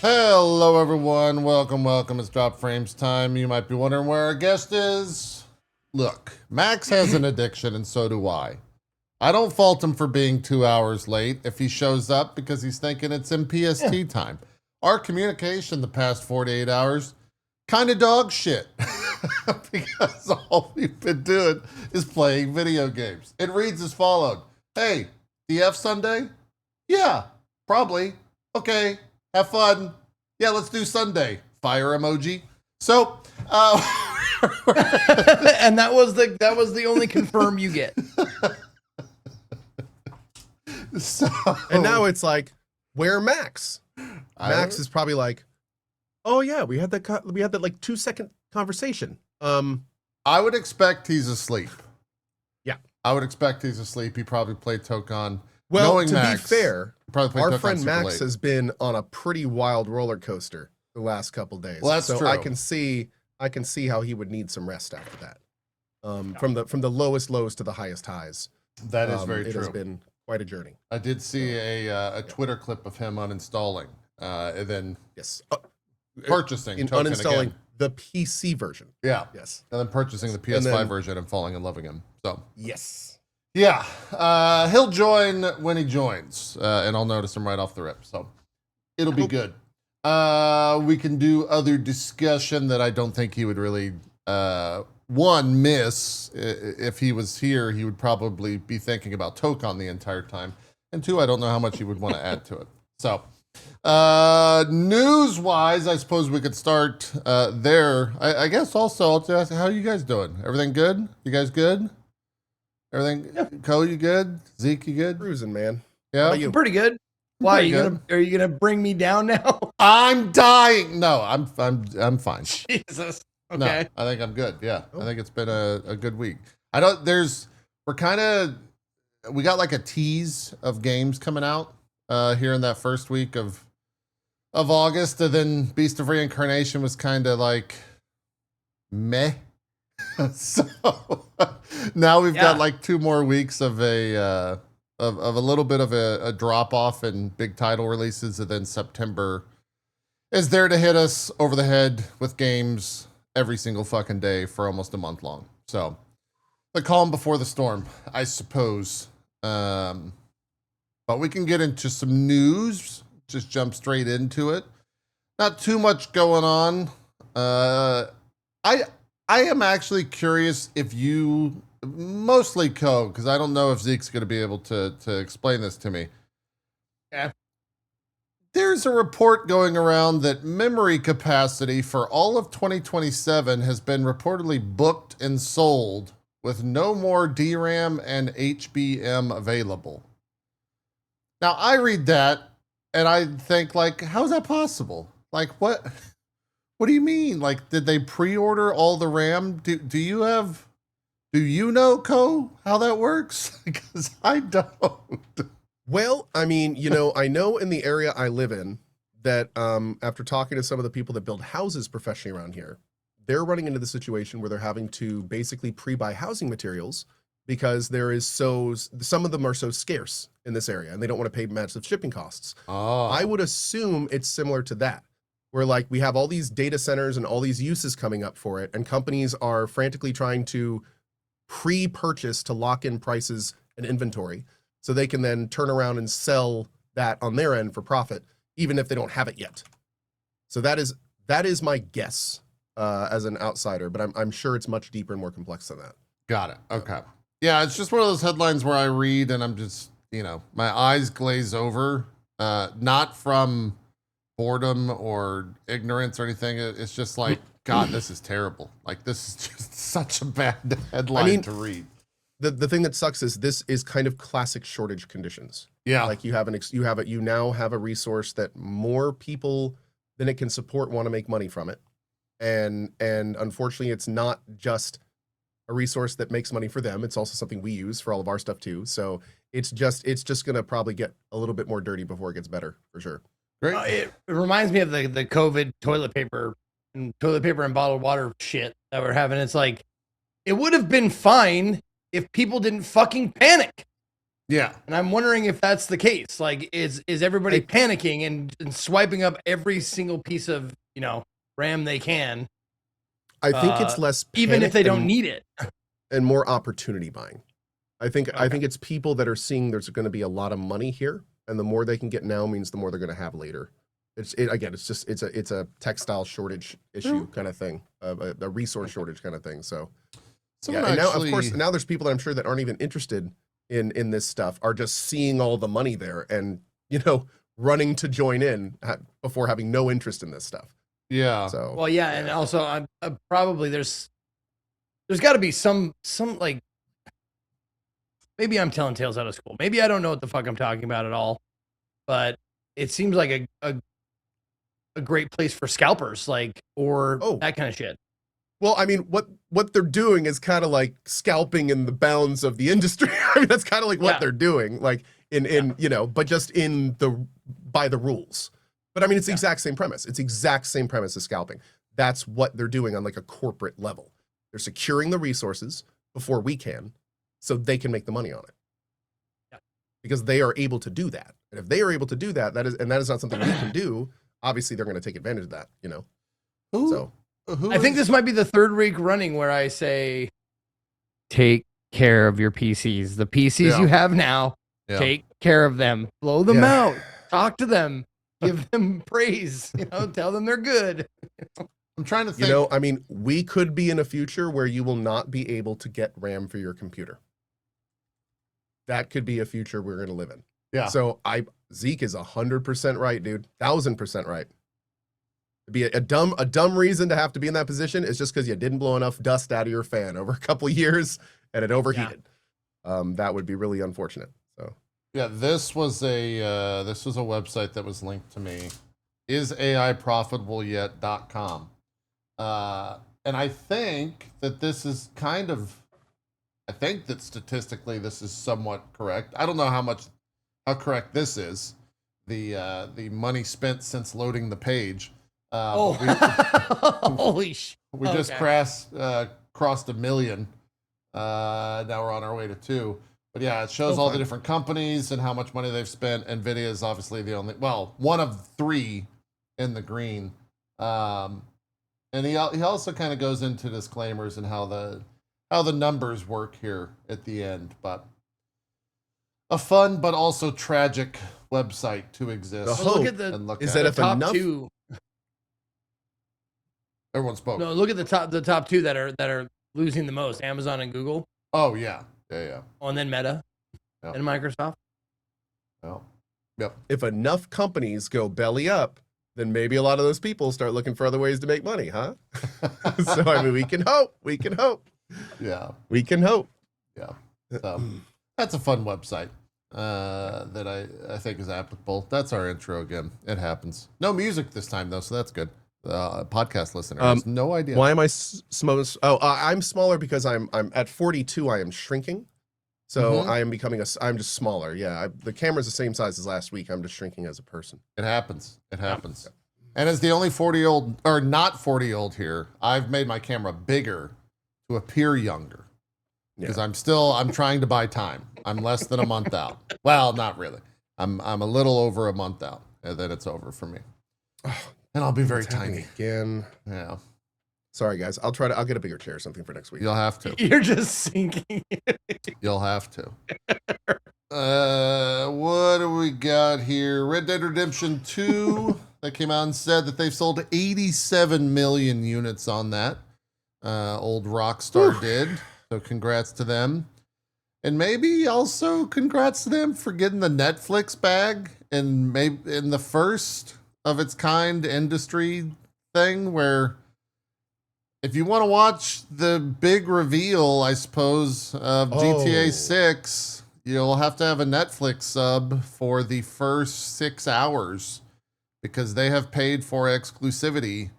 Hello, everyone. Welcome. It's Drop Frames time. You might be wondering where our guest is. Look, Max has an addiction, and so do I. I don't fault him for being 2 hours late if he shows up because he's thinking it's in PST time. Our communication the past 48 hours, kind of dog shit. Because all we've been doing is playing video games. It reads as followed. Hey, DF Sunday? Yeah, probably. Okay. Have fun. Yeah, let's do Sunday. Fire emoji. So, and that was the only confirm you get. So, and now it's like, where Max? Max is probably like, oh yeah, we had that like 2-second conversation. I would expect he's asleep. Yeah, I would expect he's asleep. He probably played Tokon. Well, knowing to Max, be fair, our Tokon friend super Max late. has been on a pretty wild roller coaster the last couple days. Well, that's so true. I can see how he would need some rest after that. From the lowest lows to the highest highs. That is very It true. has been quite a journey. I did see a Twitter clip of him uninstalling and then Yes, purchasing Tokon uninstalling again. the PC version. Yeah. Yes, And then purchasing the PS5 version and falling in love again. So yes. yeah, he'll join when he joins, and I'll notice him right off the rip. So it'll be good. We can do other discussion that I don't think he would really miss. If he was here, he would probably be thinking about Tokon the entire time. And two, I don't know how much he would want to add to it. So news-wise, I suppose we could start there. I guess also I'll just ask, how are you guys doing? Everything good? You guys good? Everything? Yeah. Co, you good? Zeke, you good? Cruising, man. Yeah, you? Pretty good. Why Pretty are you gonna bring me down now? I'm dying. No, I'm fine. Jesus. No, Okay. I think I'm good. Yeah, I think it's been a good week. We got like a tease of games coming out here in that first week of August, and then Beast of Reincarnation was kind of like meh. So now we've got like 2 more weeks of a little bit of a drop off in big title releases, and then September is there to hit us over the head with games every single fucking day for almost a month long. So the calm before the storm, I suppose. But we can get into some news. Just jump straight into it. Not too much going on. I am actually curious if you, mostly Co, because I don't know if Zeke's going to be able to explain this to me. Yeah. There's a report going around that memory capacity for all of 2027 has been reportedly booked and sold with no more DRAM and HBM available. Now, I read that and I think, like, how is that possible? Like, what do you mean? Like, did they pre-order all the RAM? Do you know, Co, how that works? Because I don't. Well, I mean, I know in the area I live in that after talking to some of the people that build houses professionally around here, they're running into the situation where they're having to basically pre-buy housing materials because some of them are so scarce in this area and they don't want to pay massive shipping costs. Oh. I would assume it's similar to that, where like we have all these data centers and all these uses coming up for it, and companies are frantically trying to pre-purchase to lock in prices and inventory so they can then turn around and sell that on their end for profit, even if they don't have it yet. So that is my guess as an outsider, but I'm sure it's much deeper and more complex than that. Got it. Okay. Yeah, it's just one of those headlines where I read and I'm just, my eyes glaze over, not from boredom or ignorance or anything. It's just like, God, this is terrible. Like, this is just such a bad headline to read. The thing that sucks is this is kind of classic shortage conditions. Yeah. Like you now have a resource that more people than it can support want to make money from it. And unfortunately it's not just a resource that makes money for them. It's also something we use for all of our stuff too. So it's just going to probably get a little bit more dirty before it gets better, for sure. Great. It reminds me of the COVID toilet paper and bottled water shit that we're having. It's like, it would have been fine if people didn't fucking panic. Yeah. And I'm wondering if that's the case. Like, is everybody panicking and swiping up every single piece of, RAM they can? I think it's less even if they don't and, need it, and more opportunity buying. I think it's people that are seeing there's going to be a lot of money here, and the more they can get now means the more they're going to have later. It's a textile shortage issue kind of thing, a resource shortage kind of thing. So yeah, and now of course there's people that I'm sure that aren't even interested in this stuff, are just seeing all the money there and running to join in before having no interest in this stuff. Yeah. So well, yeah, and also I'm probably there's got to be some like, maybe I'm telling tales out of school. Maybe I don't know what the fuck I'm talking about at all, but it seems like a great place for scalpers, like, or that kind of shit. Well, I mean, what they're doing is kind of like scalping in the bounds of the industry. I mean, that's kind of like what they're doing, like but just by the rules. But I mean, it's the exact same premise. It's the exact same premise as scalping. That's what they're doing on like a corporate level. They're securing the resources before we can, so they can make the money on it. Yeah. Because they are able to do that. And if they are able to do that, that is not something we can do. Obviously, they're going to take advantage of that, So I think this might be the third week running where I say, take care of your PCs. The PCs you have now, take care of them. Blow them out. Talk to them. Give them praise. Tell them they're good. I'm trying to think. I mean, we could be in a future where you will not be able to get RAM for your computer. That could be a future we're going to live in. Yeah. So Zeke is 100% right, dude. 1,000% right. It'd be a dumb reason to have to be in that position is just because you didn't blow enough dust out of your fan over a couple years and it overheated. That would be really unfortunate. So yeah, this was a website that was linked to me. IsAIprofitableYet.com. And I think that this is I think that statistically this is somewhat correct. I don't know how correct this is. The money spent since loading the page. Holy shit. We just crossed 1 million. Now we're on our way to 2. But yeah, it shows all the different companies and how much money they've spent. NVIDIA is obviously one of 3 in the green. And he also kind of goes into disclaimers and how the numbers work here at the end. But a fun but also tragic website to exist. Look at the top 2. Everyone spoke. No, look at the top 2 that are losing the most: Amazon and Google. Oh yeah. Oh, and then Meta and Microsoft. Oh, yep. If enough companies go belly up, then maybe a lot of those people start looking for other ways to make money, huh? So I mean, we can hope. Yeah, we can hope. Yeah. So that's a fun website that I think is applicable. That's our intro again. It happens. No music this time though, so that's good. Podcast listener has no idea. Why am I small? I'm smaller because I'm at 42. I am shrinking, so I am becoming I'm just smaller. Yeah, the camera's the same size as last week. I'm just shrinking as a person. It happens. And as the only 40-year-old or not 40-year-old here, I've made my camera bigger to appear younger because I'm trying to buy time. I'm less than a month out. Well, not really. I'm a little over a month out, and then it's over for me. And I'll be very tiny again. Yeah. Sorry guys. I'll get a bigger chair or something for next week. You'll have to. You're just sinking. You'll have to. What do we got here? Red Dead Redemption 2 that came out and said that they've sold 87 million units on that. Old Rockstar did. So congrats to them. And maybe also congrats to them for getting the Netflix bag and maybe in the first of its kind industry thing where if you want to watch the big reveal, I suppose, of GTA 6, you'll have to have a Netflix sub for the first 6 hours because they have paid for exclusivity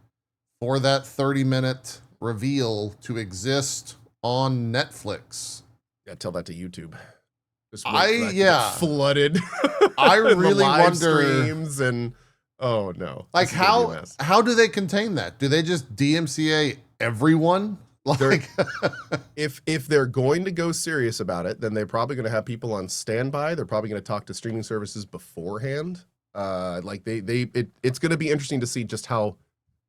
for that 30-minute reveal to exist on Netflix. Yeah, tell that to YouTube. Flooded. I really wonder streams and oh no. Like how do they contain that? Do they just DMCA everyone? Like, If they're going to go serious about it, then they're probably going to have people on standby. They're probably going to talk to streaming services beforehand. Like it's going to be interesting to see just how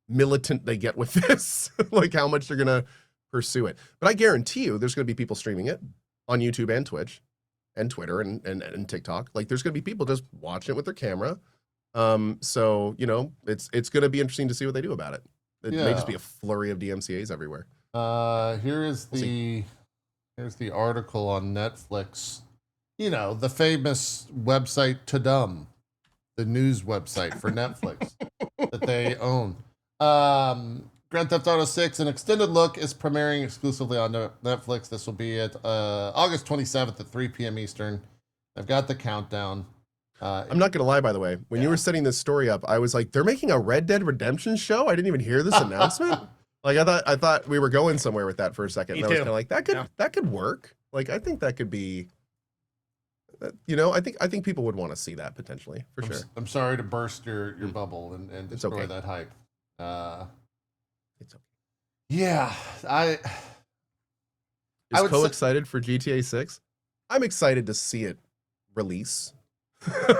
militant they get with this, like how much they're going to pursue it. But I guarantee you, there's going to be people streaming it on YouTube and Twitch, and Twitter and TikTok. Like there's going to be people just watching it with their camera. So you know, it's going to be interesting to see what they do about it. It may just be a flurry of DMCA's everywhere. Here's the article on Netflix. You know, the famous website Tudum, the news website for Netflix that they own. Grand Theft Auto 6, an extended look, is premiering exclusively on Netflix. This will be at August 27th at 3 p.m. Eastern. I've got the countdown. I'm not gonna lie, by the way, when you were setting this story up, I was like, they're making a Red Dead Redemption show? I didn't even hear this announcement. Like I thought we were going somewhere with that for a second. Me and I was too. kind of like, that could work. Like I think that could be, you know, I think people would want to see that potentially for sure. I'm sorry to burst your bubble and It's destroy okay. that hype. It's okay. Yeah, I would Is say- excited for GTA 6? I'm excited to see it release.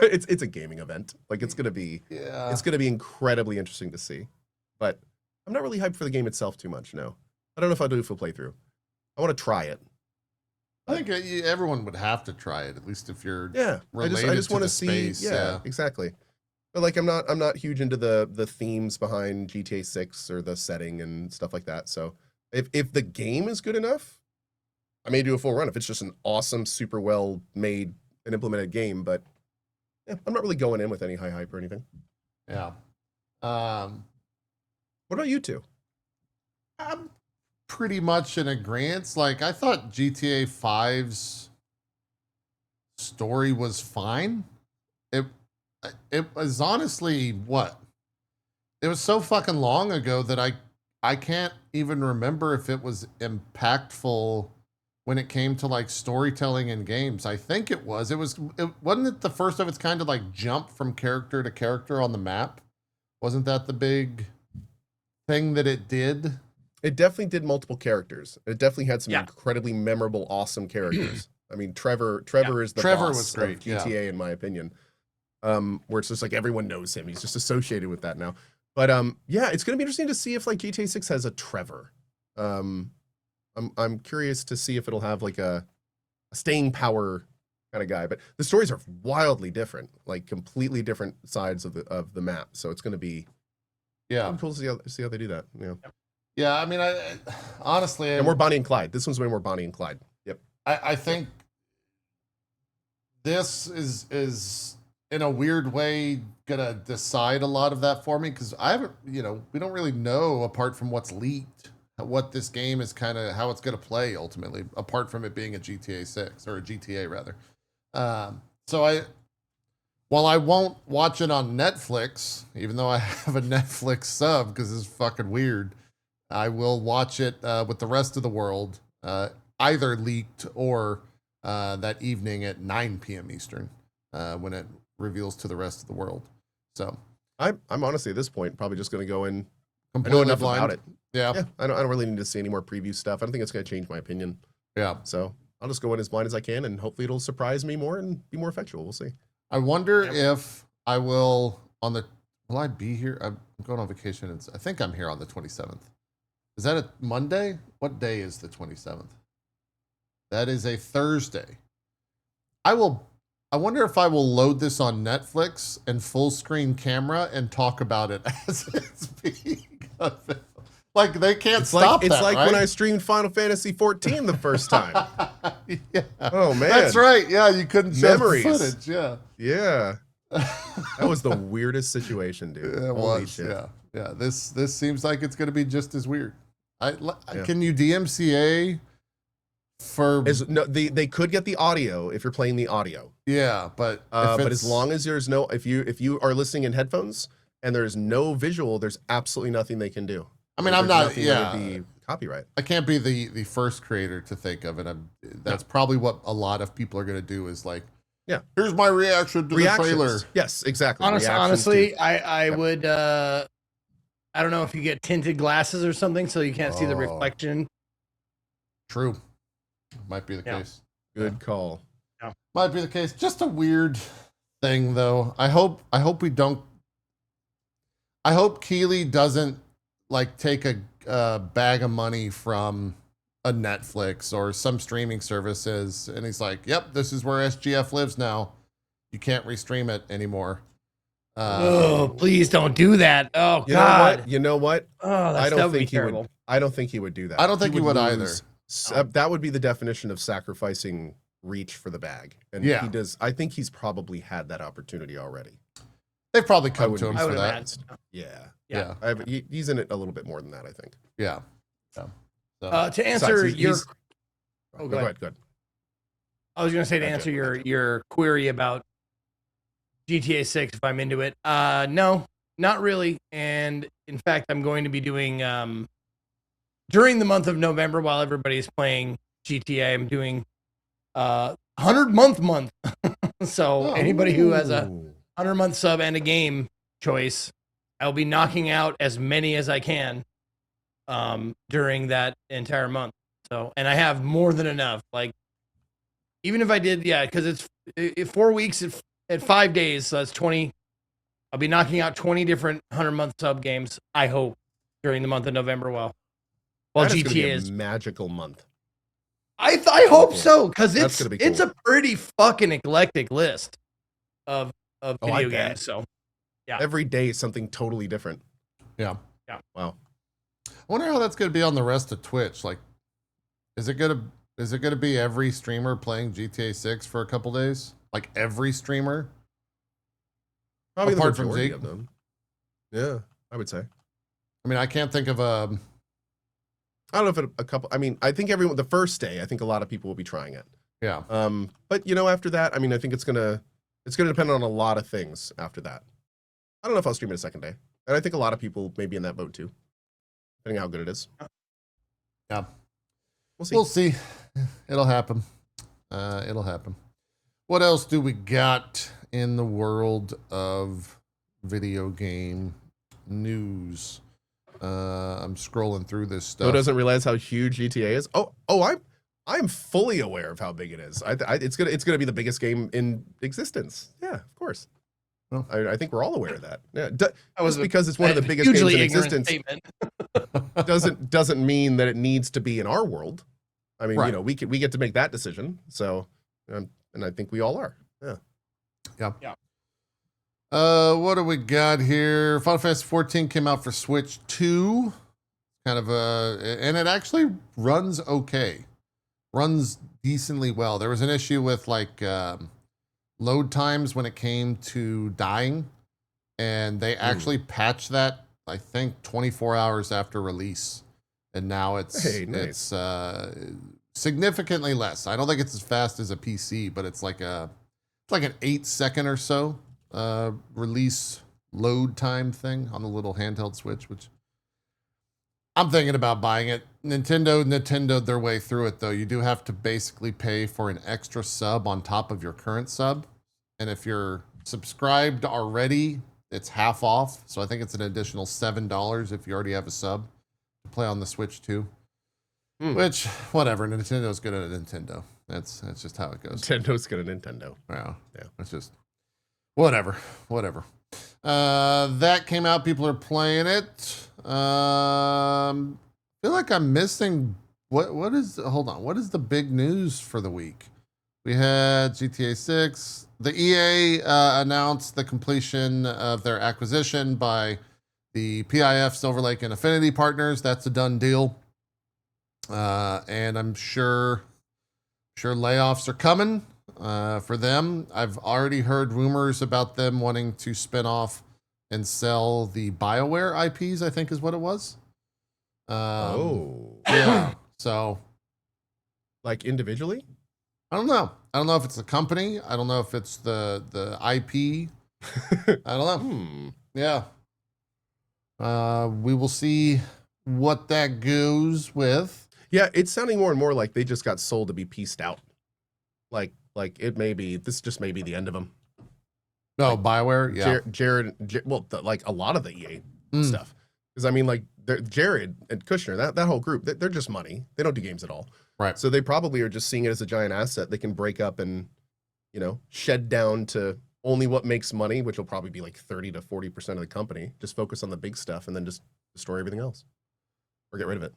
It's a gaming event. Like it's gonna be incredibly interesting to see. But I'm not really hyped for the game itself too much. No, I don't know if I'll do a full playthrough. I want to try it. I think everyone would have to try it, at least if you're Yeah, related I just to want the to see. space. Yeah, exactly. But like I'm not huge into the themes behind GTA 6 or the setting and stuff like that. So if the game is good enough, I may do a full run if it's just an awesome, super well made and implemented game. But yeah, I'm not really going in with any high hype or anything. Yeah. What about you two? I'm pretty much in agreement. Like, I thought GTA 5's story was fine. It was honestly what? It was so fucking long ago that I can't even remember if it was impactful when it came to like storytelling in games. I think it was. Wasn't it the first of its kind to like jump from character to character on the map? Wasn't that the big thing that it did? It definitely did multiple characters. It definitely had some Yeah. incredibly memorable, awesome characters. I mean, Trevor is the Trevor boss was great, of GTA in my opinion. Where it's just like everyone knows him. He's just associated with that now. But yeah, it's gonna be interesting to see if like GTA 6 has a Trevor. I'm curious to see if it'll have like a staying power kind of guy. But the stories are wildly different, like completely different sides of the map. So it's gonna be cool to see how they do that. You know. Yeah, I mean, I honestly, And more Bonnie and Clyde. This one's way more Bonnie and Clyde. Yep. I think this is in a weird way gonna decide a lot of that for me, because I haven't, we don't really know, apart from what's leaked, what this game is kind of how it's gonna play ultimately, apart from it being a GTA 6 or a GTA rather. So while I won't watch it on Netflix, even though I have a Netflix sub because it's fucking weird, I will watch it with the rest of the world, either leaked or that evening at 9 p.m. Eastern, when it reveals to the rest of the world. So I'm honestly at this point probably just going to go in. I know completely enough blind. about it. Yeah. I don't really need to see any more preview stuff. I don't think it's going to change my opinion. Yeah. So I'll just go in as blind as I can, and hopefully it'll surprise me more and be more effectual. We'll see. I wonder if I will will I be here? I'm going on vacation. I think I'm here on the 27th. Is that a Monday? What day is the 27th? That is a Thursday. I wonder if I will load this on Netflix and full screen camera and talk about it as it's being available. Like, they can't stop It's that, like right? when I streamed Final Fantasy 14 the first time. Yeah. Oh man, That's right. Yeah, you couldn't show Memories. the footage. Yeah. Yeah, that was the weirdest situation, dude. It Holy was. shit. Yeah. This seems like it's going to be just as weird. Yeah. Can you DMCA for? No, they could get the audio if you're playing the audio. Yeah, but But as long as there's no, if you are listening in headphones and there's no visual, there's absolutely nothing they can do. I mean, There's I'm not. nothing that Yeah, would be copyright. I can't be the first creator to think of it. That's probably what a lot of people are going to do. Is like, Yeah. here's my reaction to the trailer. Yes, exactly. Honestly, I would. I don't know if you get tinted glasses or something, so you can't see the Oh. reflection True. Might be the case. Good call. Might be the case. Just a weird thing, though. I hope we don't. I hope Keeley doesn't like take a bag of money from a Netflix or some streaming services, and he's like, "Yep, this is where SGF lives now. You can't restream it anymore." Oh, please don't do that. Oh You God. You know what? Oh, I that don't would be think he terrible. would. I don't think he would do that. I don't think he would either. That would be the definition of sacrificing reach for the bag. And Yeah. he does. I think he's probably had that opportunity already. They've probably I come would to him be for would that. imagine. Yeah. Yeah. He's in it a little bit more than that, I think. Yeah. So, To answer Besides, your, go go ahead. Good. I was going to say to Gotcha, answer gotcha. your query about GTA 6 if I'm into it. No, not really. And in fact, I'm going to be doing during the month of November while everybody's playing GTA, I'm doing 100-month. So anybody who has a 100-month sub and a game choice, I'll be knocking out as many as I can during that entire month. So, and I have more than enough. Like, even if I did, because it's 4 weeks at 5 days, so that's 20. I'll be knocking out 20 different 100-month sub games, I hope, during the month of November. While That is gonna be GTA a is, magical month. I hope cool. so, because That's gonna be it's cool. a pretty fucking eclectic list of I video bet. games. So yeah. Every day is something totally different. yeah. Wow. I wonder how that's going to be on the rest of Twitch. Like, is it going to be every streamer playing GTA 6 for a couple days? Like every streamer? Probably Apart the from majority Zeke? of them. Yeah, I would say. I mean, I can't think of a. I don't know if a couple. I mean, I think the first day, I think a lot of people will be trying it. Yeah. But after that, I mean, I think it's gonna depend on a lot of things after that. I don't know if I'll stream it a second day, and I think a lot of people may be in that boat too, depending on how good it is. Yeah. We'll see. We'll see. It'll happen. It'll happen. What else do we got in the world of video game news? I'm scrolling through this stuff. Who doesn't realize how huge GTA is? I'm fully aware of how big it is. It's gonna be the biggest game in existence. Yeah, of course. Well. I think we're all aware of that. Yeah, That was just because it's one of the biggest games hugely in ignorant existence statement. doesn't mean that it needs to be in our world. I mean, Right. we get to make that decision. So, and I think we all are. Yeah. What do we got here? Final Fantasy 14 came out for Switch 2. And it actually runs okay. Runs decently well. There was an issue with load times when it came to dying, and they actually patched that, I think, 24 hours after release. And now it's significantly less. I don't think it's as fast as a PC, but it's like an 8-second or so release load time thing on the little handheld Switch, which I'm thinking about buying it. Nintendo'd their way through it, though. You do have to basically pay for an extra sub on top of your current sub. And if you're subscribed already, it's half off. So I think it's an additional $7 if you already have a sub to play on the Switch too. Which, whatever. Nintendo's good at Nintendo. That's just how it goes. Nintendo's good at Nintendo. Yeah. Yeah. It's just whatever. That came out. People are playing it. I feel like I'm missing what is the big news for the week? We had GTA 6. The EA announced the completion of their acquisition by the PIF, Silver Lake, and Affinity Partners. That's a done deal. And I'm sure layoffs are coming for them. I've already heard rumors about them wanting to spin off and sell the BioWare IPs, I think is what it was. Yeah. So, like individually? I don't know. I don't know if it's the company. I don't know if it's the IP. I don't know. Yeah. We will see what that goes with. Yeah, it's sounding more and more like they just got sold to be pieced out. Like this just may be the end of them. No, BioWare. Yeah. Jared, like a lot of the EA stuff. Because I mean, like Jared and Kushner, that whole group, they're just money. They don't do games at all. Right. So they probably are just seeing it as a giant asset they can break up and, shed down to only what makes money, which will probably be like 30 to 40% of the company. Just focus on the big stuff and then just destroy everything else or get rid of it.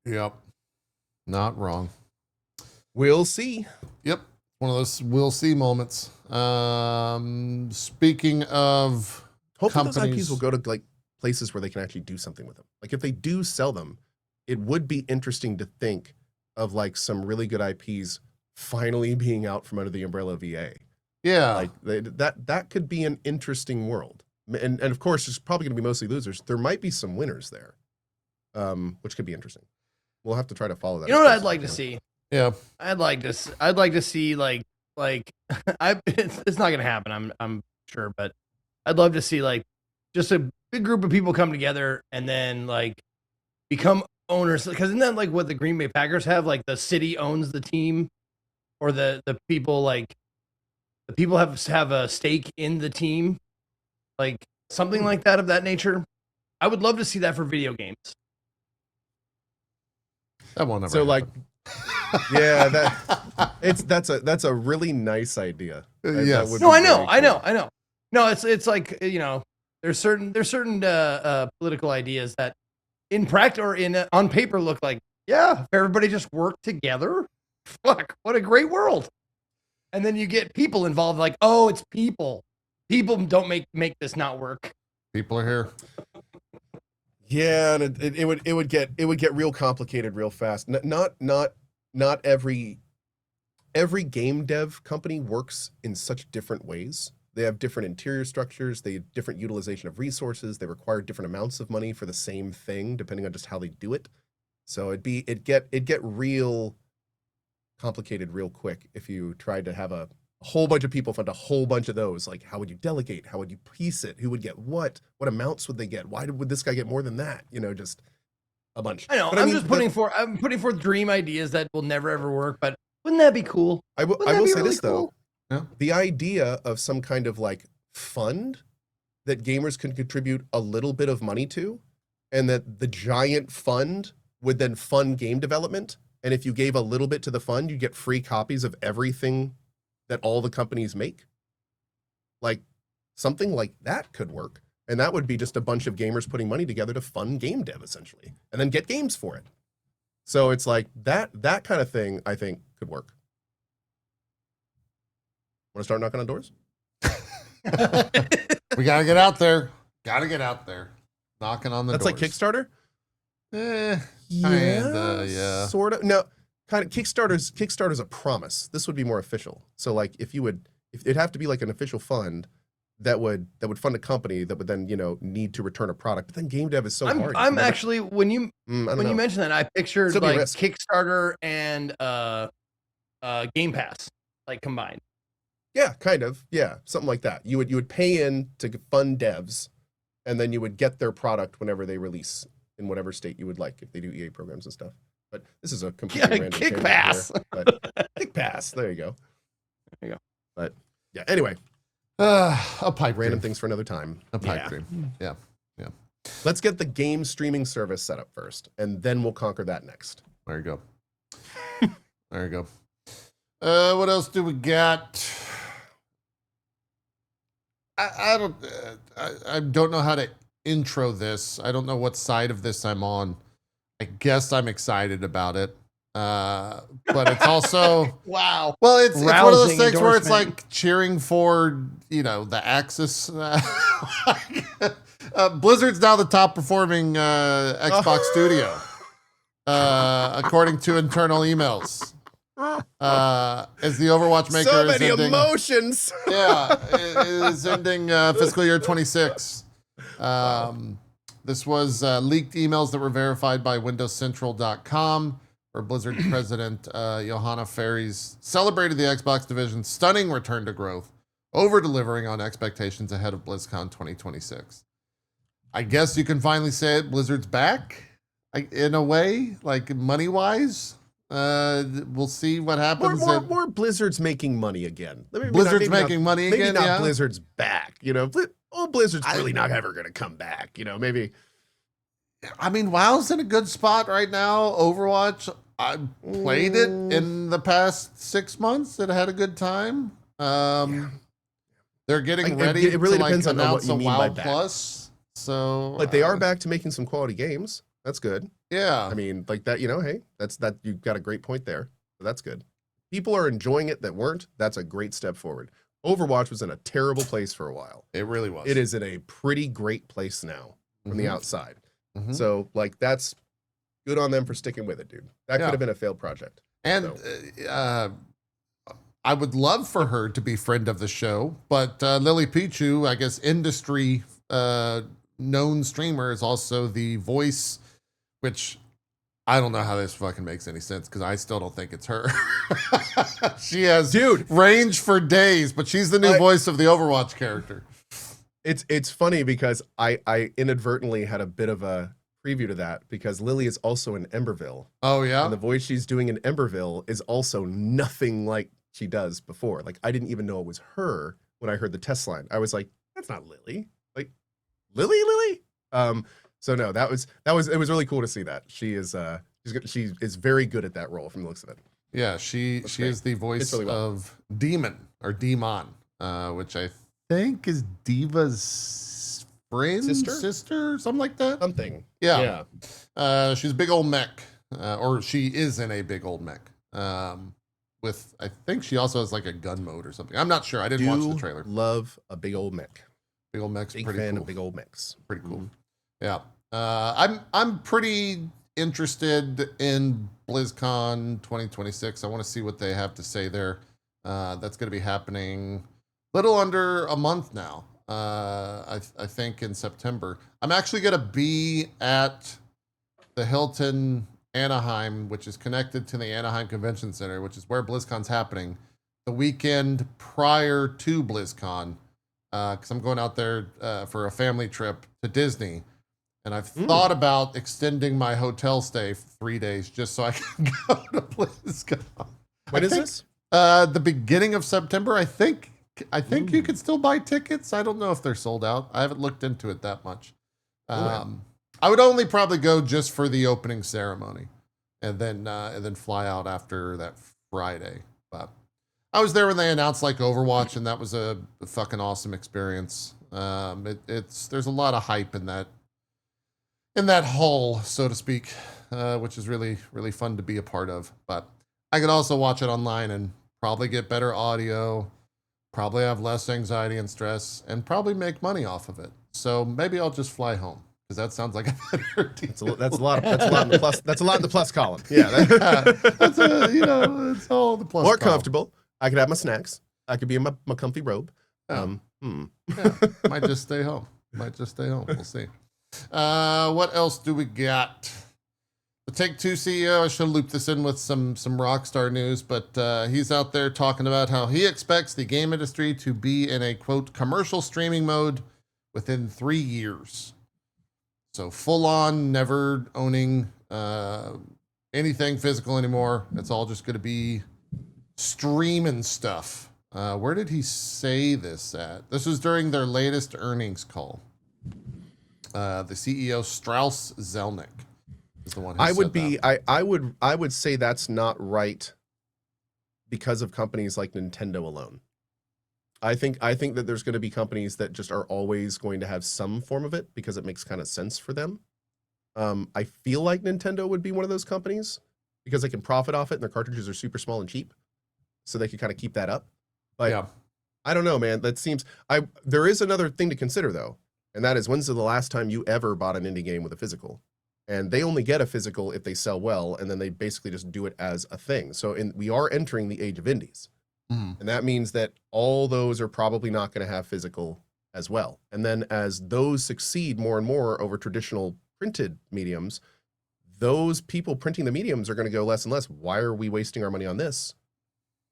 Yep. Not wrong. We'll see. Yep. One of those we'll see moments. Speaking of Hopefully companies, those IPs will go to like places where they can actually do something with them. Like if they do sell them, it would be interesting to think of like some really good IPs finally being out from under the umbrella of EA. yeah, Like that could be an interesting world. And of course, there's probably going to be mostly losers. There might be some winners there, which could be interesting. We'll have to try to follow that. You know what I'd like to see? yeah, I'd like to see like it's not gonna happen. I'm sure, but I'd love to see like just a big group of people come together and then like become owners. Because isn't that like what the Green Bay Packers have? Like the city owns the team, or the people have a stake in the team, like something like that of that nature. I would love to see that for video games. that won't ever. So like, happen. yeah, that's a really nice idea. Yes. would No, be I know, very I know, cool. I know. No, it's like there's certain political ideas that in practice or on paper look like, yeah, if everybody just worked together, fuck, what a great world. And then you get people involved, like, oh, it's people. People don't make this not work. People are here. Yeah, and it would get real complicated real fast. Not every game dev company works in such different ways. They have different interior structures, they have different utilization of resources, they require different amounts of money for the same thing depending on just how they do it. So it'd get real complicated real quick if you tried to have a whole bunch of people fund a whole bunch of those. Like, how would you delegate? How would you piece it? Who would get what? What amounts would they get? Why would this guy get more than that? Just a bunch. I know. But I'm putting forth dream ideas that will never ever work, but wouldn't that be cool? I will be say really this cool? though. Yeah. The idea of some kind of like fund that gamers can contribute a little bit of money to, and that the giant fund would then fund game development. And if you gave a little bit to the fund, you get free copies of everything that all the companies make. Like something like that could work. And that would be just a bunch of gamers putting money together to fund game dev essentially, and then get games for it. So it's like that kind of thing I think could work. Want to start knocking on doors? We gotta get out there. Gotta get out there. Knocking on the That's doors. like Kickstarter? Yeah. Sort of. No, kind of Kickstarter's a promise. This would be more official. So like if it'd have to be like an official fund that would fund a company that would then, need to return a product. But then game dev is so hard. I'm actually when you mentioned that, I pictured Still be like risk. Kickstarter and Game Pass like combined. Yeah, kind of. Yeah, something like that. You would pay in to fund devs, and then you would get their product whenever they release in whatever state you would like if they do EA programs and stuff. But this is a completely random Kick tangent Pass. here, but Kick Pass. There you go. There you go. But yeah. Anyway, A pipe random dream. thing for another time. A pipe Yeah. dream. Yeah. Let's get the game streaming service set up first, and then we'll conquer that next. There you go. There you go. What else do we got? I don't know how to intro this. I don't know what side of this I'm on. I guess I'm excited about it. But it's also Wow. well, it's one of those Rousing things where it's endorsement. like cheering for the Axis. Blizzard's now the top performing Xbox studio, according to internal emails. As the Overwatch maker So is many ending, emotions. yeah, is ending fiscal year 26. This was leaked emails that were verified by WindowsCentral.com, where Blizzard president Johanna Ferries celebrated the Xbox division's stunning return to growth, over-delivering on expectations ahead of BlizzCon 2026. I guess you can finally say it, Blizzard's back, in a way, like money-wise. We'll see what happens. More Blizzard's making money again. Blizzard's making money again, Maybe not yeah. Blizzard's back. Blizzard's really not ever going to come back. Maybe. I mean, WoW's in a good spot right now. Overwatch I played it in the past 6 months. It had a good time. They're getting ready it really to depends on what announce you a mean by WoW back. Plus. So Like they are back to making some quality games. That's good. Yeah. I mean, like that, hey, that's that you've got a great point there. So that's good. People are enjoying it that weren't. That's a great step forward. Overwatch was in a terrible place for a while. It really was. It is in a pretty great place now from the outside. So like that's good on them for sticking with it, dude. That could have been a failed project. And I would love for her to be friend of the show, but LilyPichu, I guess industry known streamer, is also the voice, which I don't know how this fucking makes any sense because I still don't think it's her. She has range for days, but she's the new voice of the Overwatch character. It's funny because I inadvertently had a bit of a preview to that because Lily is also in Emberville. Oh yeah, and the voice she's doing in Emberville is also nothing like she does before. Like I didn't even know it was her when I heard the test line. I was like, that's not Lily. Like Lily. So no, it was really cool to see that. She is very good at that role from the looks of it. Yeah, she is the voice of Demon or Demon, which I think is Diva's friend, sister, something like that. Something. Yeah. She's a big old mech, or she is in a big old mech. With I think she also has like a gun mode or something. I'm not sure. I didn't watch the trailer. Love a big old mech. Big old mech's big pretty fan cool. of big old mechs. Pretty cool. Yeah. I'm pretty interested in BlizzCon 2026. I want to see what they have to say there. That's going to be happening little under a month now. I think in September. I'm actually going to be at the Hilton Anaheim, which is connected to the Anaheim Convention Center, which is where BlizzCon's happening, the weekend prior to BlizzCon, because I'm going out there for a family trip to Disney. And I've thought about extending my hotel stay for 3 days just so I can go to BlizzCon. When is this? The beginning of September. I think you could still buy tickets. I don't know if they're sold out. I haven't looked into it that much. I would only probably go just for the opening ceremony, and then fly out after that Friday. But I was there when they announced like Overwatch, and that was a fucking awesome experience. There's a lot of hype in that hall, so to speak, which is really, really fun to be a part of. But I could also watch it online and probably get better audio, probably have less anxiety and stress, and probably make money off of it. So maybe I'll just fly home because that sounds like a better deal. That's a lot in the plus. That's a lot in the plus column. Yeah, that's it's all the plus. More column. Comfortable. I could have my snacks. I could be in my comfy robe. Yeah, might just stay home. We'll see. What else do we got? The Take-Two CEO, I should loop this in with some Rockstar news, but he's out there talking about how he expects the game industry to be in a, quote, commercial streaming mode within 3 years. So full on, never owning anything physical anymore. It's all just going to be streaming stuff. Where did he say this at? This was during their latest earnings call. The CEO Strauss Zelnick is the one who said that. I would say that's not right because of companies like Nintendo alone. I think that there's going to be companies that just are always going to have some form of it because it makes kind of sense for them. I feel like Nintendo would be one of those companies because they can profit off it and their cartridges are super small and cheap, so they could kind of keep that up. But yeah. I don't know, man. That seems there is another thing to consider though. And that is, when's the last time you ever bought an indie game with a physical? And they only get a physical if they sell well, and then they basically just do it as a thing. So we are entering the age of indies. And that means that all those are probably not going to have physical as well. And then as those succeed more and more over traditional printed mediums, those people printing the mediums are going to go less and less. Why are we wasting our money on this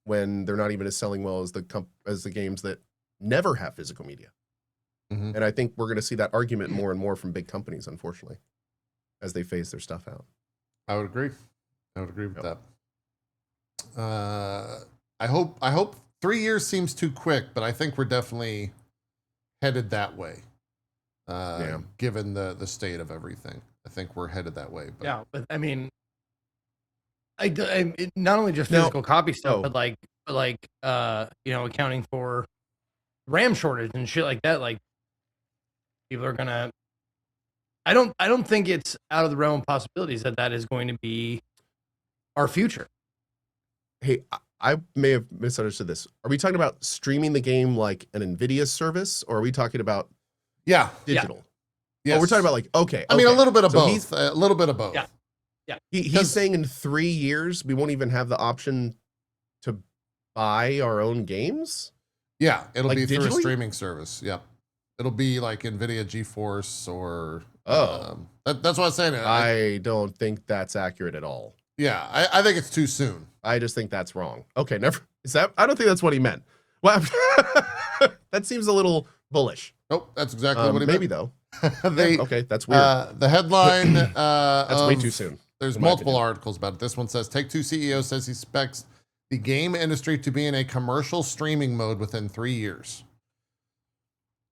when they're not even as selling well as the games that never have physical media? And I think we're going to see that argument more and more from big companies, unfortunately, as they phase their stuff out. I would agree. With that. I hope 3 years seems too quick, but I think we're definitely headed that way. Given the state of everything, I think we're headed that way. But. Yeah, but I mean, not only just Now- physical copy stuff, oh. but accounting for RAM shortage and shit like that. Like, people are gonna. I don't think it's out of the realm of possibilities that is going to be our future. Hey, I may have misunderstood this. Are we talking about streaming the game like an NVIDIA service, or are we talking about Yeah. digital? Yes. Oh, we're talking about like, okay. I mean, a okay. little bit of So both. A little bit of both. Yeah. He's saying in 3 years, we won't even have the option to buy our own games? Yeah. It'll Like be through a digitally? streaming service. Yep. It'll be like NVIDIA GeForce or. Oh. That's what I was saying. I don't think that's accurate at all. Yeah. I think it's too soon. I just think that's wrong. Okay, never. Is that? I don't think that's what he meant. Well, that seems a little bullish. Nope. That's exactly what he Maybe meant. though. They, Okay, that's weird. the headline. That's way too soon. There's in my multiple opinion. articles about it. This one says Take-Two CEO says he expects the game industry to be in a commercial streaming mode within 3 years.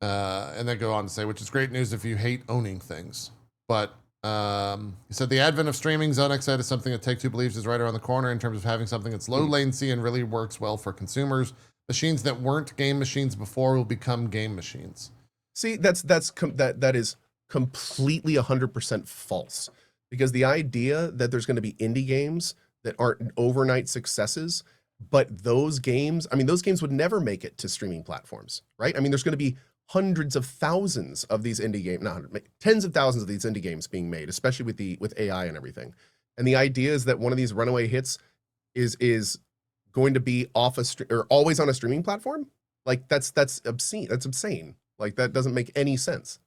And then go on to say, which is great news if you hate owning things. But he said the advent of streaming, Zonex said, is something that Take-Two believes is right around the corner in terms of having something that's low latency and really works well for consumers. Machines that weren't game machines before will become game machines. See, that is completely 100% false. Because the idea that there's going to be indie games that aren't overnight successes, but those games would never make it to streaming platforms, right? I mean, there's going to be hundreds of thousands of these indie games, tens of thousands of these indie games being made, especially with AI and everything. And the idea is that one of these runaway hits is going to be or always on a streaming platform. Like that's obscene. That's insane. Like that doesn't make any sense.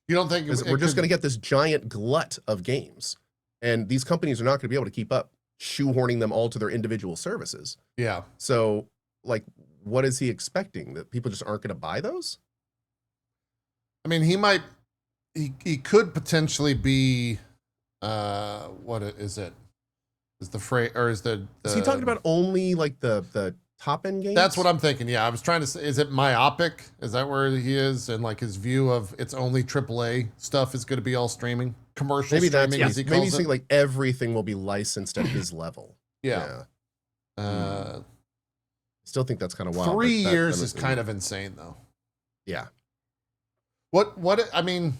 You don't think We're just going to get this giant glut of games, and these companies are not going to be able to keep up, shoehorning them all to their individual services. Yeah. So, like, what is he expecting? That people just aren't going to buy those? I mean, he could potentially be, what is it? Is the phrase, or is the Is he talking about only like the top end games? That's what I'm thinking. Yeah, I was trying to say, is it myopic? Is that where he is? And like his view of it's only AAA stuff is going to be all streaming, commercial Maybe that's streaming, as he maybe calls he's it. saying like everything will be licensed at his level. Yeah. Still think that's kind of wild. 3 years is kind of insane, though. Yeah. What I mean,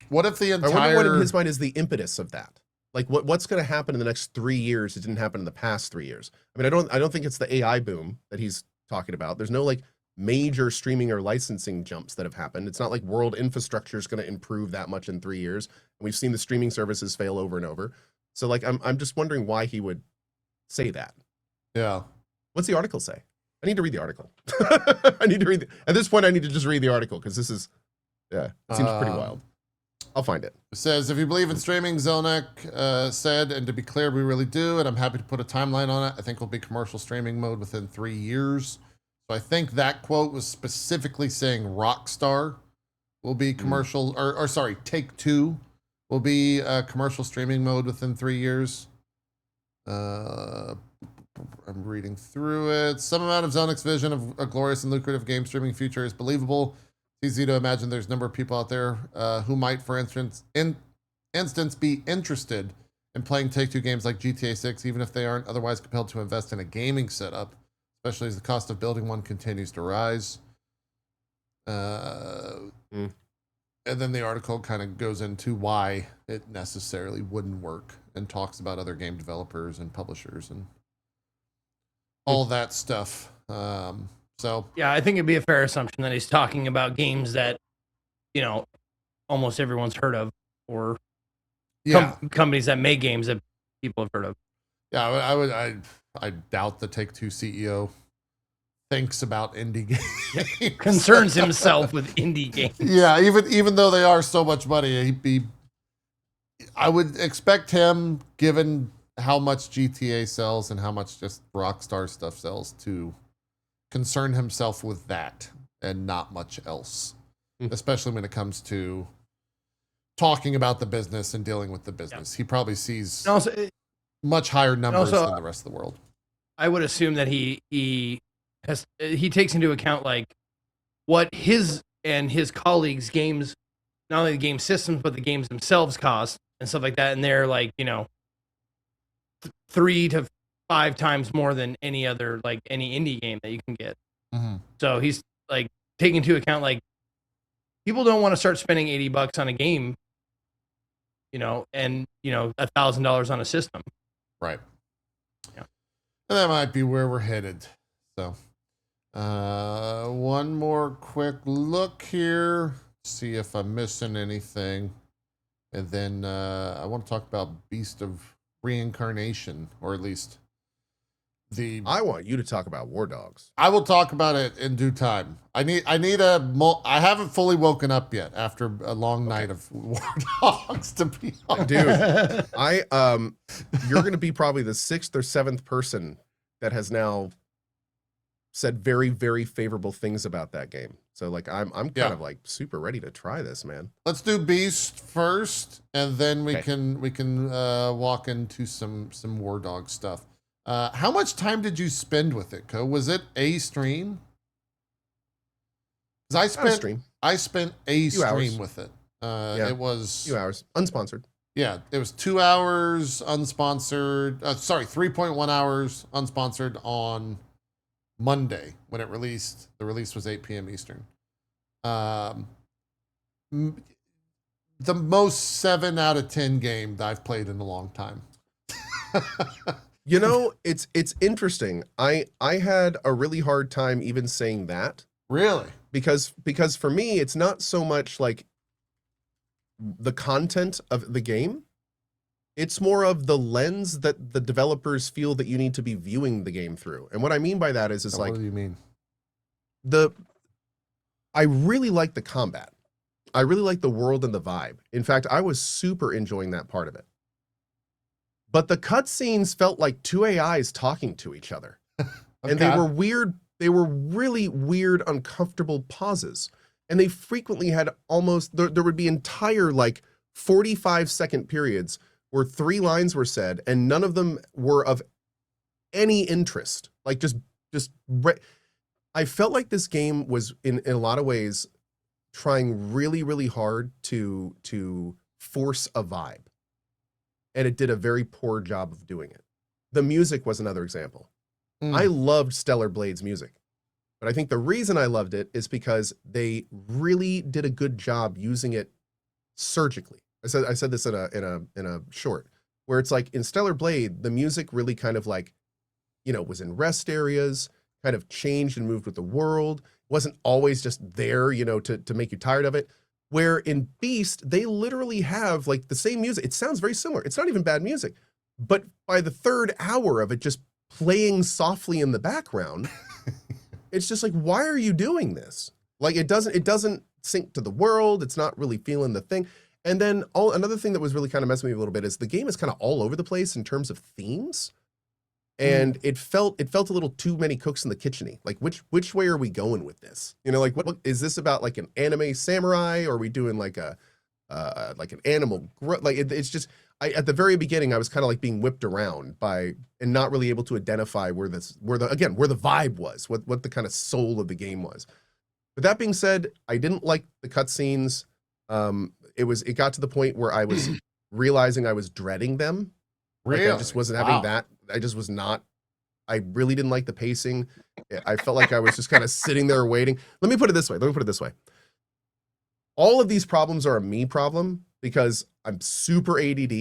what if the I entire? wonder what in his mind is the impetus of that. Like what's going to happen in the next 3 years that didn't happen in the past 3 years? I mean, I don't think it's the AI boom that he's talking about. There's no like major streaming or licensing jumps that have happened. It's not like world infrastructure is going to improve that much in 3 years. And we've seen the streaming services fail over and over. So like I'm just wondering why he would say that. Yeah. What's the article say? I need to read the article. I need to read at this point I need to just read the article because this is it seems pretty wild. I'll find it. It says, if you believe in streaming, Zelnick said, and to be clear, we really do, and I'm happy to put a timeline on it. I think we'll be commercial streaming mode within 3 years. So I think that quote was specifically saying Rockstar will be commercial, or sorry, Take-Two will be commercial streaming mode within 3 years. I'm reading through it. Some amount of Zelnick's vision of a glorious and lucrative game streaming future is believable. It's easy to imagine there's a number of people out there who might, for instance, be interested in playing Take-Two games like GTA 6, even if they aren't otherwise compelled to invest in a gaming setup, especially as the cost of building one continues to rise. And then the article kind of goes into why it necessarily wouldn't work and talks about other game developers and publishers and all that stuff. So yeah, I think it'd be a fair assumption that he's talking about games that, almost everyone's heard of, or companies that make games that people have heard of. Yeah, I doubt the Take-Two CEO thinks about indie games. Concerns himself with indie games. Yeah, even though they are so much money, I would expect him, given how much GTA sells and how much just Rockstar stuff sells, to concern himself with that and not much else, especially when it comes to talking about the business and dealing with the business. He probably sees much higher numbers than the rest of the world. I would assume that he takes into account like what his and his colleagues' games, not only the game systems but the games themselves cost and stuff like that, and they're like 3 to 5 times more than any other, like any indie game that you can get. Mhm. So he's like taking into account, like, people don't want to start spending $80 on a game, and $1,000 on a system. Right. Yeah. And that might be where we're headed. So, one more quick look here, see if I'm missing anything. And then I want to talk about Beast of Reincarnation, or at least I want you to talk about Wardogs. I will talk about it in due time. I I haven't fully woken up yet after a long night of Wardogs, to be honest. Dude, you're going to be probably the 6th or 7th person that has now said very, very favorable things about that game. So like, I'm kind of like super ready to try this, man. Let's do Beast first, and then we Okay. can walk into some Wardog stuff. How much time did you spend with it, Co? Was it a stream? 'Cause I spent a stream hours. with it. Yeah. It was A few hours, unsponsored. Yeah, it was 2 hours unsponsored. 3.1 hours unsponsored on Monday when it released. The release was 8 p.m. Eastern. The most 7 out of 10 game that I've played in a long time. You know, it's interesting. I had a really hard time even saying that. Really? Because for me, it's not so much like the content of the game. It's more of the lens that the developers feel that you need to be viewing the game through. And what I mean by that is like, what do you mean? I really like the combat. I really like the world and the vibe. In fact, I was super enjoying that part of it. But the cutscenes felt like 2 AIs talking to each other. And they were weird. They were really weird, uncomfortable pauses. And they frequently had there would be entire like 45-second periods where 3 lines were said and none of them were of any interest. Like I felt like this game was in a lot of ways trying really, really hard to force a vibe. And it did a very poor job of doing it. The music was another example. I loved Stellar Blade's music, but I think the reason I loved it is because they really did a good job using it surgically. I said this in a short where it's like in Stellar Blade, the music really kind of like, was in rest areas, kind of changed and moved with the world. It wasn't always just there, to make you tired of it. Where in Beast, they literally have like the same music. It sounds very similar. It's not even bad music, but by the 3rd hour of it just playing softly in the background, it's just like, why are you doing this? Like it doesn't sync to the world. It's not really feeling the thing. And then another thing that was really kind of messing me a little bit is the game is kind of all over the place in terms of themes. And it felt a little too many cooks in the kitchen-y. Like which way are we going with this? Like what is this about, like an anime samurai, or are we doing like like an animal it's just at the very beginning I was kind of like being whipped around and not really able to identify where the vibe was, what the kind of soul of the game was. But that being said, I didn't like the cutscenes. It got to the point where I was realizing I was dreading them. Really? Like I just wasn't having that. I just was not. I really didn't like the pacing. I felt like I was just kind of sitting there waiting. Let me put it this way. All of these problems are a me problem because I'm super ADD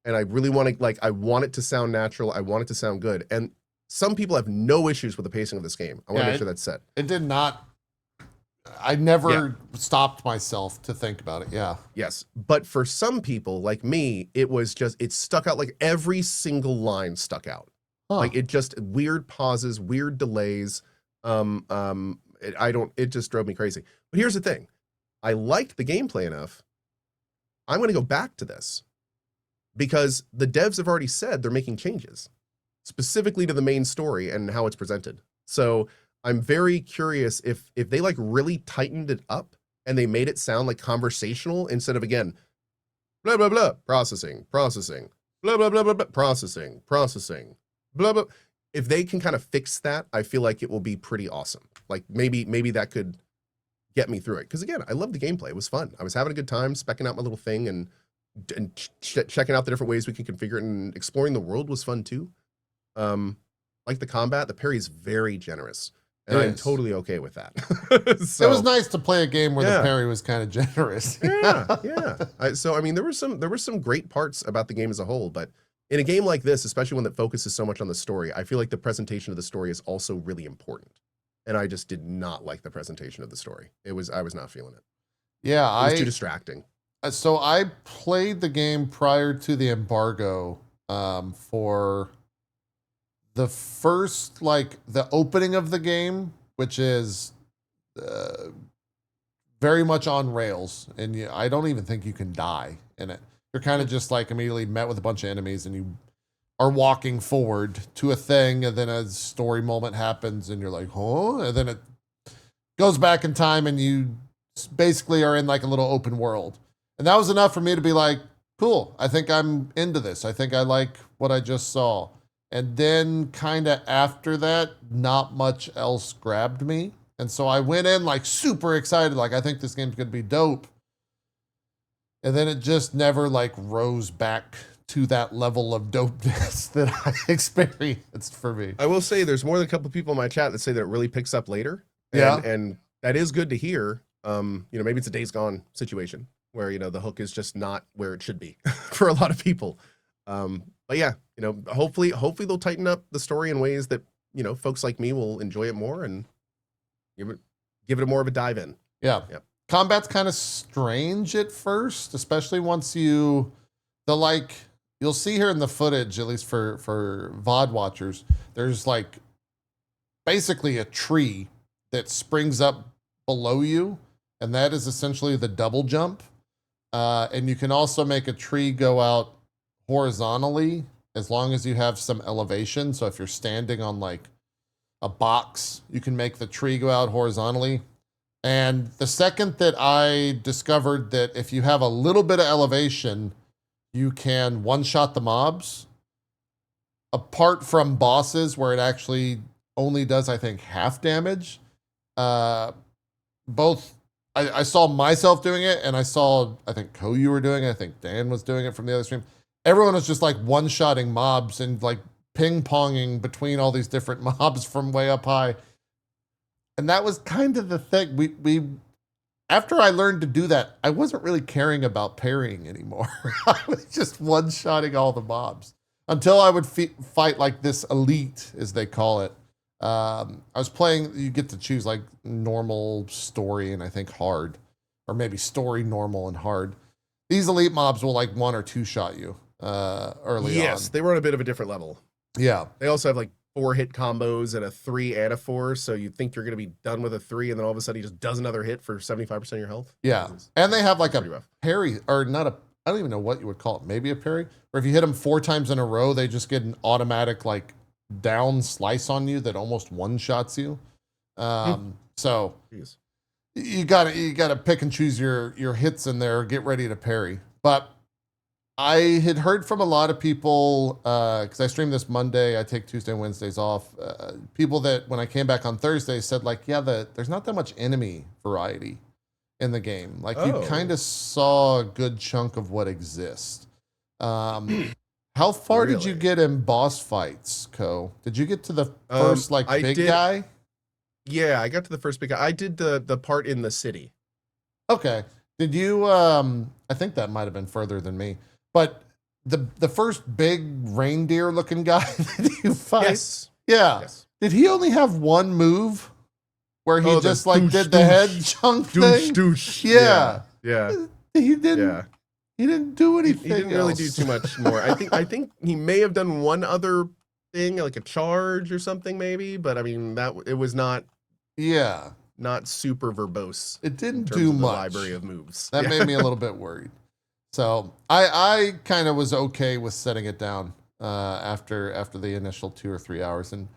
and I really want to I want it to sound natural. I want it to sound good. And some people have no issues with the pacing of this game. I want to make sure that's said. It did not. I never stopped myself to think about it. Yeah. Yes. But for some people like me, it stuck out. Like every single line stuck out. Huh. Like it just weird pauses, weird delays. It just drove me crazy. But here's the thing. I liked the gameplay enough. I'm going to go back to this because the devs have already said they're making changes specifically to the main story and how it's presented. So I'm very curious if they like really tightened it up and they made it sound like conversational instead of, again, blah, blah, blah, processing, blah, blah, blah, blah, blah, processing, blah, blah. If they can kind of fix that, I feel like it will be pretty awesome. Like maybe that could get me through it. Because again, I love the gameplay. It was fun. I was having a good time specking out my little thing. And and checking out the different ways we can configure it and exploring the world was fun too. Like the combat, the parry is very generous, and I'm totally okay with that. So, it was nice to play a game where the parry was kind of generous. So I mean, there were some great parts about the game as a whole, but in a game like this, especially one that focuses so much on the story, I feel like the presentation of the story is also really important. And I just did not like the presentation of the story. I was not feeling it. Yeah, it was too distracting. So I played the game prior to the embargo for the first, like the opening of the game, which is very much on rails. And I don't even think you can die in it. You're kind of just like immediately met with a bunch of enemies and you are walking forward to a thing, and then a story moment happens and you're like, huh? And then it goes back in time and you basically are in like a little open world. And that was enough for me to be like, cool, I think I'm into this. I think I like what I just saw. And then kind of after that, not much else grabbed me. And so I went in like super excited, like I think this game's gonna be dope. And then it just never like rose back to that level of dopeness that I experienced for me. I will say there's more than a couple of people in my chat that say that it really picks up later. And that is good to hear. Maybe it's a Days Gone situation where, the hook is just not where it should be for a lot of people. But yeah, hopefully they'll tighten up the story in ways that, folks like me will enjoy it more and give it a more of a dive in. Yeah. Combat's kind of strange at first, especially once you'll see here in the footage, at least for VOD watchers, there's like basically a tree that springs up below you, and that is essentially the double jump. And you can also make a tree go out horizontally as long as you have some elevation. So if you're standing on like a box, you can make the tree go out horizontally. And the second that I discovered that if you have a little bit of elevation, you can one-shot the mobs, apart from bosses where it actually only does, I think, half damage. I saw myself doing it, and I think Ko, you were doing it. I think Dan was doing it from the other stream. Everyone was just like one-shotting mobs and like ping-ponging between all these different mobs from way up high. And that was kind of the thing. We after I learned to do that, I wasn't really caring about parrying anymore. I was just one-shotting all the mobs until I would fight like this elite, as they call it. I was playing, you get to choose like normal, story, and I think hard, or maybe story, normal, and hard. These elite mobs will like one or two shot you early on. Yes, they were on a bit of a different level. Yeah. They also have like 4 hit combos and a 3 and a 4, so you think you're going to be done with a 3, and then all of a sudden he just does another hit for 75% of your health. Yeah, and they have like a parry, or not a, I don't even know what you would call it, maybe a parry, or if you hit them 4 times in a row, they just get an automatic like down slice on you that almost one-shots you. So Jeez. you gotta pick and choose your hits in there, get ready to parry. But I had heard from a lot of people, because I stream this Monday, I take Tuesday and Wednesdays off. People that when I came back on Thursday said like, yeah, there's not that much enemy variety in the game. Like you kind of saw a good chunk of what exists. How far did you get in boss fights, Ko? Did you get to the first big guy? Yeah, I got to the first big guy. I did the part in the city. Okay. Did you? I think that might have been further than me. But the first big reindeer-looking guy that you fight, yes. Yeah. Yes. Did he only have one move where he just like did the head chunk thing? Douche. Yeah. Yeah. He didn't. Yeah. He didn't do anything. He didn't really do too much more. I think he may have done one other thing, like a charge or something, maybe. But I mean, it was not. Yeah. Not super verbose. It didn't do much. The library of moves. That made me a little bit worried. So I kind of was okay with setting it down after the initial 2 or 3 hours, and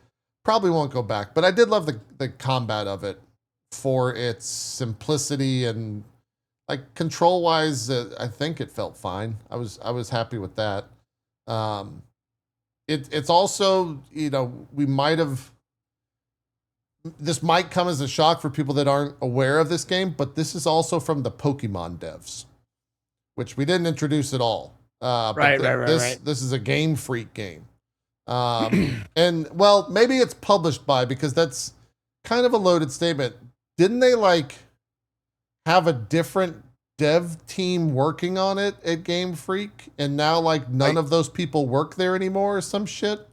probably won't go back. But I did love the combat of it for its simplicity and like control wise. I think it felt fine. I was happy with that. It's also, this might come as a shock for people that aren't aware of this game, but this is also from the Pokemon devs. which we didn't introduce at all. Right. This is a Game Freak game. And well, maybe it's published by, because that's kind of a loaded statement. Didn't they like have a different dev team working on it at Game Freak, and now like none of those people work there anymore or some shit?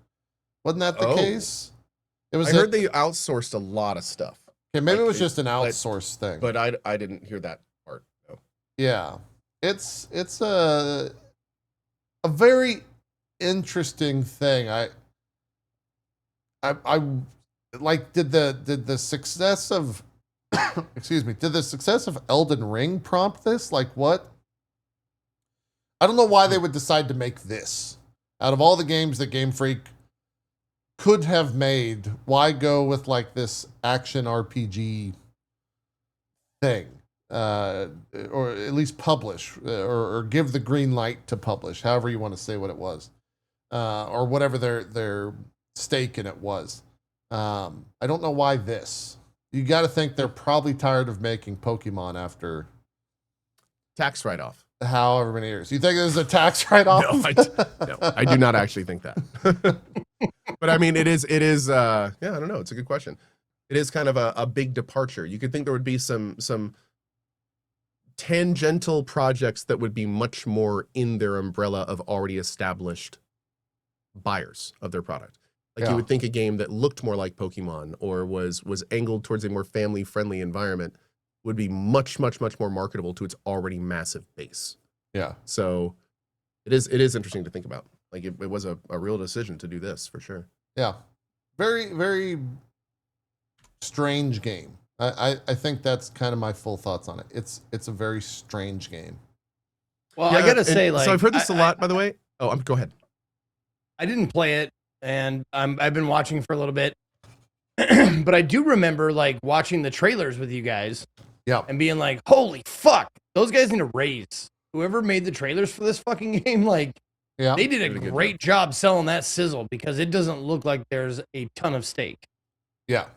Wasn't that the case? It was. I heard they outsourced a lot of stuff. Okay, maybe it was just an outsourced thing. But I didn't hear that part. No. Yeah, it's a very interesting thing. I like, did the success of excuse me, did the success of Elden Ring prompt this? Like, what? I don't know why they would decide to make this. Out of all the games that Game Freak could have made, why go with like this action RPG thing? Or at least publish, or give the green light to publish, however you want to say what it was, or whatever their stake in it was. I don't know why this. You got to think they're probably tired of making Pokemon after Tax write-off. however many years. You think this is a tax write-off? No, I do not actually think that. But I mean, it is. Yeah, I don't know. It's a good question. It is kind of a big departure. You could think there would be some tangential projects that would be much more in their umbrella of already established buyers of their product. Like you would think a game that looked more like Pokemon or was angled towards a more family-friendly environment would be much more marketable to its already massive base. Yeah. So it is interesting to think about. Like it was a real decision to do this for sure. Yeah. Very strange game. I think that's kind of my full thoughts on it. It's a very strange game. Well, I gotta say, like, so I've heard this a lot, by the way. Oh, go ahead. I didn't play it, and I've been watching for a little bit, but I do remember like watching the trailers with you guys, and being like, "Holy fuck, those guys need a raise." Whoever made the trailers for this fucking game, like, they did a great job selling that sizzle, because it doesn't look like there's a ton of stake. Yeah.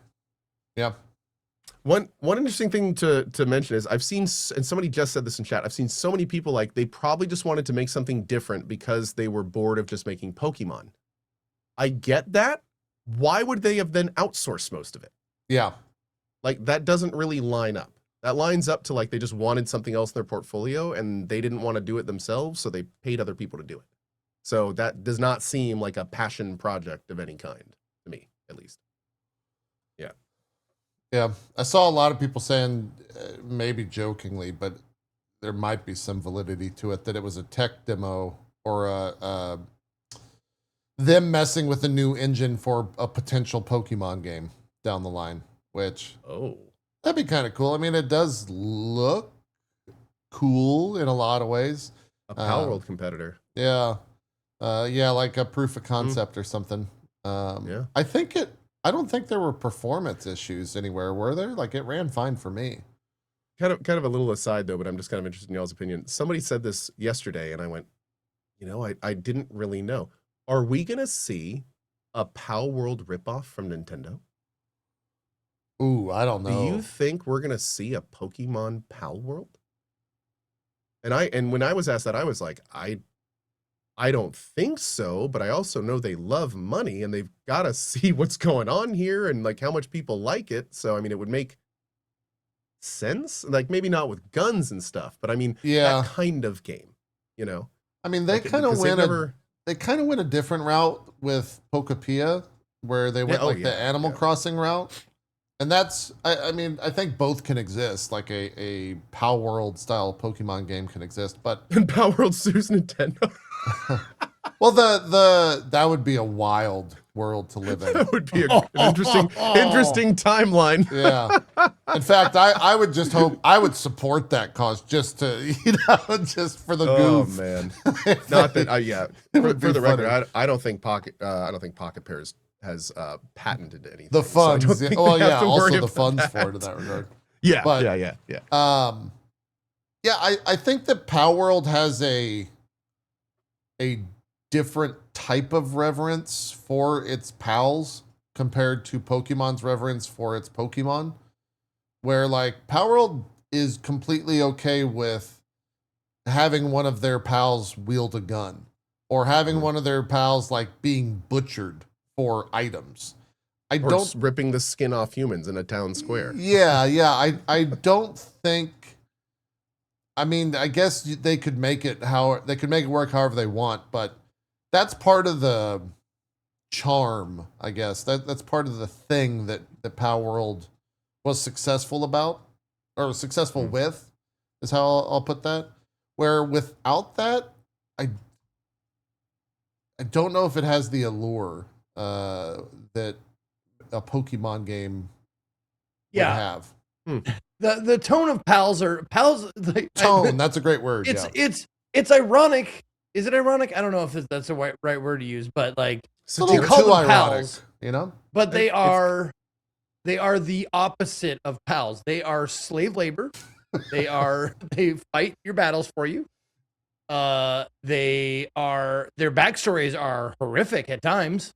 One interesting thing to mention is I've seen, and somebody just said this in chat, I've seen so many people like they probably just wanted to make something different because they were bored of just making Pokemon. I get that. Why would they have then outsourced most of it? Yeah. Like that doesn't really line up. That lines up to like they just wanted something else in their portfolio and they didn't want to do it themselves, so they paid other people to do it. So that does not seem like a passion project of any kind to me, at least. Yeah, I saw a lot of people saying, maybe jokingly, but there might be some validity to it, that it was a tech demo or them messing with a new engine for a potential Pokemon game down the line, which that'd be kind of cool. I mean, it does look cool in a lot of ways. A Power World competitor. Yeah. Like a proof of concept or something. I don't think there were performance issues anywhere, were there? Like it ran fine for me. Kind of a little aside though, but I'm just kind of interested in y'all's opinion. Somebody said this yesterday and I went, I didn't really know. Are we going to see a Power World ripoff from Nintendo? Ooh, I don't know. Do you think we're going to see a Pokemon Power World? And when I was asked that, I was like, I don't think so, but I also know they love money and they've got to see what's going on here and like how much people like it. So, I mean, it would make sense, like maybe not with guns and stuff, but I mean, that kind of game, I mean, they kind of went a different route with Pokepia, where they went the Animal Crossing route. And that's, I mean, I think both can exist. Like a Power World style Pokemon game can exist, but and Power World sues Nintendo. Well, that would be a wild world to live in. That would be an interesting timeline. Yeah. In fact, I would just hope, I would support that cause just to, just for the goof. Oh man. Not that for the record, I don't think Pocket Pair has patented anything. The funds. So also the funds for it in that regard. Yeah. But, I think that Power World has a different type of reverence for its pals compared to Pokemon's reverence for its Pokemon, where like Power World is completely okay with having one of their pals wield a gun, or having one of their pals like being butchered for items. I Or don't just ripping the skin off humans in a town square. Yeah. I don't think. I mean, I guess they could make it work however they want, but that's part of the charm, I guess. That's part of the thing that the Power World was successful about, or successful with, is how I'll put that. Where without that, I don't know if it has the allure that a Pokemon game would have. The tone of pals like, Tone, that's a great word. It's ironic. Is it ironic? I don't know if that's the right word to use, but like It's a little call too them ironic, pals, you know? but they are the opposite of pals. They are slave labor. They fight your battles for you. Their backstories are horrific at times.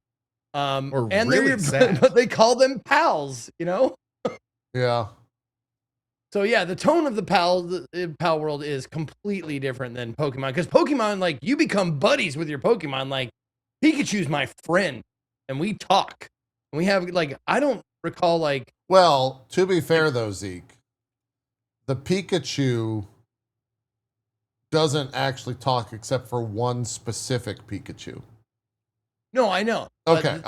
Or and really sad. but they call them pals, you know? Yeah. So yeah, the tone of the pal world is completely different than Pokemon, because Pokemon, like, you become buddies with your Pokemon. Like, Pikachu's my friend, and we talk, and we have, like, I don't recall, like. Well, to be fair though, Zeke, the Pikachu doesn't actually talk except for one specific Pikachu. No, I know. Okay,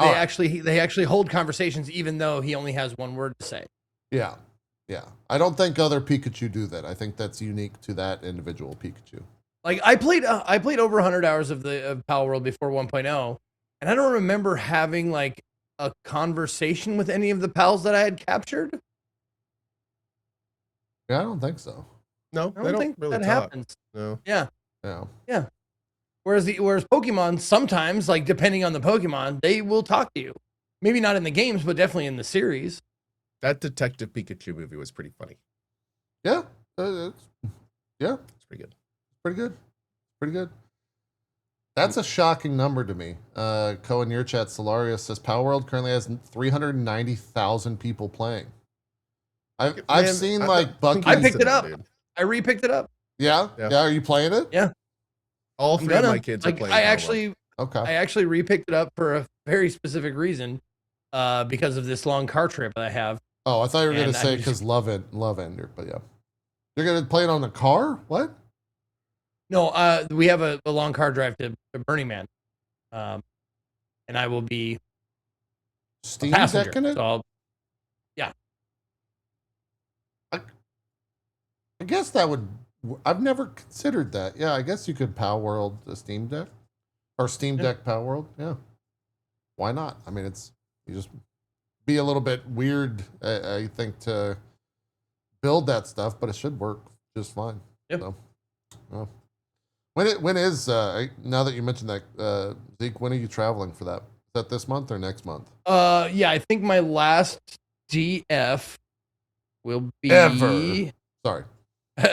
They actually hold conversations even though he only has one word to say. Yeah. Yeah. I don't think other Pikachu do that. I think that's unique to that individual Pikachu. Like, I played over 100 hours of Power World before 1.0, and I don't remember having like a conversation with any of the pals that I had captured. Yeah, I don't think so. No, I don't think really that talk. happens. No. Yeah. Yeah. Yeah. Whereas Pokemon, sometimes, like, depending on the Pokemon, they will talk to you. Maybe not in the games, but definitely in the series. That Detective Pikachu movie was pretty funny. Yeah. It's pretty good. Pretty good. Pretty good. That's a shocking number to me. Co in your chat, Solaria says Power World currently has 390,000 people playing. I've seen like Bucky. I picked it up. Dude. I re-picked it up. Yeah? Are you playing it? Yeah. All three of my kids are playing. I actually re-picked it up for a very specific reason, because of this long car trip that I have. Oh, I thought you were going to say because Love Ender, but yeah. You're going to play it on the car? What? No, we have a long car drive to Burning Man. And I will be Steam decking it? So yeah. I guess that would... I've never considered that. Yeah, I guess you could Power World the Steam Deck. Or Steam Deck Power World. Yeah. Why not? I mean, you just be a little bit weird, I think, to build that stuff, but it should work just fine. Yep. So, well. When is now that you mentioned that, Zeke, when are you traveling for that? Is that this month or next month? Yeah, I think my last DF will be ever. Sorry.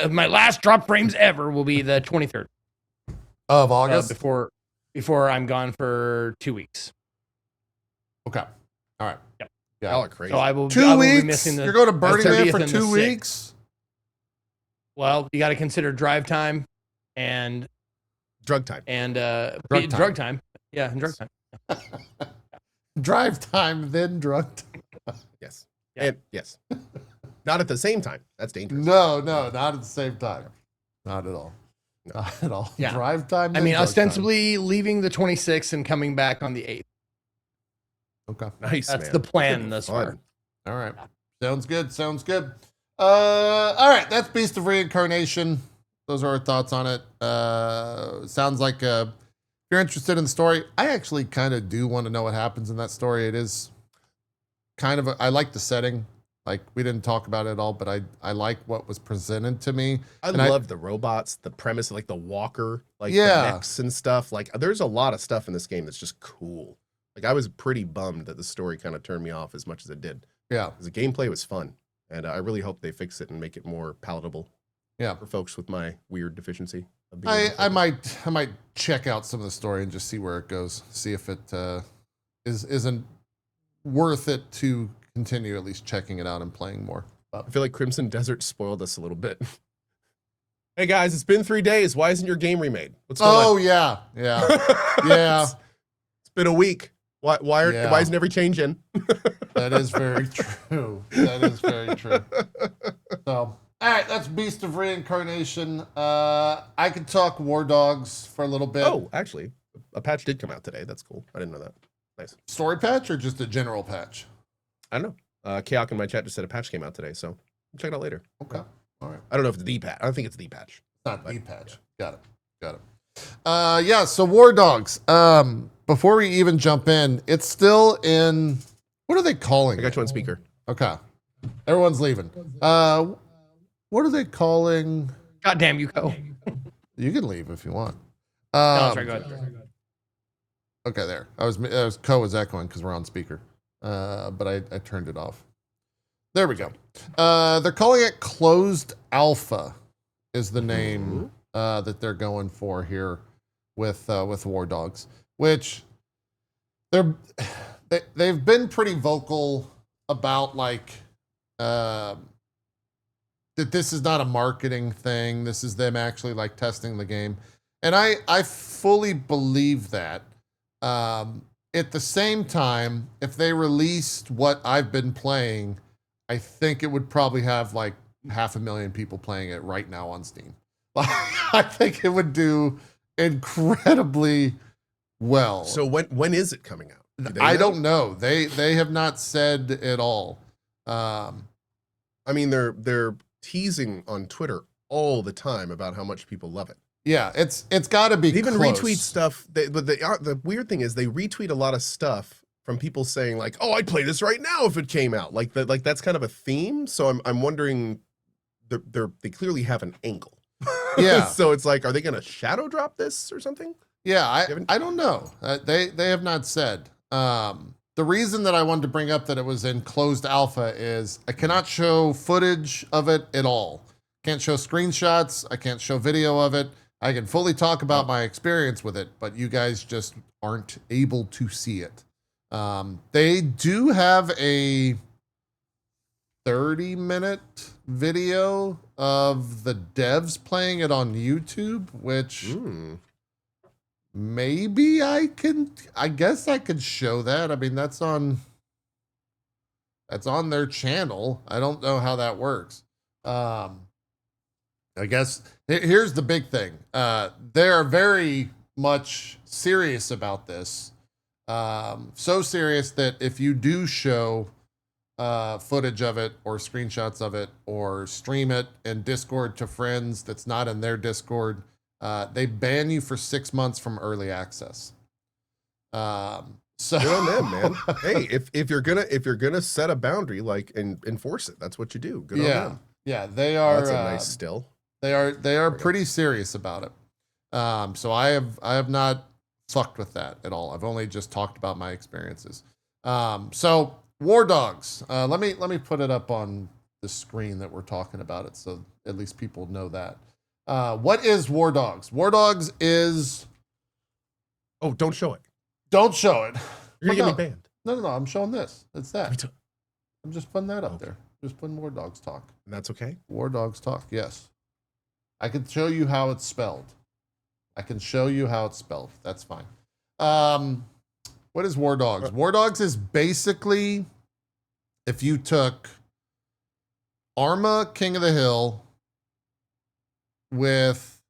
My last drop frames ever will be the 23rd of August. Before I'm gone for 2 weeks. Okay. All right. Yep. Yeah. Y'all are crazy. So I will 2 weeks. Be missing You're going to Burning Man for 2 weeks. Well, you got to consider drive time and drug time and drug time. Yeah, and drug time. Drive time, then drug time. Yes. Yeah. And yes. Not at the same time. That's dangerous. No, not at the same time. Not at all. No. Not at all. Yeah. Drive time. I mean, ostensibly leaving the 26th and coming back on the 8th. Okay. Nice. That's the plan thus far. All right. Sounds good. All right. That's Beast of Reincarnation. Those are our thoughts on it. Sounds like if you're interested in the story, I actually kind of do want to know what happens in that story. It is kind of I like the setting. Like, we didn't talk about it at all, but I like what was presented to me. I love the robots, the premise, like the walker, like the mechs and stuff. Like, there's a lot of stuff in this game that's just cool. Like, I was pretty bummed that the story kind of turned me off as much as it did. Yeah. Because the gameplay was fun. And I really hope they fix it and make it more palatable. Yeah. For folks with my weird deficiency. I might check out some of the story and just see where it goes. See if it isn't worth it to continue at least checking it out and playing more. I feel like Crimson Desert spoiled us a little bit. Hey guys, it's been 3 days. Why isn't your game remade? What's going on? Oh yeah, yeah. It's been a week. Why isn't every change in? That is very true. That is very true. So, all right, that's Beast of Reincarnation. I could talk Wardogs for a little bit. Oh, actually, a patch did come out today. That's cool. I didn't know that. Nice. Story patch or just a general patch? I don't know. Kaok in my chat just said a patch came out today, so check it out later. Okay. All right. I don't know if it's the patch. I don't think it's the patch. It's not the patch. Yeah. Got it. Yeah, so Wardogs. Before we even jump in, it's still in, what are they calling I got it? you on speaker. Okay. Everyone's leaving. What are they calling? Goddamn, you go. You can leave if you want. No, sorry, go ahead. Okay, there. Co was echoing because we're on speaker. But I turned it off. There we go. They're calling it closed alpha is the name that they're going for here with Wardogs, which they've been pretty vocal about, like, that this is not a marketing thing. This is them actually like testing the game. And I fully believe that. At the same time, if they released what I've been playing, I think it would probably have like 500,000 people playing it right now on Steam. I think it would do incredibly well. So when is it coming out? I don't know. They have not said at all. I mean, they're teasing on Twitter all the time about how much people love it. Yeah, it's got to be. They even close. retweet stuff. But the weird thing is they retweet a lot of stuff from people saying like, "Oh, I'd play this right now if it came out." Like that's kind of a theme. So I'm wondering, they clearly have an angle. Yeah. So it's like, are they going to shadow drop this or something? Yeah, I don't know. They have not said. The reason that I wanted to bring up that it was in closed alpha is I cannot show footage of it at all. Can't show screenshots. I can't show video of it. I can fully talk about my experience with it, but you guys just aren't able to see it. They do have a 30-minute video of the devs playing it on YouTube, which maybe I guess I could show that. I mean, that's on their channel. I don't know how that works. I guess here's the big thing. They are very much serious about this. So serious that if you do show footage of it or screenshots of it or stream it in Discord to friends that's not in their Discord, they ban you for 6 months from early access. So good on them, man. Hey, if you're gonna set a boundary, like, and enforce it, that's what you do. Good on them. Yeah, they are. That's a nice still. They are pretty serious about it. So I have not fucked with that at all. I've only just talked about my experiences. So Wardogs. Let me put it up on the screen that we're talking about it, so at least people know that. What is Wardogs? Wardogs is. Oh, don't show it. Don't show it. You're gonna get me banned. No. I'm showing this. It's that. I'm just putting that up there. Just putting Wardogs talk. And that's okay. Wardogs talk. Yes. I can show you how it's spelled. That's fine. What is Wardogs? Wardogs is basically if you took Arma King of the Hill with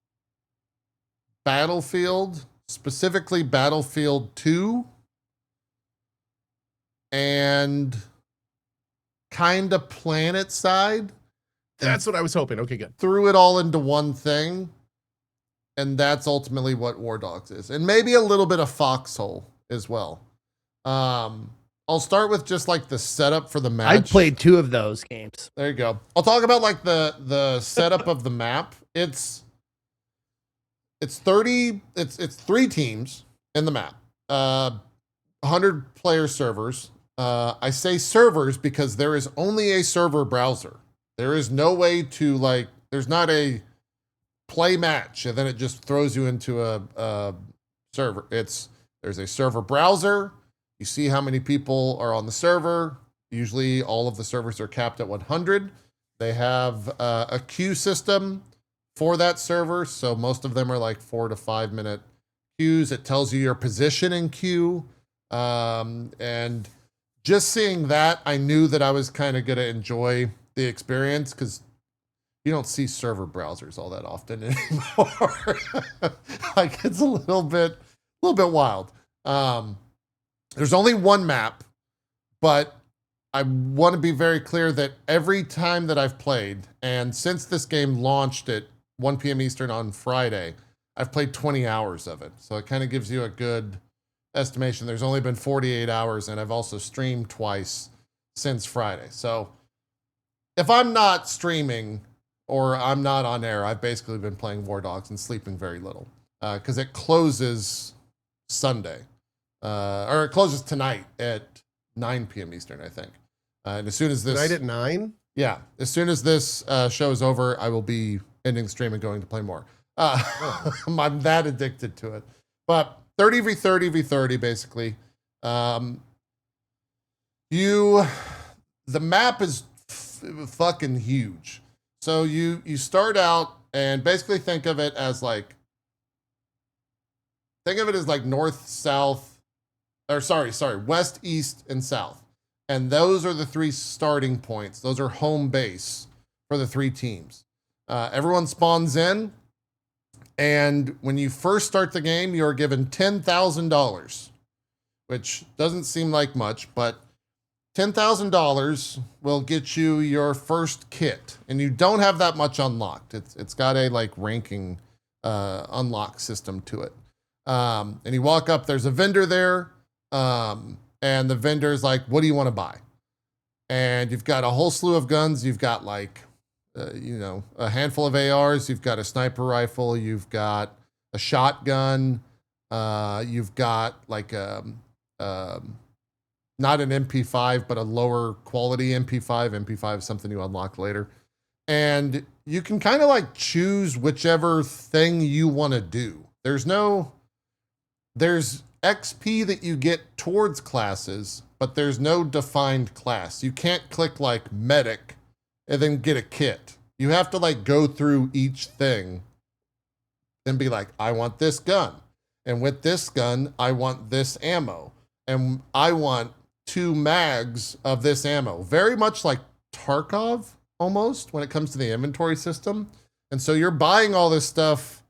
Battlefield, specifically Battlefield 2, and kind of Planet Side. That's what I was hoping. Okay, good. Threw it all into one thing, and that's ultimately what Wardogs is. And maybe a little bit of Foxhole as well. I'll start with just like the setup for the match. I played 2 of those games. There you go. I'll talk about like the setup of the map. It's 3 teams in the map. 100 player servers. I say servers because there is only a server browser. There is no way to there's not a play match and then it just throws you into a server. There's a server browser. You see how many people are on the server. Usually all of the servers are capped at 100. They have a queue system for that server. So most of them are like 4 to 5 minute queues. It tells you your position in queue. And just seeing that, I knew that I was kind of going to enjoy the experience because you don't see server browsers all that often anymore. Like it's a little bit wild. There's only one map, but I want to be very clear that every time that I've played, and since this game launched at 1 p.m. Eastern on Friday, I've played 20 hours of it. So it kind of gives you a good estimation. There's only been 48 hours, and I've also streamed twice since Friday. So if I'm not streaming or I'm not on air, I've basically been playing Wardogs and sleeping very little because it closes Sunday, or it closes tonight at 9 p.m. Eastern, I think. And as soon as this Tonight at 9? Yeah, as soon as this show is over, I will be ending stream and going to play more. I'm that addicted to it. But 30v30v30 basically. The map is fucking huge. So you start out and basically think of it as like north, south, or sorry, west, east, and south. And those are the 3 starting points. Those are home base for the 3 teams. Everyone spawns in, and when you first start the game, you're given $10,000, which doesn't seem like much, but $10,000 will get you your first kit, and you don't have that much unlocked. It's got a like ranking unlock system to it. And you walk up, there's a vendor there, and the vendor's like, what do you want to buy? And you've got a whole slew of guns. You've got like, a handful of ARs. You've got a sniper rifle. You've got a shotgun. You've got like not an MP5, but a lower quality MP5. MP5 is something you unlock later. And you can kind of like choose whichever thing you want to do. There's XP that you get towards classes, but there's no defined class. You can't click like medic and then get a kit. You have to like go through each thing and be like, I want this gun. And with this gun, I want this ammo. And I want 2 mags of this ammo. Very much like Tarkov almost when it comes to the inventory system. And so you're buying all this stuff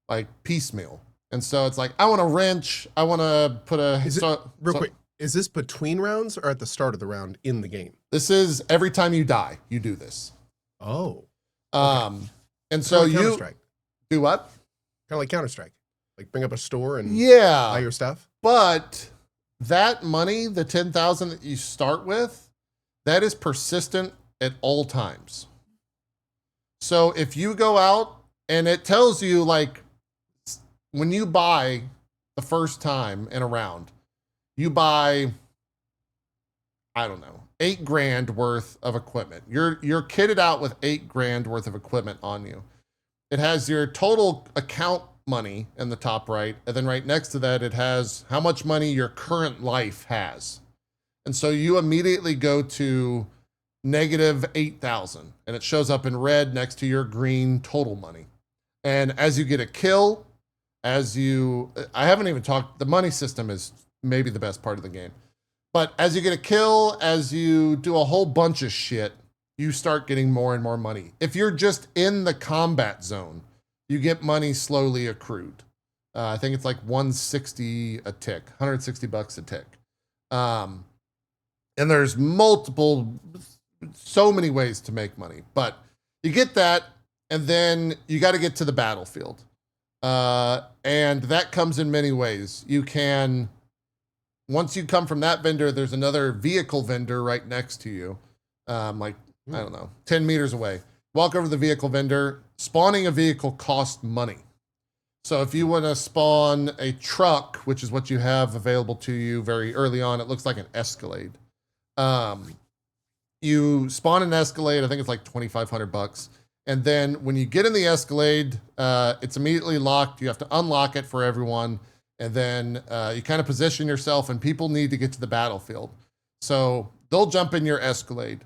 like piecemeal. And so it's like, I want a wrench. I want to put a... Real quick, is this between rounds or at the start of the round in the game? This is every time you die, you do this. Oh. Okay. And so like you... Counter-Strike. Do what? Kind of like Counter-Strike. Like bring up a store and buy your stuff? But that money, the 10,000 that you start with, that is persistent at all times. So if you go out and it tells you like, when you buy the first time in a round, you buy, I don't know, $8,000 worth of equipment. You're kitted out with $8,000 worth of equipment on you. It has your total account money in the top right, and then right next to that, it has how much money your current life has. And so you immediately go to negative 8,000, and it shows up in red next to your green total money. And as you get a kill, I haven't even talked, the money system is maybe the best part of the game. But as you get a kill, as you do a whole bunch of shit, you start getting more and more money. If you're just in the combat zone, you get money slowly accrued. I think it's like 160 a tick, $160 a tick. And there's so many ways to make money. But you get that, and then you got to get to the battlefield. And that comes in many ways. You can, once you come from that vendor, there's another vehicle vendor right next to you. I don't know, 10 meters away. Walk over to the vehicle vendor. Spawning a vehicle costs money. So if you want to spawn a truck, which is what you have available to you very early on, it looks like an Escalade. You spawn an Escalade, I think it's like $2,500. And then when you get in the Escalade, it's immediately locked. You have to unlock it for everyone. And then you kind of position yourself, and people need to get to the battlefield. So they'll jump in your Escalade.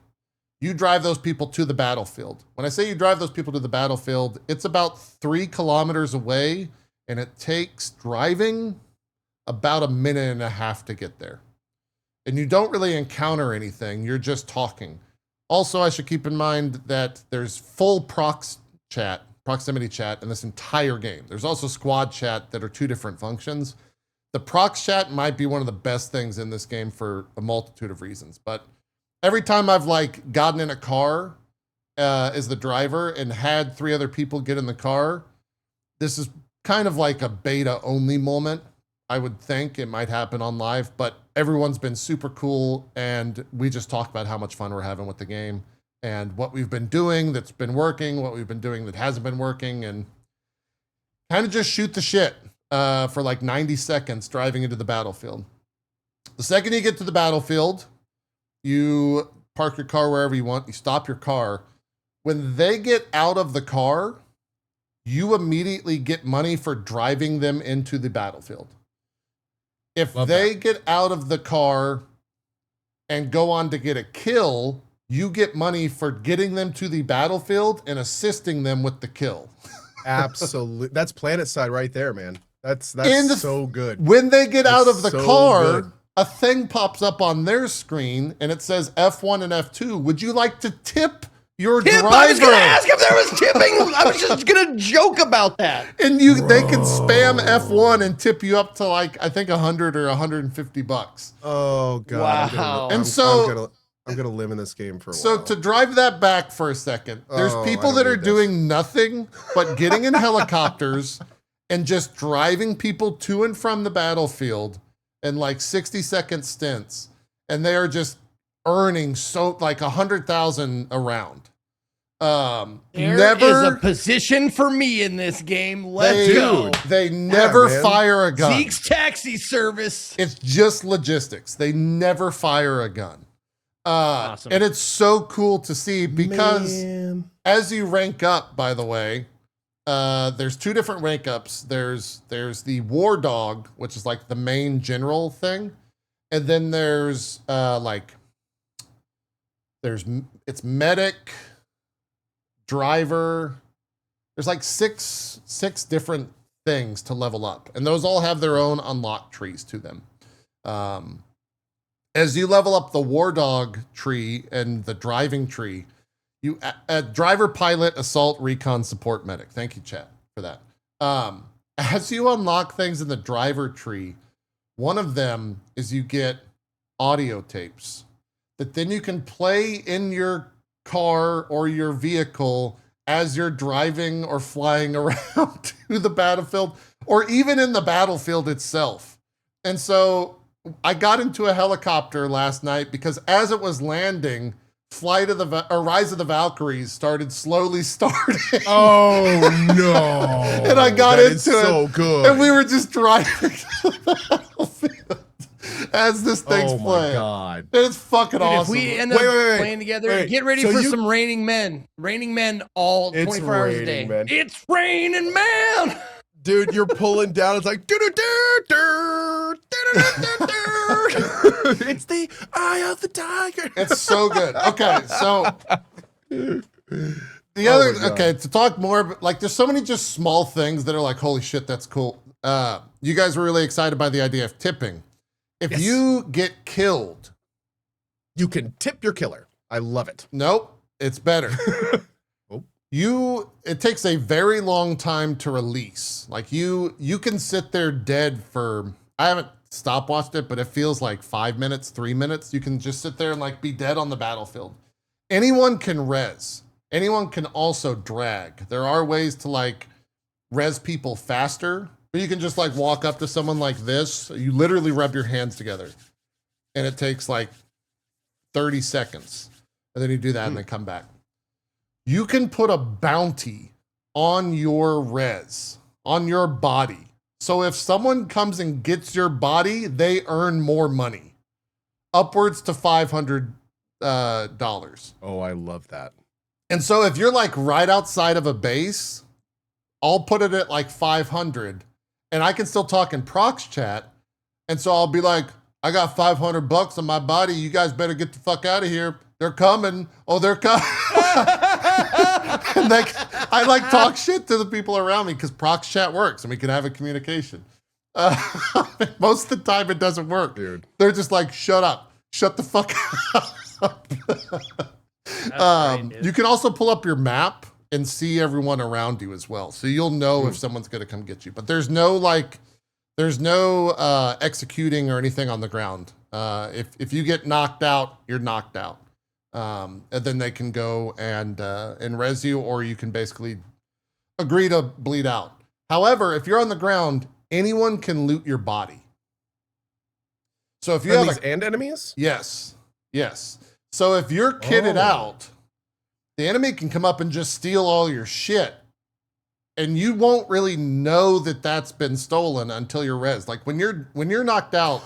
You drive those people to the battlefield. When I say you drive those people to the battlefield, it's about 3 kilometers away, and it takes driving about a minute and a half to get there. And you don't really encounter anything. You're just talking. Also, I should keep in mind that there's full proximity chat in this entire game. There's also squad chat that are 2 different functions. The prox chat might be one of the best things in this game for a multitude of reasons. But every time I've like gotten in a car as the driver and had 3 other people get in the car, this is kind of like a beta only moment. I would think it might happen on live, but everyone's been super cool, and we just talk about how much fun we're having with the game and what we've been doing that's been working, what we've been doing that hasn't been working, and kind of just shoot the shit for like 90 seconds driving into the battlefield. The second you get to the battlefield, you park your car wherever you want, you stop your car. When they get out of the car, you immediately get money for driving them into the battlefield. If they get out of the car and go on to get a kill, you get money for getting them to the battlefield and assisting them with the kill. Absolutely. That's Planet Side right there, man. That's so good. When they get out of the car, good. a thing pops up on their screen and it says F1 and F2. Would you like to tip your driver? I was going to ask if there was tipping. I was just going to joke about that. And they can spam F1 and tip you up to like, I think 100 or 150 bucks. Oh God. Wow. I'm gonna live in this game for a while. So to drive that back for a second, there's people that are doing nothing but getting in helicopters and just driving people to and from the battlefield in like 60-second stints. And they are just earning so like 100,000 a round. There is a position for me in this game. Let's go. They never fire a gun. Zeke's taxi service. It's just logistics. They never fire a gun. Awesome. And it's so cool to see because as you rank up, by the way, there's 2 different rank ups. There's the Wardog, which is like the main general thing. And then there's it's medic, driver. There's like six different things to level up. And those all have their own unlock trees to them. As you level up the Wardog tree and the driving tree, you driver, pilot, assault, recon, support, medic. Thank you, chat, for that. As you unlock things in the driver tree, one of them is you get audio tapes that then you can play in your car or your vehicle as you're driving or flying around to the battlefield or even in the battlefield itself. And so I got into a helicopter last night because as it was landing, Rise of the Valkyries started slowly starting. Oh no! And I got into it. So good. And we were just driving to the battlefield as this thing's playing. Oh my God! And it's fucking awesome. If we end up playing together, get ready for some Raining Men. Raining Men all 24 hours a day. Man. It's raining man. Dude, you're pulling down. It's like it's the eye of the tiger. It's so good. Okay, so to talk more, but like there's so many just small things that are like, holy shit, that's cool. You guys were really excited by the idea of tipping. If you get killed, you can tip your killer. I love it. Nope, it's better. It takes a very long time to release. Like you can sit there dead for, I haven't stopwatched it, but it feels like 5 minutes, 3 minutes. You can just sit there and like be dead on the battlefield. Anyone can res. Anyone can also drag. There are ways to like res people faster, but you can just like walk up to someone like this. You literally rub your hands together and it takes like 30 seconds. And then you do that and then come back. You can put a bounty on your res, on your body. So if someone comes and gets your body, they earn more money, upwards to $500. Oh, I love that. And so if you're like right outside of a base, I'll put it at like 500 and I can still talk in prox chat. And so I'll be like, I got $500 on my body. You guys better get the fuck out of here. they're coming. Oh, they're coming. And like, I like talk shit to the people around me because prox chat works and we can have a communication. Most of the time it doesn't work. Dude. They're just like, shut up. Shut the fuck up. Great, you can also pull up your map and see everyone around you as well. So you'll know if someone's going to come get you. But there's no executing or anything on the ground. If you get knocked out, you're knocked out. And then they can go and res you, or you can basically agree to bleed out. However, if you're on the ground, anyone can loot your body. So if you have and enemies? Yes. So if you're kitted out, the enemy can come up and just steal all your shit. And you won't really know that that's been stolen until you're res. Like when you're knocked out,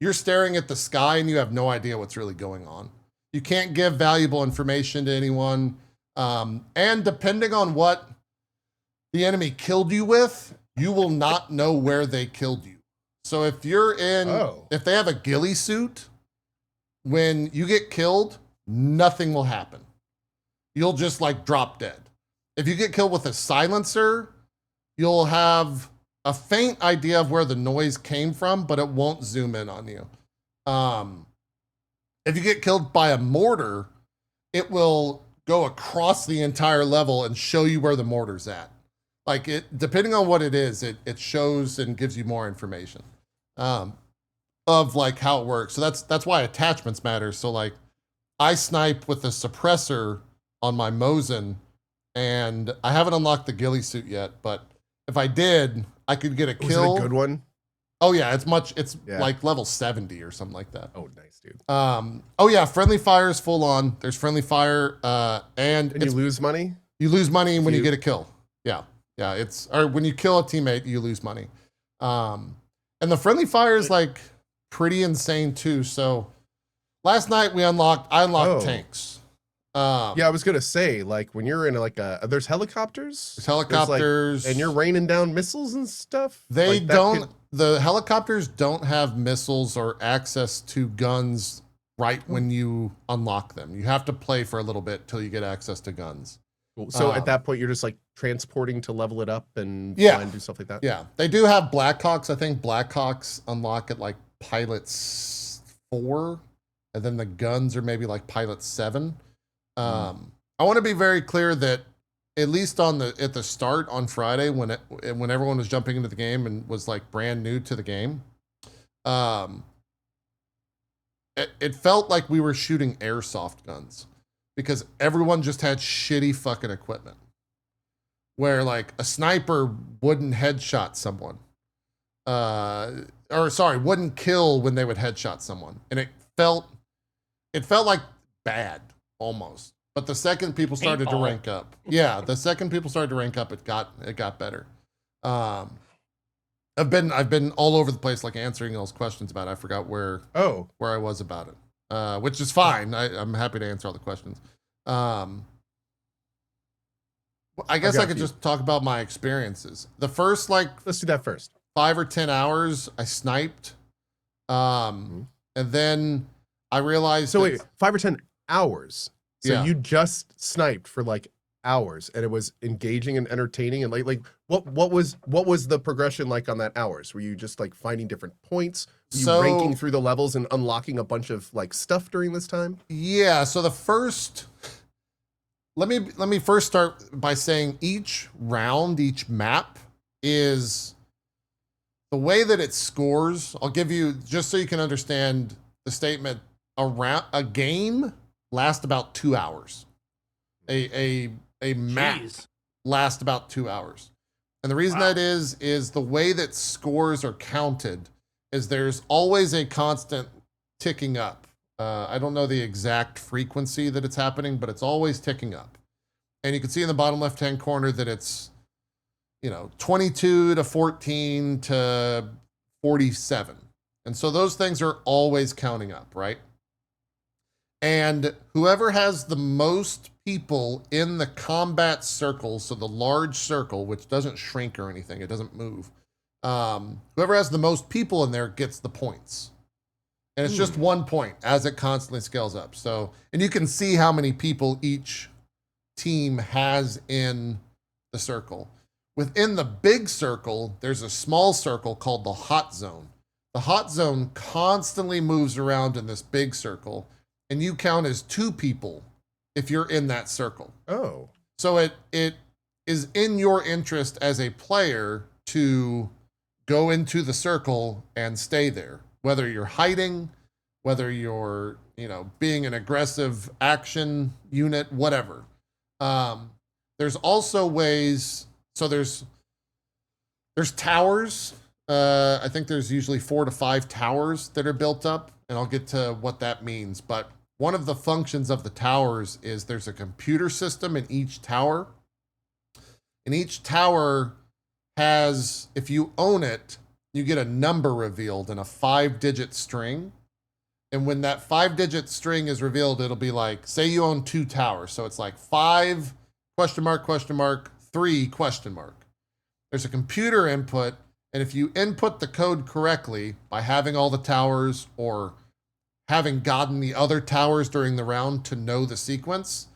you're staring at the sky and you have no idea what's really going on. You can't give valuable information to anyone. And depending on what the enemy killed you with, you will not know where they killed you. So if you're if they have a ghillie suit, when you get killed, nothing will happen. You'll just like drop dead. If you get killed with a silencer, you'll have a faint idea of where the noise came from, but it won't zoom in on you. If you get killed by a mortar, it will go across the entire level and show you where the mortar's at. Like depending on what it is, it shows and gives you more information of like how it works. So that's why attachments matter. So like I snipe with a suppressor on my Mosin, and I haven't unlocked the ghillie suit yet, but if I did, I could get a kill. Was it a good one? Oh yeah, it's like level 70 or something like that. Oh, nice, dude. Oh yeah, friendly fire is full on. There's friendly fire, and you lose money? You lose money when you get a kill. Yeah, or when you kill a teammate, you lose money. And the friendly fire is like pretty insane too. So last night I unlocked tanks. Yeah, I was gonna say, like when you're in like there's helicopters. There's helicopters, and you're raining down missiles and stuff. They don't. The helicopters don't have missiles or access to guns right when you unlock them. You have to play for a little bit till you get access to guns. Cool. So at that point, you're just like transporting to level it up and fly and do stuff like that. Yeah, they do have Blackhawks. I think Blackhawks unlock at like Pilot 4, and then the guns are maybe like Pilot 7. I want to be very clear that at least at the start on Friday when everyone was jumping into the game and was like brand new to the game, it felt like we were shooting airsoft guns because everyone just had shitty fucking equipment. Where like a sniper wouldn't headshot someone, wouldn't kill when they would headshot someone, and it felt like bad. Almost. But the second people started to rank up. Yeah, the second people started to rank up, it got better. I've been all over the place like answering those questions about it. I forgot where I was about it. Which is fine. I'm happy to answer all the questions. I guess I could just talk about my experiences. The first let's do that first. 5 or 10 hours I sniped. And then I realized So wait, 5 or 10 hours. So you just sniped for like hours, and it was engaging and entertaining, and like what was the progression like on that hours? Were you just like finding different points? Were you ranking through the levels and unlocking a bunch of like stuff during this time? Yeah. So let me first start by saying each round, each map is the way that it scores. I'll give you just so you can understand the statement. A game lasts about 2 hours. A map lasts about 2 hours. And the reason that is the way that scores are counted is there's always a constant ticking up. I don't know the exact frequency that it's happening, but it's always ticking up. And you can see in the bottom left-hand corner that it's, 22 to 14 to 47. And so those things are always counting up, right? And whoever has the most people in the combat circle, so the large circle, which doesn't shrink or anything, it doesn't move. Whoever has the most people in there gets the points. And it's just 1 point as it constantly scales up. So, and you can see how many people each team has in the circle. Within the big circle, there's a small circle called the hot zone. The hot zone constantly moves around in this big circle, and you count as 2 people if you're in that circle. Oh. So it is in your interest as a player to go into the circle and stay there, whether you're hiding, whether you're, being an aggressive action unit, whatever. There's also ways, so there's towers. I think there's usually 4 to 5 towers that are built up, and I'll get to what that means. But one of the functions of the towers is there's a computer system in each tower. And each tower has, if you own it, you get a number revealed in a 5-digit string. And when that 5-digit string is revealed, it'll be like, say you own 2 towers. So it's like 5 ? 3 ? There's a computer input. And if you input the code correctly by having all the towers or having gotten the other towers during the round to know the sequence,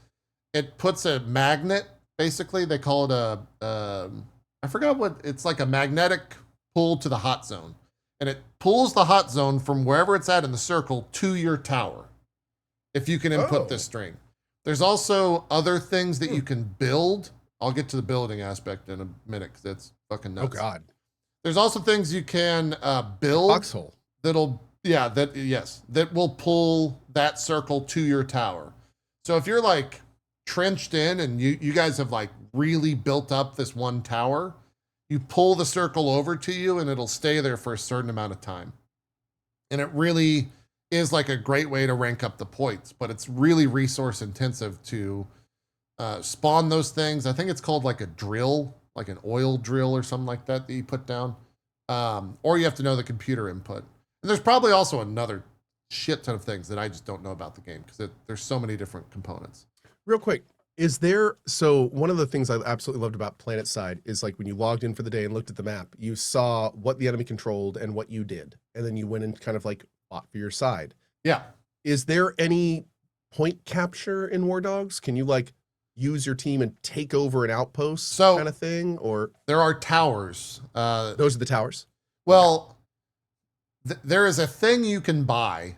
it puts a magnet. Basically, they call it I forgot what, it's like a magnetic pull to the hot zone. And it pulls the hot zone from wherever it's at in the circle to your tower, if you can input this string. There's also other things that you can build. I'll get to the building aspect in a minute because it's fucking nuts. Oh, God. There's also things you can build Foxhole. that will pull that circle to your tower. So if you're like trenched in and you guys have like really built up this one tower, you pull the circle over to you and it'll stay there for a certain amount of time. And it really is like a great way to rank up the points, but it's really resource intensive to spawn those things. I think it's called like a drill, like an oil drill or something like that you put down. Or you have to know the computer input. And there's probably also another shit ton of things that I just don't know about the game because there's so many different components. Real quick, so one of the things I absolutely loved about PlanetSide is like when you logged in for the day and looked at the map, you saw what the enemy controlled and what you did. And then you went and kind of like fought for your side. Yeah. Is there any point capture in Wardogs? Can you like use your team and take over an outpost kind of thing? Or there are towers. Those are the towers? Well, there is a thing you can buy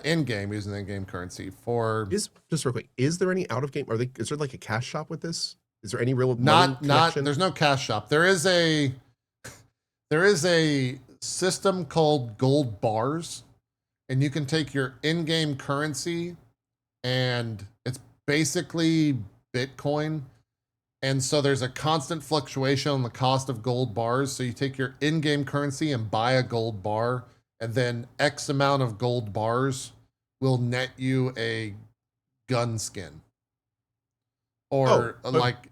in-game using the in-game currency for... Just real quick, is there any out-of-game... Is there like a cash shop with this? Is there any real there's no cash shop. There is a system called gold bars, and you can take your in-game currency, and it's basically Bitcoin. And so there's a constant fluctuation on the cost of gold bars. So you take your in-game currency and buy a gold bar, and then X amount of gold bars will net you a gun skin. Or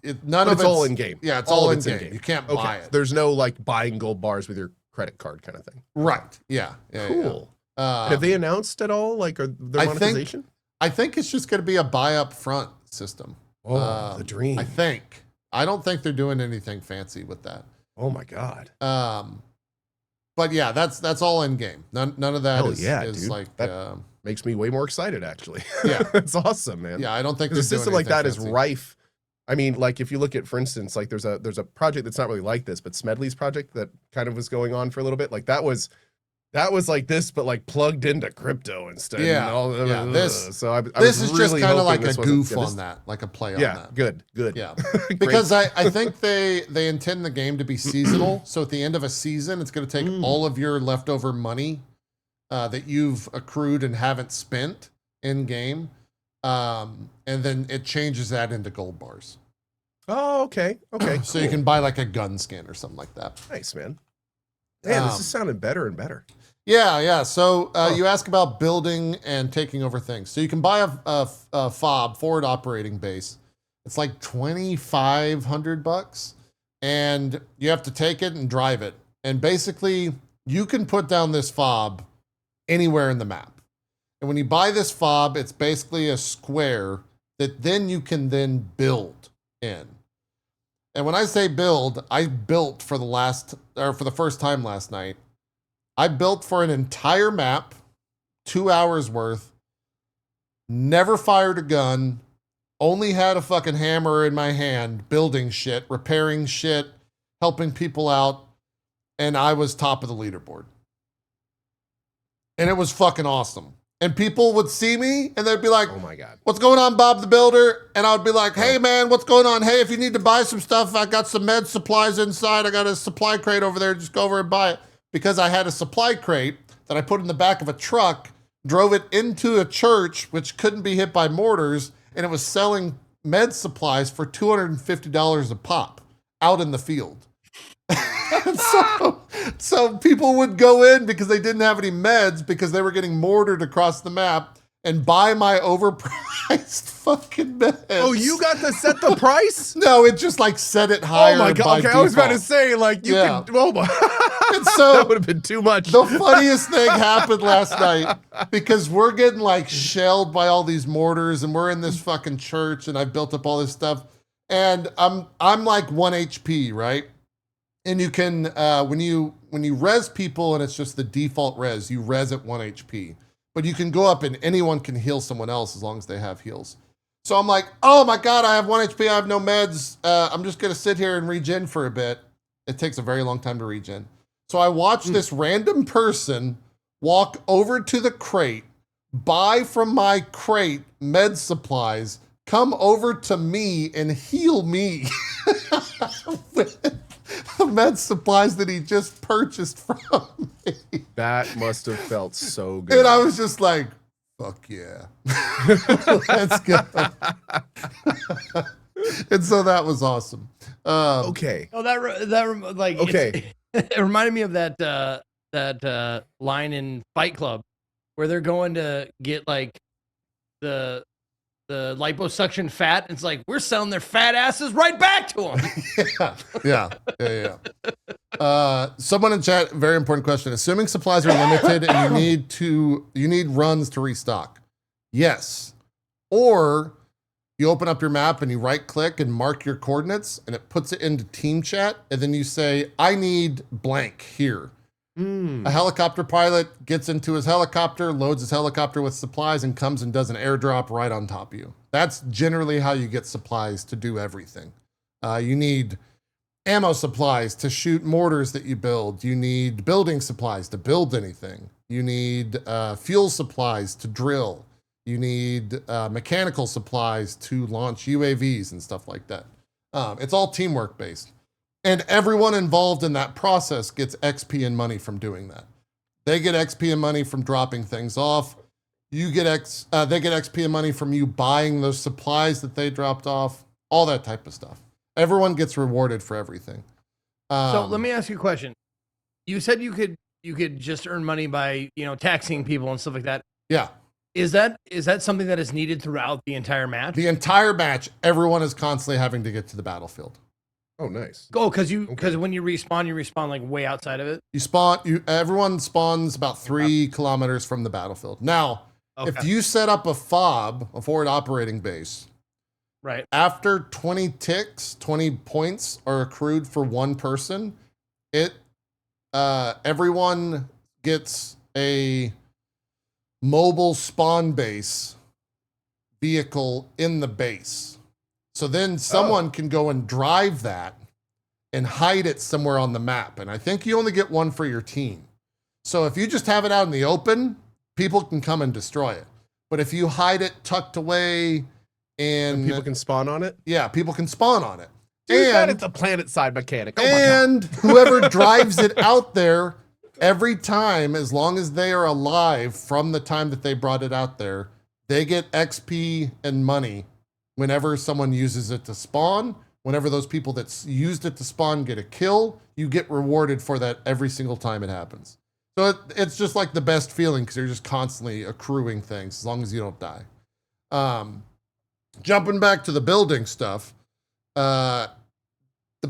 it's all in game. Yeah, it's all in game. You can't buy it. There's no like buying gold bars with your credit card kind of thing. Right. Yeah. Cool. Yeah. Have they announced at all? Like, are there monetization? I think it's just going to be a buy up front system. Oh, the dream. I don't think they're doing anything fancy with that. Oh my God. But yeah, that's all in game. None of that is dude. like that makes me way more excited actually. Yeah. It's awesome, man. Yeah, I don't think the system like that fancy. Is rife. I mean, like if you look at, for instance, like there's a project that's not really like this, but Smedley's project that kind of was going on for a little bit. Like that was like this, but like plugged into crypto instead. Yeah. This is really just kind of like a goof on that, like a play on that. Yeah, good. Yeah. Because I think they intend the game to be seasonal. So at the end of a season, it's going to take all of your leftover money that you've accrued and haven't spent in game. And then it changes that into gold bars. Oh, okay. So you can buy like a gun skin or something like that. Nice, man. Man, this is sounding better and better. Yeah. So you ask about building and taking over things. So you can buy a FOB, forward operating base. It's like $2,500, and you have to take it and drive it. And basically, you can put down this FOB anywhere in the map. And when you buy this FOB, it's basically a square that then you can then build in. And when I say build, I built for the first time last night. I built for an entire map 2 hours worth, never fired a gun, only had a fucking hammer in my hand, building shit, repairing shit, helping people out, and I was top of the leaderboard. And it was fucking awesome. And people would see me and they'd be like, Oh my God. what's going on, Bob the Builder? And I would be like, hey man, what's going on? Hey, if you need to buy some stuff, I got some med supplies inside. I got a supply crate over there. Just go over and buy it. Because I had a supply crate that I put in the back of a truck, drove it into a church, which couldn't be hit by mortars, and it was selling med supplies for $250 a pop out in the field. So people would go in because they didn't have any meds because they were getting mortared across the map and buy my overpriced fucking meds. Oh, you got to set the price? No, it just like set it higher. Oh my God. Okay, I was about to say, like, you Yeah. could, oh my. And so that would have been too much. the funniest thing happened last night because we're getting like shelled by all these mortars and we're in this fucking church and I've built up all this stuff and I'm like 1 HP, right? And you can, when you res people and it's just the default res, you res at 1 HP. But you can go up and anyone can heal someone else as long as they have heals. So I'm like, oh my God, I have 1 HP, I have no meds. I'm just gonna sit here and regen for a bit. It takes a very long time to regen. So I watched this random person walk over to the crate, buy from my crate med supplies, come over to me and heal me with the med supplies that he just purchased from me. That must have felt so good. And I was just like, fuck yeah. Let's go. And so that was awesome. Okay. Oh, like Okay. it reminded me of that line in Fight Club where they're going to get like the liposuction fat. It's like we're selling their fat asses right back to them. Yeah. Someone in chat, very important question. Assuming supplies are limited and you need runs to restock. Yes. Or you open up your map and you right click and mark your coordinates and it puts it into team chat. And then you say, I need blank here. A helicopter pilot gets into his helicopter, loads his helicopter with supplies and comes and does an airdrop right on top of you. That's generally how you get supplies to do everything. You need ammo supplies to shoot mortars that you build. You need building supplies to build anything. You need fuel supplies to drill. You need mechanical supplies to launch UAVs and stuff like that. It's all teamwork based. And everyone involved in that process gets XP and money from doing that. They get XP and money from dropping things off. They get XP and money from you buying those supplies that they dropped off, all that type of stuff. Everyone gets rewarded for everything. So let me ask you a question. You said you could just earn money by, taxing people and stuff like that. Yeah. Is that something that is needed throughout the entire match? The entire match, everyone is constantly having to get to the battlefield. Oh, nice. Oh, because when you respawn like way outside of it. Everyone spawns about 3 kilometers from the battlefield. Now, if you set up a FOB, a forward operating base, right after 20 ticks, 20 points are accrued for one person, everyone gets a mobile spawn base vehicle in the base. So then someone can go and drive that and hide it somewhere on the map. And I think you only get one for your team. So if you just have it out in the open, people can come and destroy it. But if you hide it tucked away and people can spawn on it? Yeah, people can spawn on it. Dude, that is the planet side mechanic. Oh and whoever drives it out there, every time, as long as they are alive from the time that they brought it out there, they get XP and money. Whenever someone uses it to spawn, whenever those people that used it to spawn get a kill, you get rewarded for that every single time it happens. So it's just like the best feeling because you're just constantly accruing things as long as you don't die. Jumping back to the building stuff, the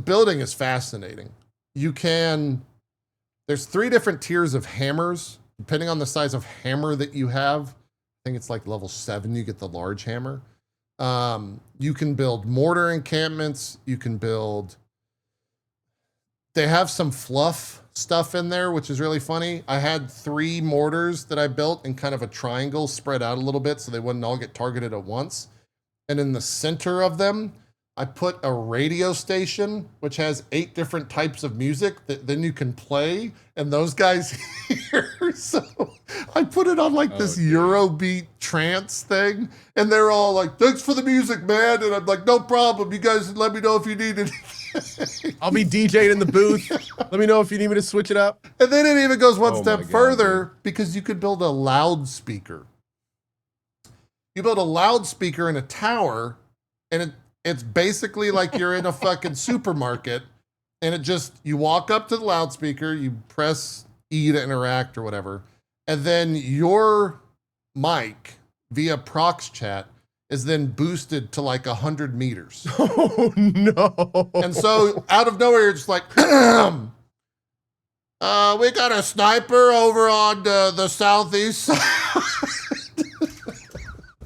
building is fascinating. There's 3 different tiers of hammers, depending on the size of hammer that you have. I think it's like level 7, you get the large hammer. You can build mortar encampments. You can build they have some fluff stuff in there, which is really funny. I had 3 mortars that I built in kind of a triangle spread out a little bit so they wouldn't all get targeted at once. And in the center of them, I put a radio station, which has 8 different types of music that then you can play, and those guys hear. So I put it on like this Eurobeat trance thing, and they're all like, thanks for the music, man. And I'm like, no problem. You guys let me know if you need anything. I'll be DJing in the booth. Let me know if you need me to switch it up. And then it even goes one Oh step my God, further because you could build a loudspeaker. You build a loudspeaker in a tower, and it's basically like you're in a fucking supermarket, and it just, you walk up to the loudspeaker, you press E to interact or whatever, and then your mic via prox chat is then boosted to like 100 meters. Oh no. And so out of nowhere, you're just like, we got a sniper over on the southeast side.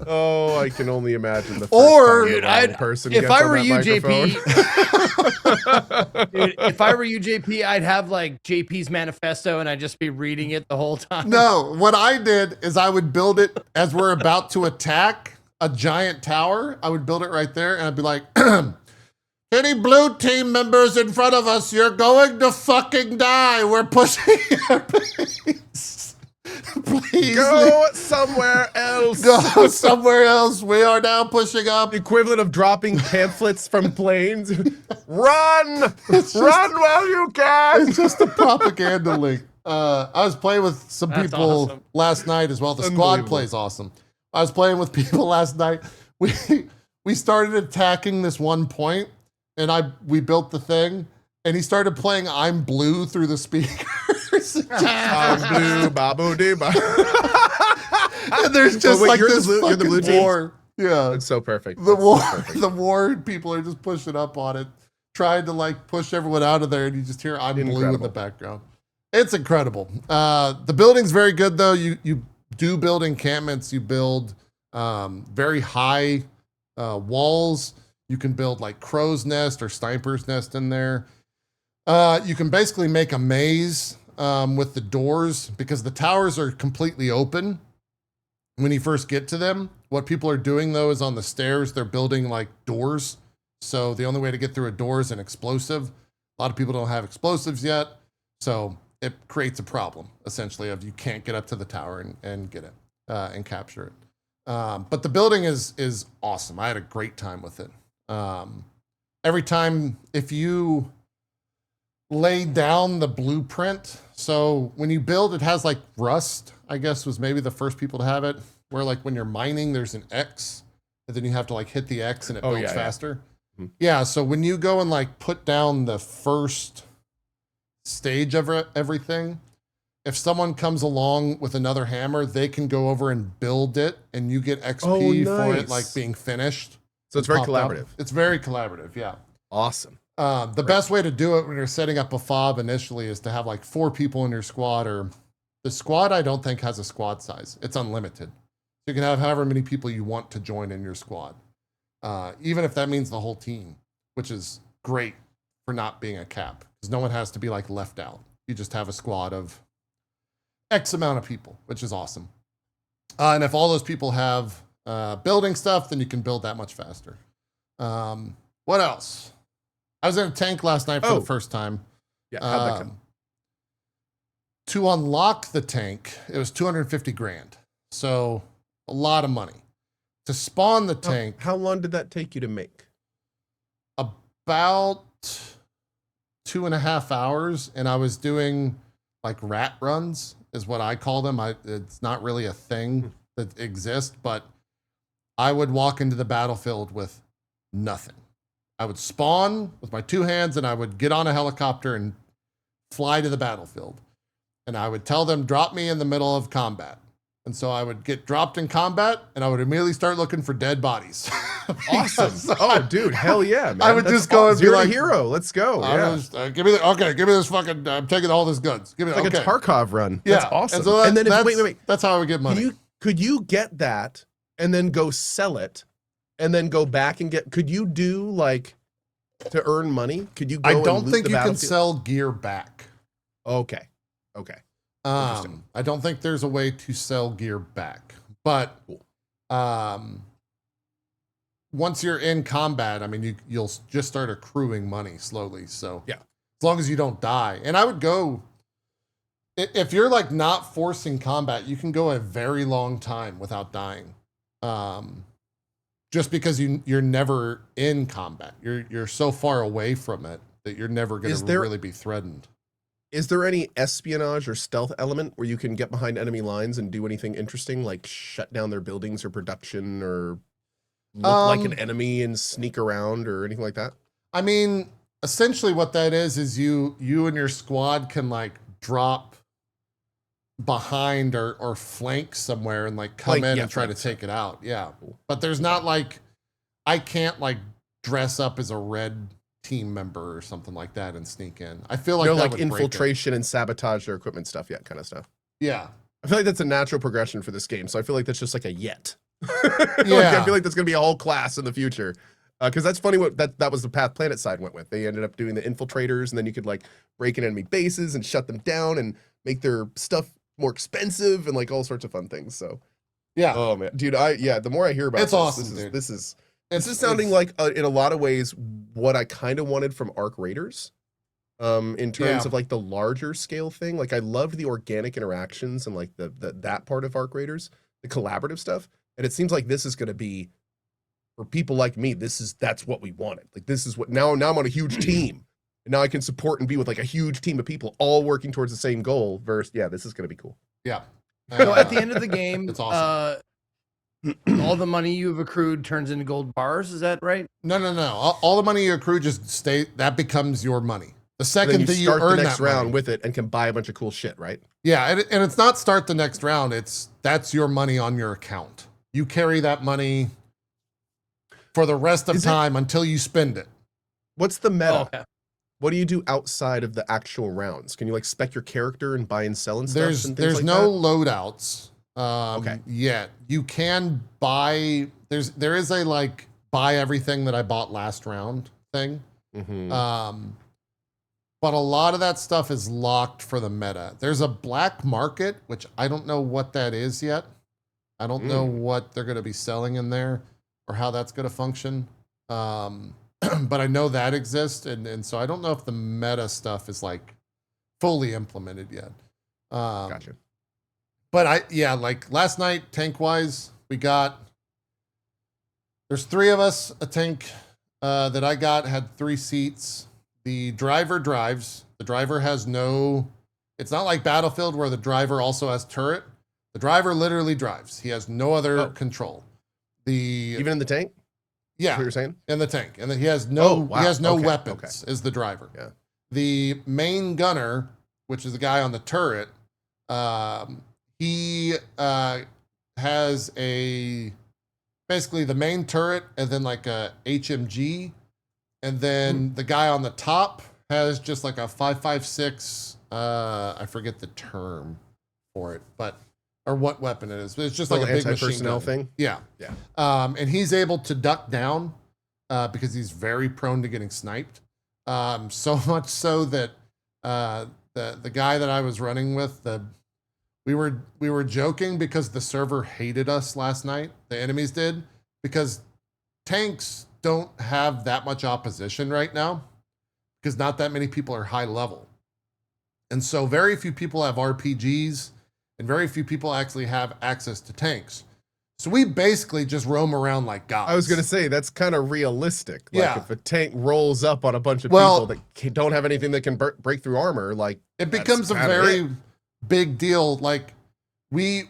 Oh, I can only imagine the first Or- time Dude, a wild person if gets I on were that you, microphone. JP, dude, if I were you, JP, I'd have like JP's manifesto and I'd just be reading it the whole time. No, what I did is I would build it as we're about to attack a giant tower. I would build it right there, and I'd be like, any blue team members in front of us, you're going to fucking die. We're pushing your base. Please Go somewhere else. go somewhere else. We are now pushing up. The equivalent of dropping pamphlets from planes. Run! Run while you can! It's just a propaganda link. I was playing with some That's people awesome. last night as well. The squad Unbelievable. plays awesome. I was playing with people last night. We started attacking this one point, and we built the thing, and he started playing "I'm Blue" through the speakers. I'm blue, babu dee ba. And there's just wait, like you're the this blue- you're the fucking blue team? war. Yeah, It's so perfect. the That's war. so perfect. The war. People are just pushing up on it, trying to like push everyone out of there, and you just hear "I'm Blue" in the Incredible. background. It's incredible. The building's very good though. You do build encampments. You build very high walls. You can build like crow's nest or sniper's nest in there. You can basically make a maze with the doors because the towers are completely open when you first get to them. What people are doing though is on the stairs, they're building like doors. So the only way to get through a door is an explosive. A lot of people don't have explosives yet. So it creates a problem essentially of you can't get up to the tower and get it and capture it. But the building is awesome. I had a great time with it. Every time, if you lay down the blueprint, so when you build, it has like rust, I guess was maybe the first people to have it, where like when you're mining, there's an X, and then you have to like hit the X and it builds yeah. faster. Mhm. Yeah, so when you go and like put down the first stage of everything, if someone comes along with another hammer, they can go over and build it, and you get XP for it nice. like being finished. So it's very popped up. collaborative. It's very collaborative, yeah. Awesome. The best way to do it when you're setting up a fob initially is to have like 4 people in your squad, or the squad I don't think has a squad size. It's unlimited. You can have however many people you want to join in your squad. Even if that means the whole team, which is great for not being a cap, because no one has to be like left out. You just have a squad of X amount of people, which is awesome. And if all those people have building stuff, then you can build that much faster. What else? I was in a tank last night for Oh. the first time. Yeah, how'd that come? To unlock the tank, it was 250 grand. So a lot of money. To spawn the tank, How long did that take you to make? about 2.5 hours. And I was doing like rat runs is what I call them. It's not really a thing that exists, but I would walk into the battlefield with nothing. I would spawn with my 2 hands, and I would get on a helicopter and fly to the battlefield. And I would tell them, drop me in the middle of combat. And so I would get dropped in combat, and I would immediately start looking for dead bodies. Awesome. Oh, dude, hell yeah, man. I would That's just go and be Zero like- hero. Let's go. Yeah. Give me this fucking, I'm taking all this guns. Give me Like okay. a Tarkov run. Yeah. That's awesome. And so that- then if, that's, wait. that's how I would get money. Could you get that and then go sell it and then go back and get, could you do like to earn money? Could you go I and don't loot think the you can battlefield? sell gear back. Okay. Interesting. I don't think there's a way to sell gear back. But once you're in combat, I mean, you'll just start accruing money slowly. So yeah, as long as you don't die. And I would go, if you're like not forcing combat, you can go a very long time without dying. Just because you're never in combat. You're so far away from it that you're never going to really be threatened. Is there any espionage or stealth element where you can get behind enemy lines and do anything interesting, like shut down their buildings or production, or look like an enemy and sneak around or anything like that? I mean, essentially what that is you and your squad can like drop behind or flank somewhere and like come in and try to take it out. Yeah. But there's not like, I can't like dress up as a red team member or something like that and sneak in. I feel like that like would infiltration and sabotage their equipment stuff, kind of stuff. Yeah. I feel like that's a natural progression for this game. So I feel like that's just like a yet. Yeah. I feel like that's going to be a whole class in the future. Because that's funny what that was the path Planet Side went with. They ended up doing the infiltrators, and then you could like break in enemy bases and shut them down and make their stuff more expensive and like all sorts of fun things. So yeah. Oh man, dude, the more I hear about this is sounding like in a lot of ways what I kind of wanted from Arc Raiders. In terms of like the larger scale thing. Like I loved the organic interactions and like that part of Arc Raiders, the collaborative stuff. And it seems like this is going to be, for people like me, that's what we wanted. Like this is what now I'm on a huge team. And now I can support and be with like a huge team of people all working towards the same goal versus, this is going to be cool. Yeah. So at the end of the game, it's awesome. All the money you've accrued turns into gold bars. Is that right? No. All the money you accrue that becomes your money. The second that you start earn the next that round money, with it and can buy a bunch of cool shit, right? Yeah, and it's not start the next round. That's your money on your account. You carry that money for the rest of time until you spend it. What's the meta? Oh, okay. What do you do outside of the actual rounds? Can you like spec your character and buy and sell and stuff? There's no loadouts yet. You can buy. There is a like buy everything that I bought last round thing. Mm-hmm. But a lot of that stuff is locked for the meta. There's a black market, which I don't know what that is yet. I don't know what they're going to be selling in there or how that's going to function. But I know that exists. And so I don't know if the meta stuff is like fully implemented yet. Gotcha. But like last night, tank-wise, there's 3 of us. A tank that I got had 3 seats. The driver drives. The driver has it's not like Battlefield where the driver also has turret. The driver literally drives. He has no other control. Even in the tank? Yeah. That's what you're saying? In the tank. And then he has no weapons is the driver. Yeah. The main gunner, which is the guy on the turret, he has basically the main turret and then like a HMG. And then the guy on the top has just like a 5.56. I forget the term for it, or what weapon it is. But it's just like a big machine gun thing. Yeah. And he's able to duck down because he's very prone to getting sniped. So much so that the guy that I was running with, we were joking because the server hated us last night. The enemies did, because tanks don't have that much opposition right now because not that many people are high level. And so very few people have RPGs and very few people actually have access to tanks. So we basically just roam around like gods. I was going to say, that's kind of realistic. Like if a tank rolls up on a bunch of people that don't have anything that can break through armor, like it becomes a very big deal. Like we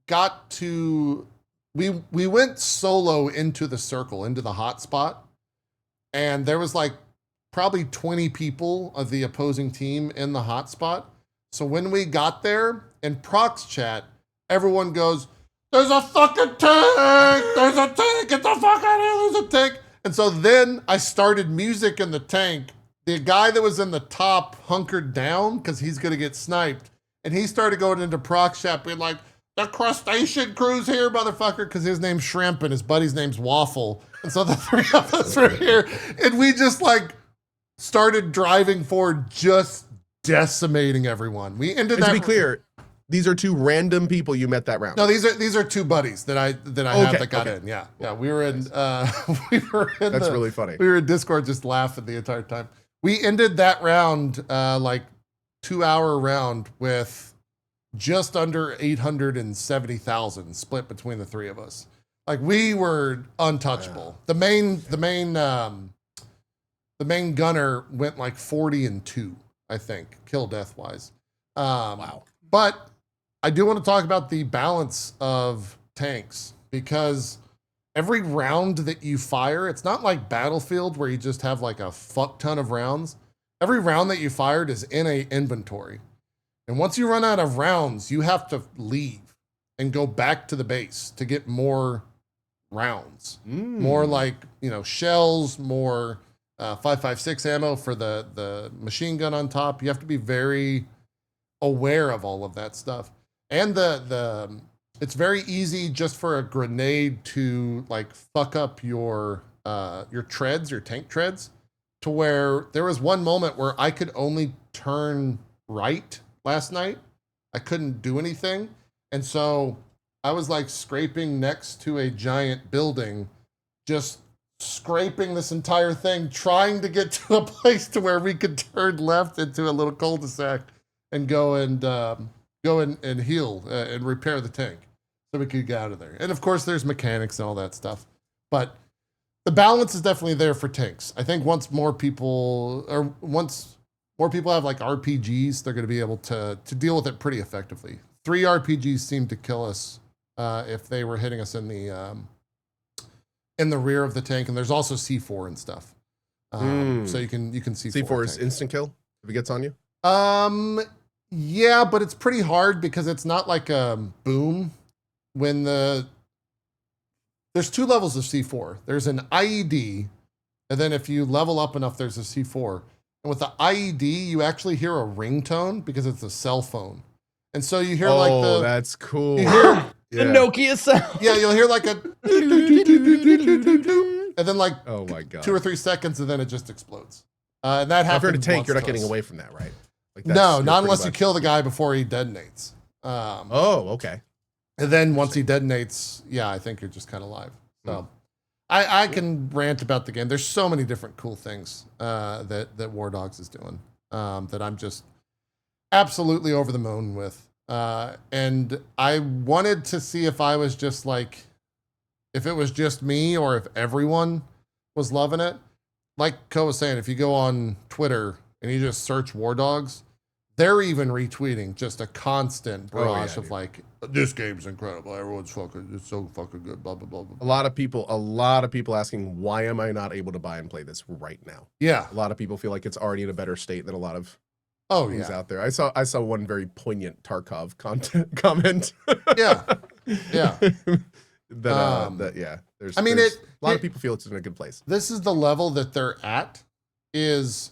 got to... We went solo into the circle, into the hotspot, and there was like probably 20 people of the opposing team in the hotspot. So when we got there in prox chat, everyone goes, "There's a fucking tank! There's a tank! Get the fuck out of here! There's a tank!" And so then I started music in the tank. The guy that was in the top hunkered down because he's gonna get sniped, and he started going into prox chat being like, the crustacean crew's here, motherfucker, because his name's Shrimp and his buddy's name's Waffle. And so the three of us were here, and we just like started driving forward, just decimating everyone. We ended And that. to be clear, these are two random people you met that round. No, these are two buddies that I have that got in. Yeah, yeah. We were in. That's really funny. We were in Discord just laughing the entire time. We ended that round, like 2-hour round, with just under 870,000 split between the three of us. Like we were untouchable. The main gunner went like 40-2, I think, kill death wise. Wow. But I do want to talk about the balance of tanks, because every round that you fire, it's not like Battlefield where you just have like a fuck ton of rounds. Every round that you fired is in a inventory. And once you run out of rounds, you have to leave and go back to the base to get more rounds. More like, shells, more 5.56 ammo for the machine gun on top. You have to be very aware of all of that stuff. And it's very easy just for a grenade to like fuck up your treads, your tank treads, to where there was one moment where I could only turn right last night. I couldn't do anything. And so I was like scraping next to a giant building, just scraping this entire thing, trying to get to a place to where we could turn left into a little cul-de-sac and go and heal and repair the tank so we could get out of there. And of course there's mechanics and all that stuff, but the balance is definitely there for tanks. I think once more people have like RPGs, they're going to be able to deal with it pretty effectively. 3 RPGs seemed to kill us if they were hitting us in the rear of the tank. And there's also C4 and stuff. So you can C4. C4 is instant kill if it gets on you? Yeah, but it's pretty hard because it's not like a boom. There's 2 levels of C4. There's an IED, and then if you level up enough, there's a C4. And with the IED, you actually hear a ringtone because it's a cell phone. And so you hear that's cool. You hear the Nokia sound. Yeah, you'll hear like a and then like oh my God. 2 or 3 seconds, and then it just explodes. And that happens. If you're in a tank, you're not to getting us. away from that, right? Like No, not unless you kill the guy before he detonates. Okay. And then once he detonates, yeah, I think you're just kind of live. So I can rant about the game. There's so many different cool things that Wardogs is doing that I'm just absolutely over the moon with. And I wanted to see if I was just like, if it was just me or if everyone was loving it. Like Ko was saying, if you go on Twitter and you just search Wardogs, they're even retweeting just a constant barrage of like, this game's incredible. Everyone's it's so fucking good. Blah blah blah blah. A lot of people asking, why am I not able to buy and play this right now? Yeah, a lot of people feel like it's already in a better state than a lot of things out there. I saw one very poignant Tarkov comment. Yeah. There's I mean, a lot of people feel it's in a good place. This is the level that they're at. Is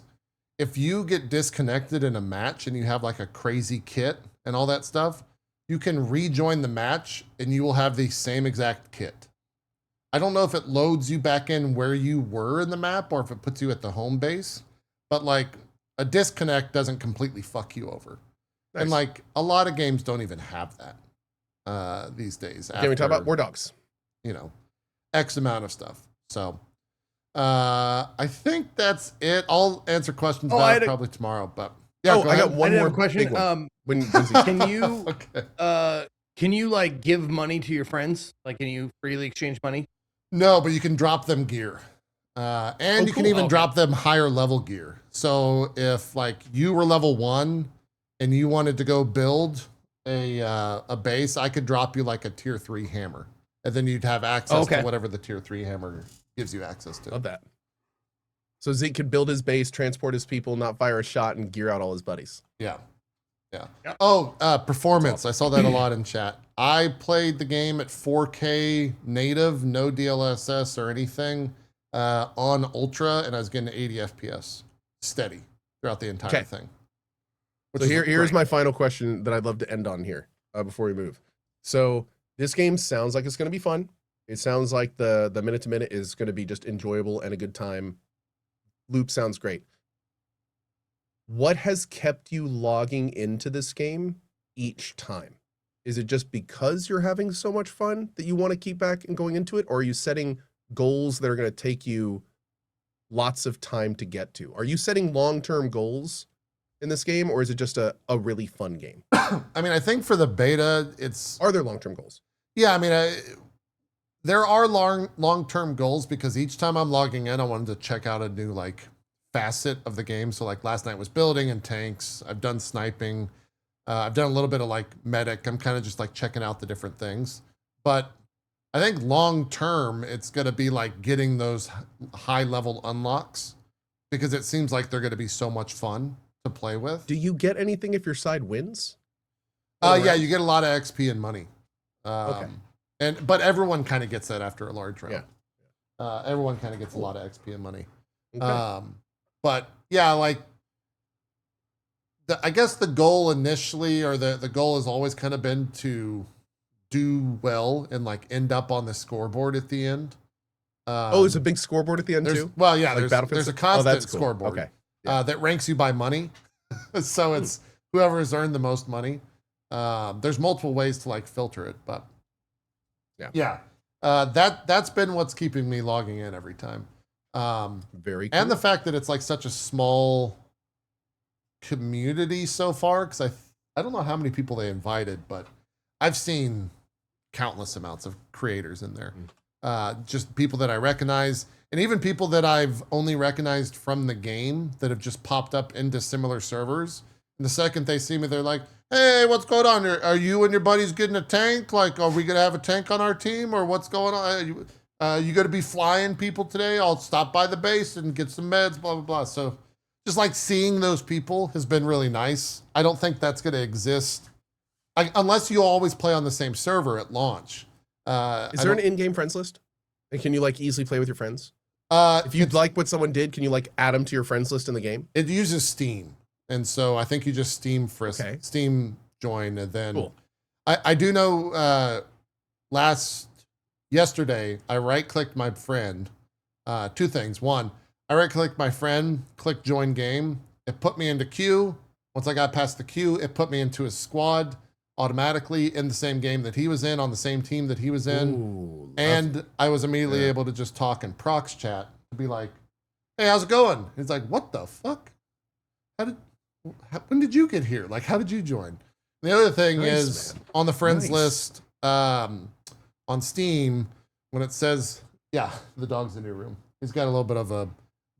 if you get disconnected in a match and you have like a crazy kit and all that stuff, you can rejoin the match and you will have the same exact kit. I don't know if it loads you back in where you were in the map or if it puts you at the home base, but like a disconnect doesn't completely fuck you over. Nice. And like a lot of games don't even have that these days. Can we talk about Wardogs? X amount of stuff. So I think that's it. I'll answer questions about it probably tomorrow, but yeah. I got one more question. Can you can you like give money to your friends? Like, can you freely exchange money? No, but you can drop them gear. And you can even drop them higher level gear. So if like you were level 1 and you wanted to go build a base, I could drop you like a tier 3 hammer. And then you'd have access to whatever the tier 3 hammer gives you access to. Love that. So Zeke could build his base, transport his people, not fire a shot, and gear out all his buddies. Yeah. Oh, performance. Awesome. I saw that a lot in chat. I played the game at 4K native, no DLSS or anything, on Ultra, and I was getting 80 FPS steady throughout the entire thing. So here's my final question that I'd love to end on here before we move. So this game sounds like it's going to be fun. It sounds like the minute to minute is going to be just enjoyable and a good time. Loop sounds great. What has kept you logging into this game each time? Is it just because you're having so much fun that you want to keep back and going into it? Or are you setting goals that are going to take you lots of time to get to? Are you setting long-term goals in this game, or is it just a really fun game? I mean, I think for the beta, Are there long-term goals? Yeah, I mean, there are long-term goals because each time I'm logging in, I wanted to check out a new like facet of the game. So like last night was building and tanks. I've done sniping. I've done a little bit of like medic. I'm kind of just like checking out the different things. But I think long-term, it's going to be like getting those high-level unlocks because it seems like they're going to be so much fun to play with. Do you get anything if your side wins? Yeah, you get a lot of XP and money. Okay. But everyone kind of gets that after a large round. Yeah. Everyone kind of gets a lot of XP and money. Okay. But yeah, like I guess the goal initially, or the goal has always kind of been to do well and like end up on the scoreboard at the end. There's a big scoreboard at the end too? Well, yeah, Like there's a constant that's cool. scoreboard Okay. that ranks you by money. So it's whoever has earned the most money. There's multiple ways to like filter it, but yeah. That's been what's keeping me logging in every time. Very cool. And the fact that it's like such a small community so far, because I don't know how many people they invited, but I've seen countless amounts of creators in there. Just people that I recognize, and even people that I've only recognized from the game that have just popped up into similar servers. And the second they see me, they're like, hey, what's going on here? Are you and your buddies getting a tank? Like, are we going to have a tank on our team, or what's going on? You going to be flying people today? I'll stop by the base and get some meds, blah, blah, blah. So just like seeing those people has been really nice. I don't think that's going to exist unless you always play on the same server at launch. Is there an in-game friends list? And can you like easily play with your friends? If you'd like what someone did, can you like add them to your friends list in the game? It uses Steam. And so I think you just Steam Steam join, and then cool. I do know yesterday I right-clicked my friend. Two things. One, I right-clicked my friend, clicked join game. It put me into queue. Once I got past the queue, it put me into his squad automatically in the same game that he was in, on the same team that he was in. Ooh, and I was immediately able to just talk in prox chat to be like, hey, how's it going? He's like, what the fuck? When did you get here? Like, how did you join? The other thing is on the friends list on Steam, when it says, yeah, the dog's in your room. He's got a little bit of a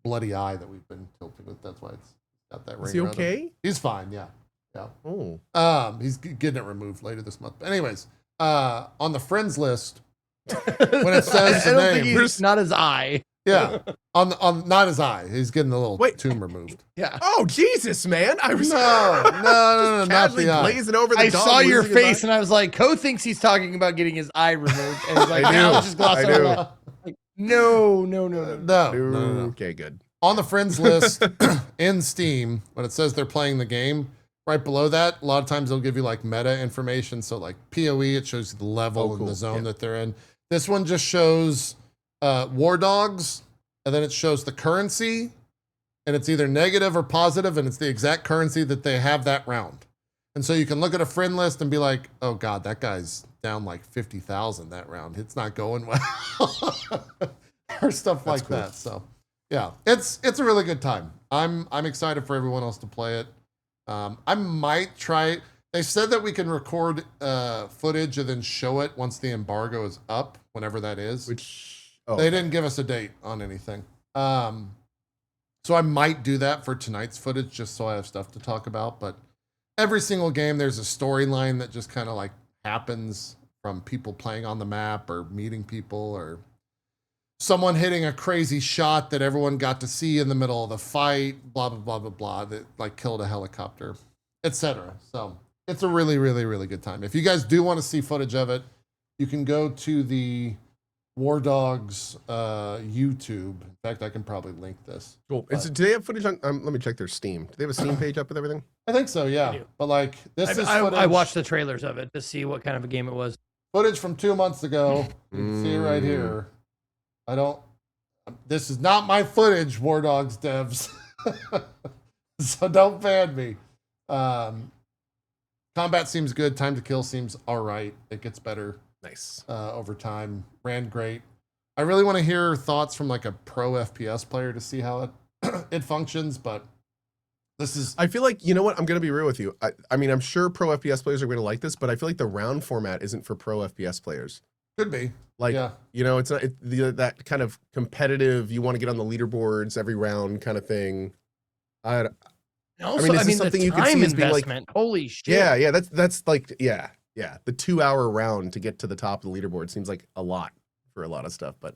bloody eye that we've been tilting with. That's why it's got that ring. Is he okay? He's fine. Yeah. Yeah. Oh. He's getting it removed later this month. But anyways, on the friends list, when it says the name, think he's not his eye. Yeah, on not his eye. He's getting a little tomb removed. Yeah. Oh Jesus, man! I was no, not the eye. Blazing over the I dog, saw your losing face, and I was like, "Co thinks he's talking about getting his eye removed," and he's like, "No, just gloss over that." Like, no. Okay, good. On the friends list in Steam, when it says they're playing the game, right below that, a lot of times they'll give you like meta information. So like PoE, it shows you the level and the zone that they're in. This one just shows Wardogs, and then it shows the currency, and it's either negative or positive, and it's the exact currency that they have that round. And so you can look at a friend list and be like, oh God, that guy's down like 50,000 that round. It's not going well. Or stuff like that. So yeah, it's a really good time. I'm excited for everyone else to play it. I might try it. They said that we can record footage and then show it once the embargo is up, whenever that is. They didn't give us a date on anything. So I might do that for tonight's footage just so I have stuff to talk about. But every single game, there's a storyline that just kind of like happens from people playing on the map or meeting people or someone hitting a crazy shot that everyone got to see in the middle of the fight, blah, blah, blah, blah, blah, that like killed a helicopter, etc. So it's a really, really, really good time. If you guys do want to see footage of it, you can go to the Wardogs YouTube. In fact, I can probably link this. Cool. Do they have footage on? Let me check their Steam. Do they have a Steam page up with everything? I think so, yeah. do. But like this is I footage, watched the trailers of it to see what kind of a game it was. footage from 2 months ago. You can see it right here. This is not my footage, Wardogs devs. So don't ban me. Combat seems good. Time to kill seems all right. It gets better Nice. over time. Ran great. I really want to hear thoughts from like a pro FPS player to see how it functions, but this is I feel like, you know what? I'm going to be real with you. I mean, I'm sure pro FPS players are going to like this, but I feel like the round format isn't for pro FPS players. could be. Like, Yeah. you know, it's not that kind of competitive, you want to get on the leaderboards every round kind of thing. Also, is this something the you could see time as being like- investment. Holy shit. Yeah, that's like, yeah. The 2-hour round to get to the top of the leaderboard seems like a lot for a lot of stuff. But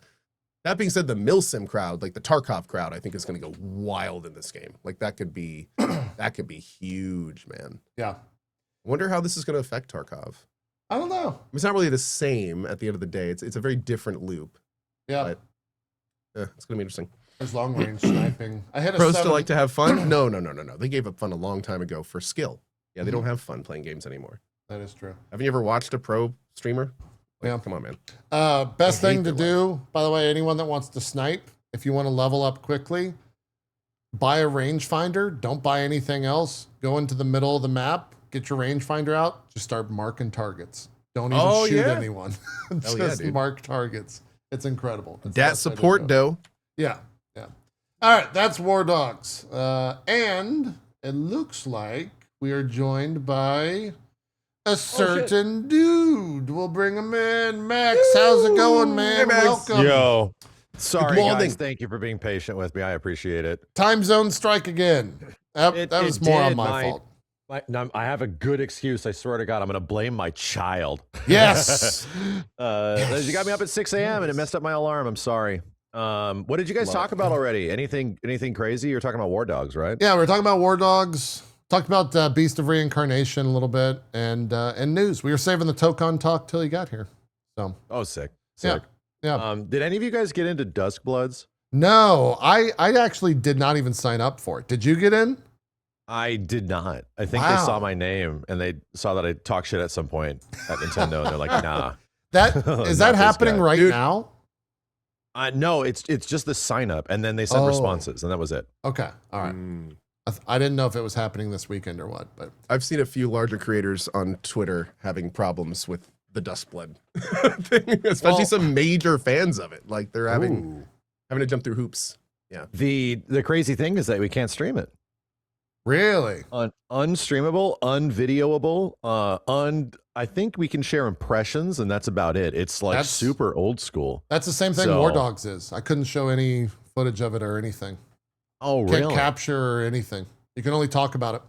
that being said, the Milsim crowd, like the Tarkov crowd, I think is going to go wild in this game. Like that could be huge, man. Yeah. I wonder how this is going to affect Tarkov. I don't know. It's not really the same at the end of the day. It's a very different loop. Yeah. But it's going to be interesting. There's long range sniping. I hit a Pros 70 still like to have fun? No. They gave up fun a long time ago for skill. Yeah, they don't have fun playing games anymore. That is true. Haven't you ever watched a pro streamer? Like, Yeah. Come on, man. Best I hate thing to their do, by the way, anyone that wants to snipe, if you want to level up quickly, buy a rangefinder. Don't buy anything else. Go into the middle of the map, get your rangefinder out, just start marking targets. Don't even shoot anyone. Hell yeah, Just dude. mark targets. It's incredible. It's the Dat best way to support, do it. though. Yeah. All right, that's Wardogs. And it looks like we are joined by a certain dude. We'll bring him in. Max, how's it going, man? Hey, Max. Welcome. Yo. Sorry, Good morning. guys. Thank you for being patient with me. I appreciate it. Time zone strike again. That It was more on did. my fault. No, I have a good excuse. I swear to God, I'm going to blame my child. Yes. You got me up at 6 a.m. and it messed up my alarm. I'm sorry. What did you guys talk about already? Anything crazy? You're talking about Wardogs, right? Yeah, we were talking about Wardogs. Talked about Beast of Reincarnation a little bit, and news. We were saving the Tokon talk till you got here. So. Oh, sick. Yeah. Yeah. Did any of you guys get into Duskbloods? No, I actually did not even sign up for it. Did you get in? I did not. I think they saw my name and they saw that I talk shit at some point at Nintendo, and they're like, "Nah." That is Not that this happening guy. right Dude. now? No, it's just the sign up, and then they send Oh. responses, and that was it. Okay, all right. Mm. I didn't know if it was happening this weekend or what, but I've seen a few larger creators on Twitter having problems with the Duskblood thing, especially Well- some major fans of it. Like they're having to jump through hoops. The crazy thing is that we can't stream it. really? Unstreamable, unvideoable. I think we can share impressions, and that's about it. It's like That's- super old school. That's the same thing So- Wardogs is. I couldn't show any footage of it or anything. Oh, Can't really? capture or anything. You can only talk about it.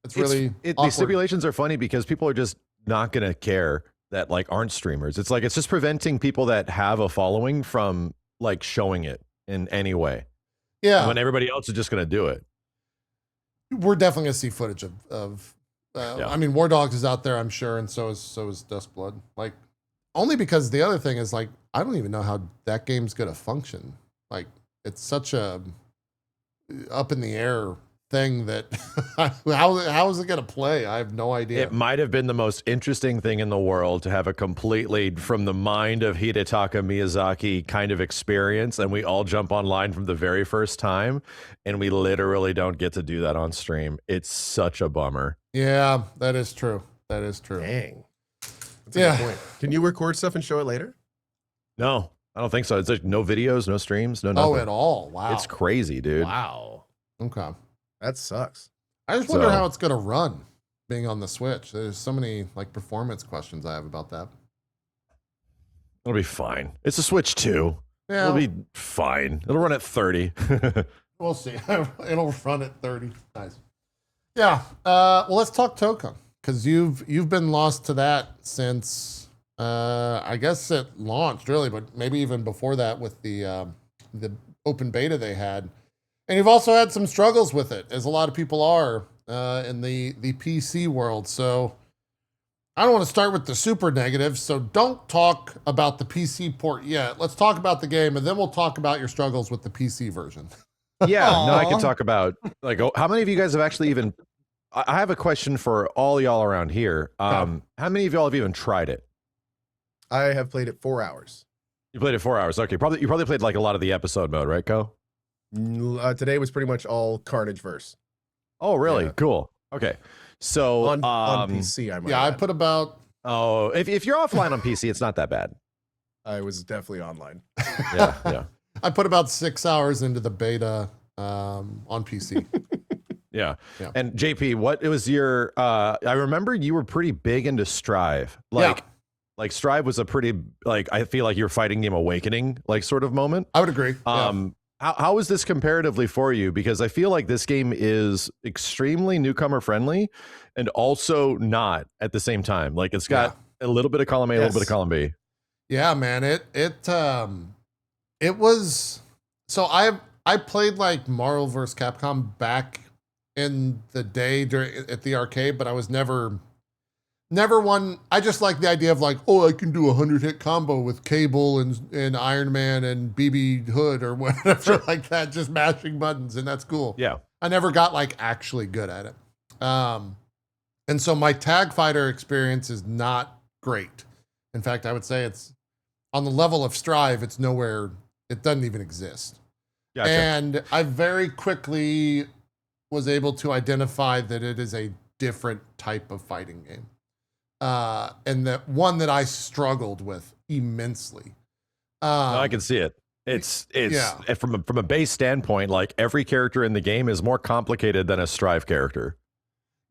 It's really the awkward. stipulations are funny because people are just not gonna care that like aren't streamers. It's like it's just preventing people that have a following from like showing it in any way. Yeah, When everybody else is just gonna do it. we're definitely gonna see footage of Yeah. I mean, Wardogs is out there, I'm sure, and so is Duskblood. Like, only because the other thing is like I don't even know how that game's gonna function. Like, it's such a up in the air thing that how is it gonna play? I have no idea. It might have been the most interesting thing in the world to have a completely from the mind of Hidetaka Miyazaki kind of experience, and we all jump online from the very first time, and we literally don't get to do that on stream. It's such a bummer. Yeah, that is true. That is true. Dang. That's a Yeah. good point. Can you record stuff and show it later? No, I don't think so. It's like no videos, no streams, no nothing. Oh, at all? Wow. It's crazy, dude. Wow. Okay. That sucks. I just wonder So- how it's gonna run being on the Switch. There's so many like performance questions I have about that. It'll be fine. It's a Switch 2. Yeah, It'll be fine. It'll run at 30. we'll see. It'll run at 30. Nice. Yeah. Well, let's talk Tokon because you've been lost to that since I guess it launched really, but maybe even before that with the open beta they had, and you've also had some struggles with it, as a lot of people are in the PC world. So I don't want to start with the super negative. So don't talk about the PC port yet. Let's talk about the game, and then we'll talk about your struggles with the PC version. Yeah, no, I Aw. can talk about like how many of you guys have actually even I have a question for all y'all around here. How many of y'all have even tried it? I have played it 4 hours. You played it 4 hours. Okay, you probably played like a lot of the episode mode, right, Co? Today was pretty much all Carnage verse. Oh, really? Yeah. Cool. Okay, so On PC, I might Yeah, I add. put about Oh, if you're offline on PC, it's not that bad. I was definitely online. Yeah. I put about 6 hours into the beta on PC. Yeah. Yeah. And JP, what was your I remember you were pretty big into Strive. Yeah. Like Strive was a pretty, like, I feel like you're fighting game awakening, like, sort of moment. I would agree. Yeah. How is this comparatively for you? Because I feel like this game is extremely newcomer friendly and also not at the same time. Like, it's got a little bit of column A, a little bit of column B. Yeah, man. It was, so I played like Marvel vs. Capcom back in the day at the arcade, but I was never one. I just like the idea of like, oh, I can do a 100-hit combo with Cable and Iron Man and BB Hood or whatever like that, just mashing buttons, and that's cool. Yeah. I never got like actually good at it. And so my tag fighter experience is not great. In fact, I would say it's on the level of Strive, it's nowhere, it doesn't even exist. Gotcha. And I very quickly was able to identify that it is a different type of fighting game. And that one that I struggled with immensely. No, I can see it. It's from a base standpoint, like every character in the game is more complicated than a Strive character.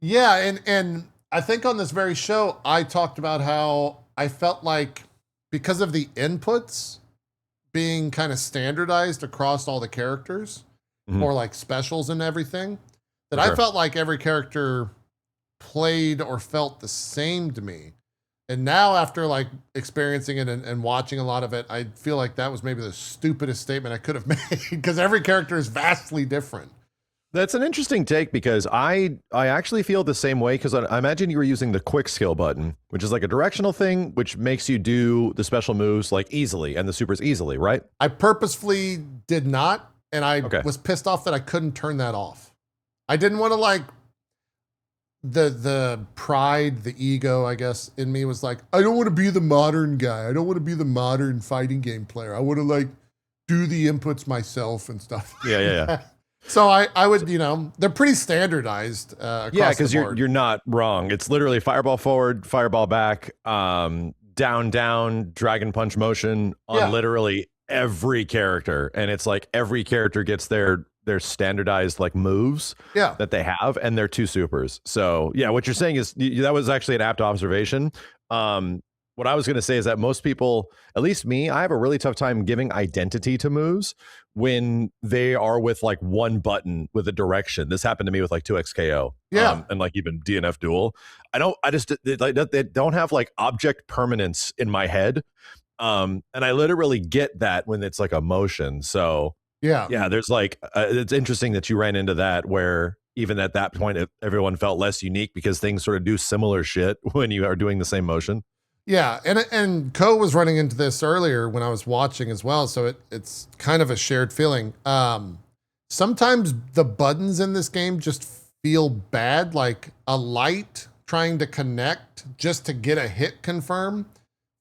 Yeah, and I think on this very show, I talked about how I felt like because of the inputs being kind of standardized across all the characters, or like specials and everything, that I felt like every character played or felt the same to me. And now after like experiencing it and watching a lot of it, I feel like that was maybe the stupidest statement I could have made because every character is vastly different. That's an interesting take because I actually feel the same way because I imagine you were using the quick skill button, which is like a directional thing, which makes you do the special moves like easily and the supers easily, right? I purposefully did not, and I was pissed off that I couldn't turn that off. I didn't want to like the pride, the ego, I guess, in me was like, I don't want to be the modern guy. I don't want to be the modern fighting game player. I want to like do the inputs myself and stuff. Yeah. So I would, they're pretty standardized. Yeah, because you're not wrong. It's literally fireball forward, fireball back, down, dragon punch motion on literally every character, and it's like every character gets their standardized like moves that they have, and they're 2 supers. So yeah, what you're saying is that was actually an apt observation. What I was going to say is that most people, at least me, I have a really tough time giving identity to moves when they are with like one button with a direction. This happened to me with like 2XKO and like even DNF Duel. They don't have like object permanence in my head. And I literally get that when it's like a motion. So yeah, there's like, it's interesting that you ran into that where even at that point, everyone felt less unique because things sort of do similar shit when you are doing the same motion. Yeah, and Co was running into this earlier when I was watching as well, so it's kind of a shared feeling. Sometimes the buttons in this game just feel bad, like a light trying to connect just to get a hit confirm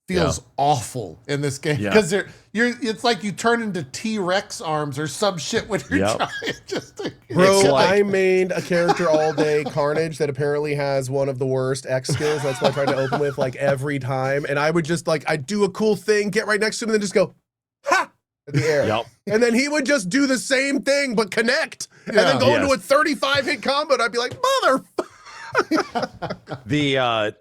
feels awful in this game because it's like you turn into T-Rex arms or some shit when you're trying just to. Bro, I made a character all day, Carnage, that apparently has one of the worst X skills. That's what I tried to open with like every time. And I would just like, I'd do a cool thing, get right next to him, and then just go, ha! In the air. And then he would just do the same thing, but connect. And then go into a 35-hit combo, and I'd be like, motherfucker.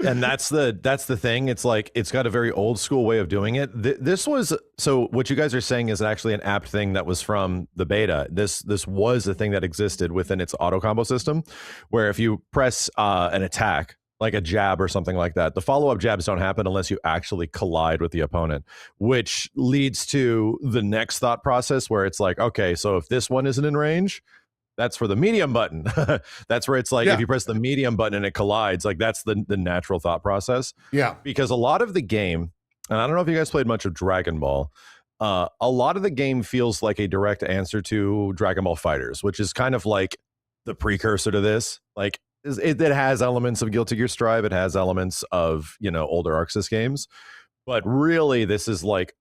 And that's the thing. It's like it's got a very old school way of doing it. This was, so what you guys are saying is actually an apt thing that was from the beta. This was a thing that existed within its auto combo system, where if you press an attack like a jab or something like that, the follow-up jabs don't happen unless you actually collide with the opponent, which leads to the next thought process where it's like, okay, so if this one isn't in range, that's for the medium button. That's where it's like, if you press the medium button and it collides, like that's the natural thought process. Yeah. Because a lot of the game, and I don't know if you guys played much of Dragon Ball, a lot of the game feels like a direct answer to Dragon Ball Fighters, which is kind of like the precursor to this. Like it has elements of Guilty Gear Strive. It has elements of, older Arxis games. But really, this is like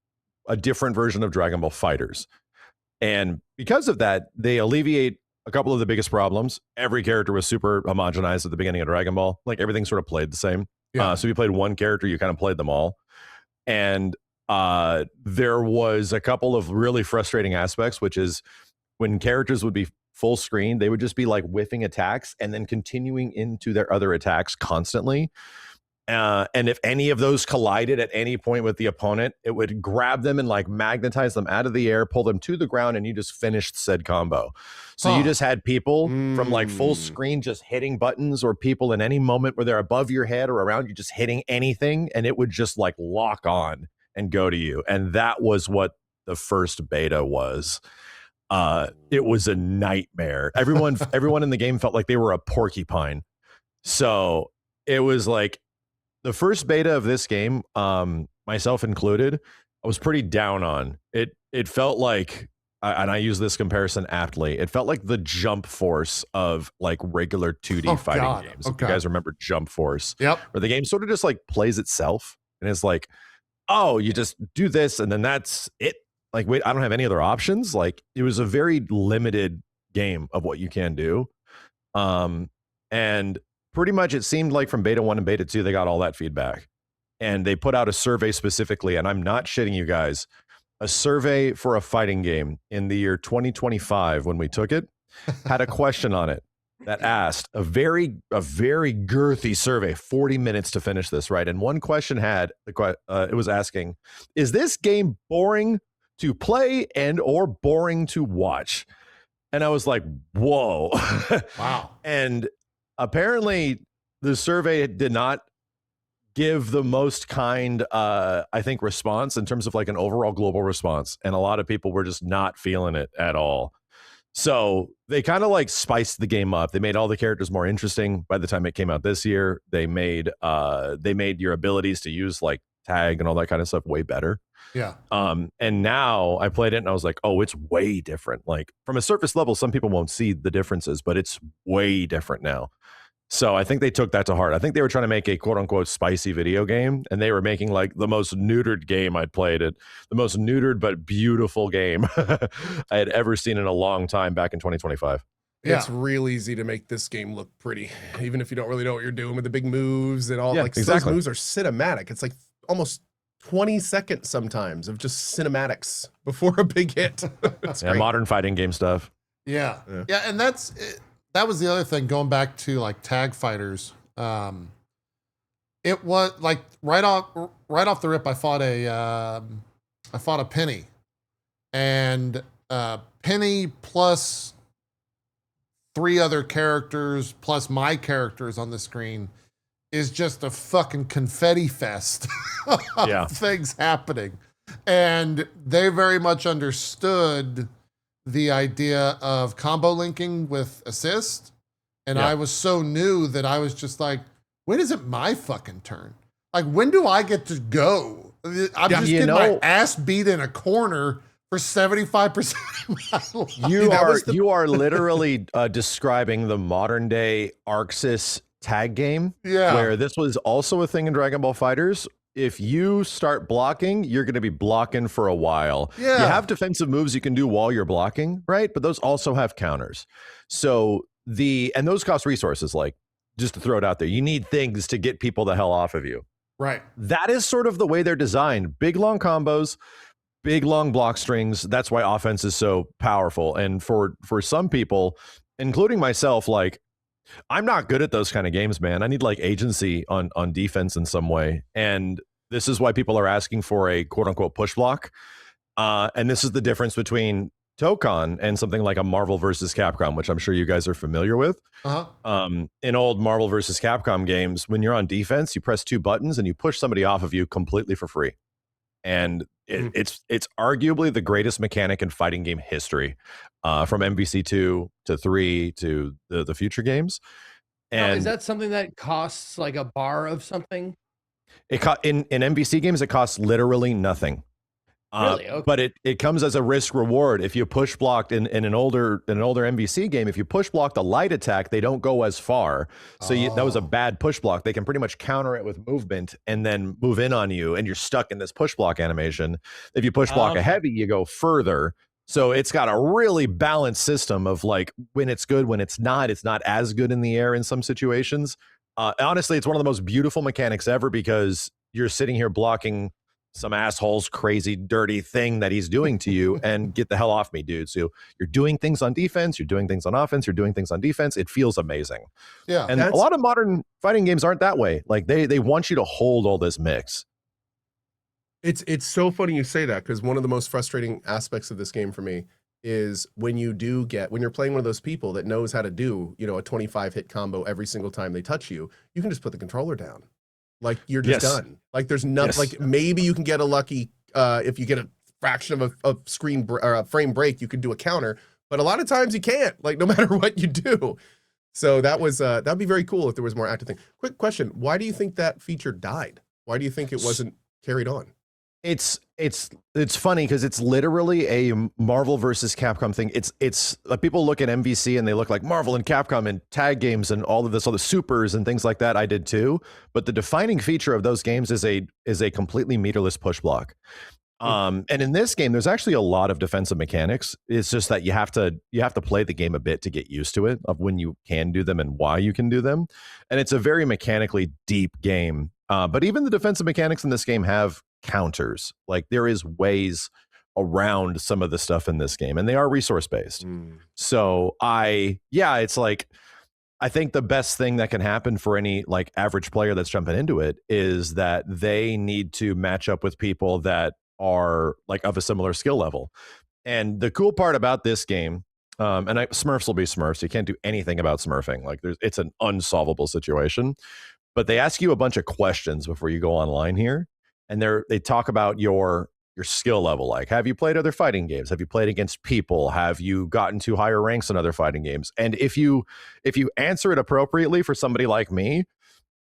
a different version of Dragon Ball FighterZ. And because of that, they alleviate a couple of the biggest problems. Every character was super homogenized at the beginning of Dragon Ball. Like everything sort of played the same. Yeah. So if you played one character, you kind of played them all. And there was a couple of really frustrating aspects, which is when characters would be full screen, they would just be like whiffing attacks and then continuing into their other attacks constantly. And if any of those collided at any point with the opponent, it would grab them and like magnetize them out of the air, pull them to the ground, and you just finished said combo. So you just had people from like full screen just hitting buttons, or people in any moment where they're above your head or around you just hitting anything, and it would just like lock on and go to you. And that was what the first beta was. It was a nightmare. Everyone in the game felt like they were a porcupine. So it was like, the first beta of this game, myself included, I was pretty down on. It felt like, and I use this comparison aptly, it felt like the Jump Force of like regular 2D fighting games. If you guys remember Jump Force. Yep. Where the game sort of just like plays itself and it's like, oh, you just do this and then that's it. Like, wait, I don't have any other options. Like, it was a very limited game of what you can do. And pretty much it seemed like from beta 1 and beta 2, they got all that feedback. And they put out a survey specifically, and I'm not shitting you guys, a survey for a fighting game in the year 2025 when we took it, had a question on it that asked a very girthy survey, 40 minutes to finish this, right? And one question had, it was asking, is this game boring to play and or boring to watch? And I was like, whoa. Wow. And apparently the survey did not give the most kind, I think, response in terms of like an overall global response. And a lot of people were just not feeling it at all. So they kind of like spiced the game up. They made all the characters more interesting by the time it came out this year. They made your abilities to use like tag and all that kind of stuff way better. Yeah. And now I played it and I was like, oh, it's way different. Like from a surface level, some people won't see the differences, but it's way different now. So I think they took that to heart. I think they were trying to make a quote unquote spicy video game, and they were making like the most neutered game I'd played, the most neutered but beautiful game I had ever seen in a long time back in 2025. Yeah. It's real easy to make this game look pretty, even if you don't really know what you're doing with the big moves and all. Yeah, like exactly. Those moves are cinematic. It's like almost 20 seconds sometimes of just cinematics before a big hit. It's great. Modern fighting game stuff. Yeah. And that was the other thing, going back to like tag fighters. It was like right off the rip, I fought a Penny, and Penny plus 3 other characters plus my characters on the screen is just a fucking confetti fest of things happening. And they very much understood the idea of combo linking with assist. And I was so new that I was just like, when is it my fucking turn? Like, when do I get to go? I'm just getting my ass beat in a corner for 75% of my life. You are literally describing the modern day Arxis tag game, where this was also a thing in Dragon Ball FighterZ. If you start blocking, you're going to be blocking for a while. You have defensive moves you can do while you're blocking, right? But those also have counters. So and those cost resources, like, just to throw it out there, you need things to get people the hell off of you. Right. That is sort of the way they're designed. Big, long combos, big, long block strings. That's why offense is so powerful. And for some people, including myself, like, I'm not good at those kind of games, man. I need like agency on defense in some way. And this is why people are asking for a quote unquote push block. And this is the difference between Tokon and something like a Marvel versus Capcom, which I'm sure you guys are familiar with. In old Marvel versus Capcom games, when you're on defense, you press 2 buttons and you push somebody off of you completely for free. And it's arguably the greatest mechanic in fighting game history, from MVC2 to 3 to the future games. And now, is that something that costs like a bar of something? In MVC games, it costs literally nothing. Really? Okay. But it comes as a risk reward. If you push blocked in an older MVC game, if you push blocked a light attack, they don't go as far. So that was a bad push block. They can pretty much counter it with movement and then move in on you, and you're stuck in this push block animation. If you push block a heavy, you go further. So it's got a really balanced system of like when it's good, when it's not as good in the air in some situations. Honestly, it's one of the most beautiful mechanics ever because you're sitting here blocking some asshole's crazy, dirty thing that he's doing to you, and get the hell off me, dude. So you're doing things on defense, you're doing things on offense, you're doing things on defense. It feels amazing. Yeah. And a lot of modern fighting games aren't that way. Like they want you to hold all this mix. It's so funny you say that, because one of the most frustrating aspects of this game for me is when you're playing one of those people that knows how to do, a 25 hit combo every single time they touch you, you can just put the controller down. Like you're just done. Like there's nothing. Like maybe you can get a lucky if you get a fraction of a or a frame break, you could do a counter, but a lot of times you can't. Like no matter what you do. So that'd be very cool if there was more active thing. Quick question: why do you think that feature died? Why do you think it wasn't carried on? It's funny because it's literally a Marvel versus Capcom thing. It's like people look at MVC and they look like Marvel and Capcom and tag games and all of this, all the supers and things like that. I did too, but the defining feature of those games is a completely meterless push block. And in this game, there's actually a lot of defensive mechanics. It's just that you have to play the game a bit to get used to it, of when you can do them and why you can do them. And it's a very mechanically deep game. But even the defensive mechanics in this game have counters. Like there is ways around some of the stuff in this game, and they are resource based. So it's like, I think the best thing that can happen for any like average player that's jumping into it is that they need to match up with people that are like of a similar skill level. And the cool part about this game, Smurfs will be Smurfs. You can't do anything about Smurfing. Like it's an unsolvable situation. But they ask you a bunch of questions before you go online here, and they talk about your skill level. Like, have you played other fighting games? Have you played against people? Have you gotten to higher ranks in other fighting games? And if you answer it appropriately for somebody like me,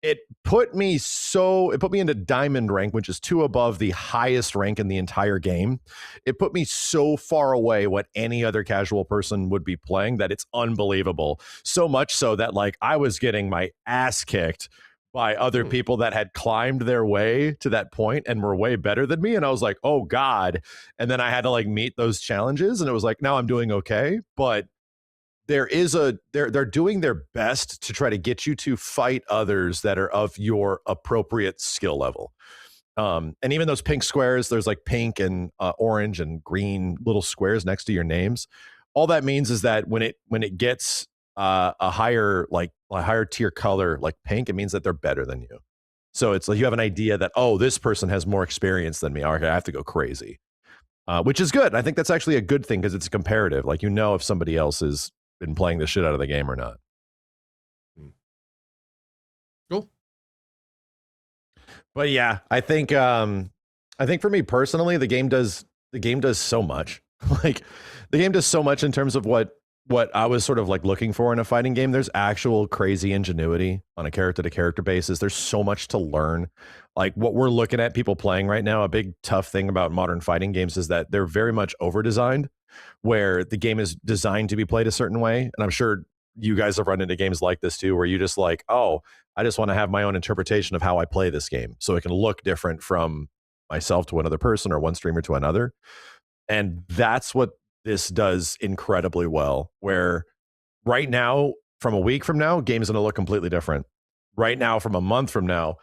it put me into diamond rank, which is 2 above the highest rank in the entire game. It put me so far away what any other casual person would be playing that it's unbelievable. So much so that like I was getting my ass kicked by other people that had climbed their way to that point and were way better than me. And I was like, oh God. And then I had to like meet those challenges, and it was like, now I'm doing okay. But they're doing their best to try to get you to fight others that are of your appropriate skill level. And even those pink squares, there's like pink and orange and green little squares next to your names. All that means is that when it gets a higher tier color like pink, it means that they're better than you. So it's like you have an idea that, oh, this person has more experience than me. Okay, I have to go crazy, which is good. I think that's actually a good thing because it's comparative. Like if somebody else has been playing the shit out of the game or not. Cool. But yeah, I think for me personally, the game does so much. Like the game does so much in terms of what I was sort of like looking for in a fighting game. There's actual crazy ingenuity on a character to character basis. There's so much to learn. Like what we're looking at people playing right now, a big tough thing about modern fighting games is that they're very much over designed, where the game is designed to be played a certain way. And I'm sure you guys have run into games like this too, where you just like, oh, I just want to have my own interpretation of how I play this game so it can look different from myself to another person or one streamer to another. And that's what this does incredibly well, where right now, from a week from now, game's going to look completely different. Right now, from a month from now,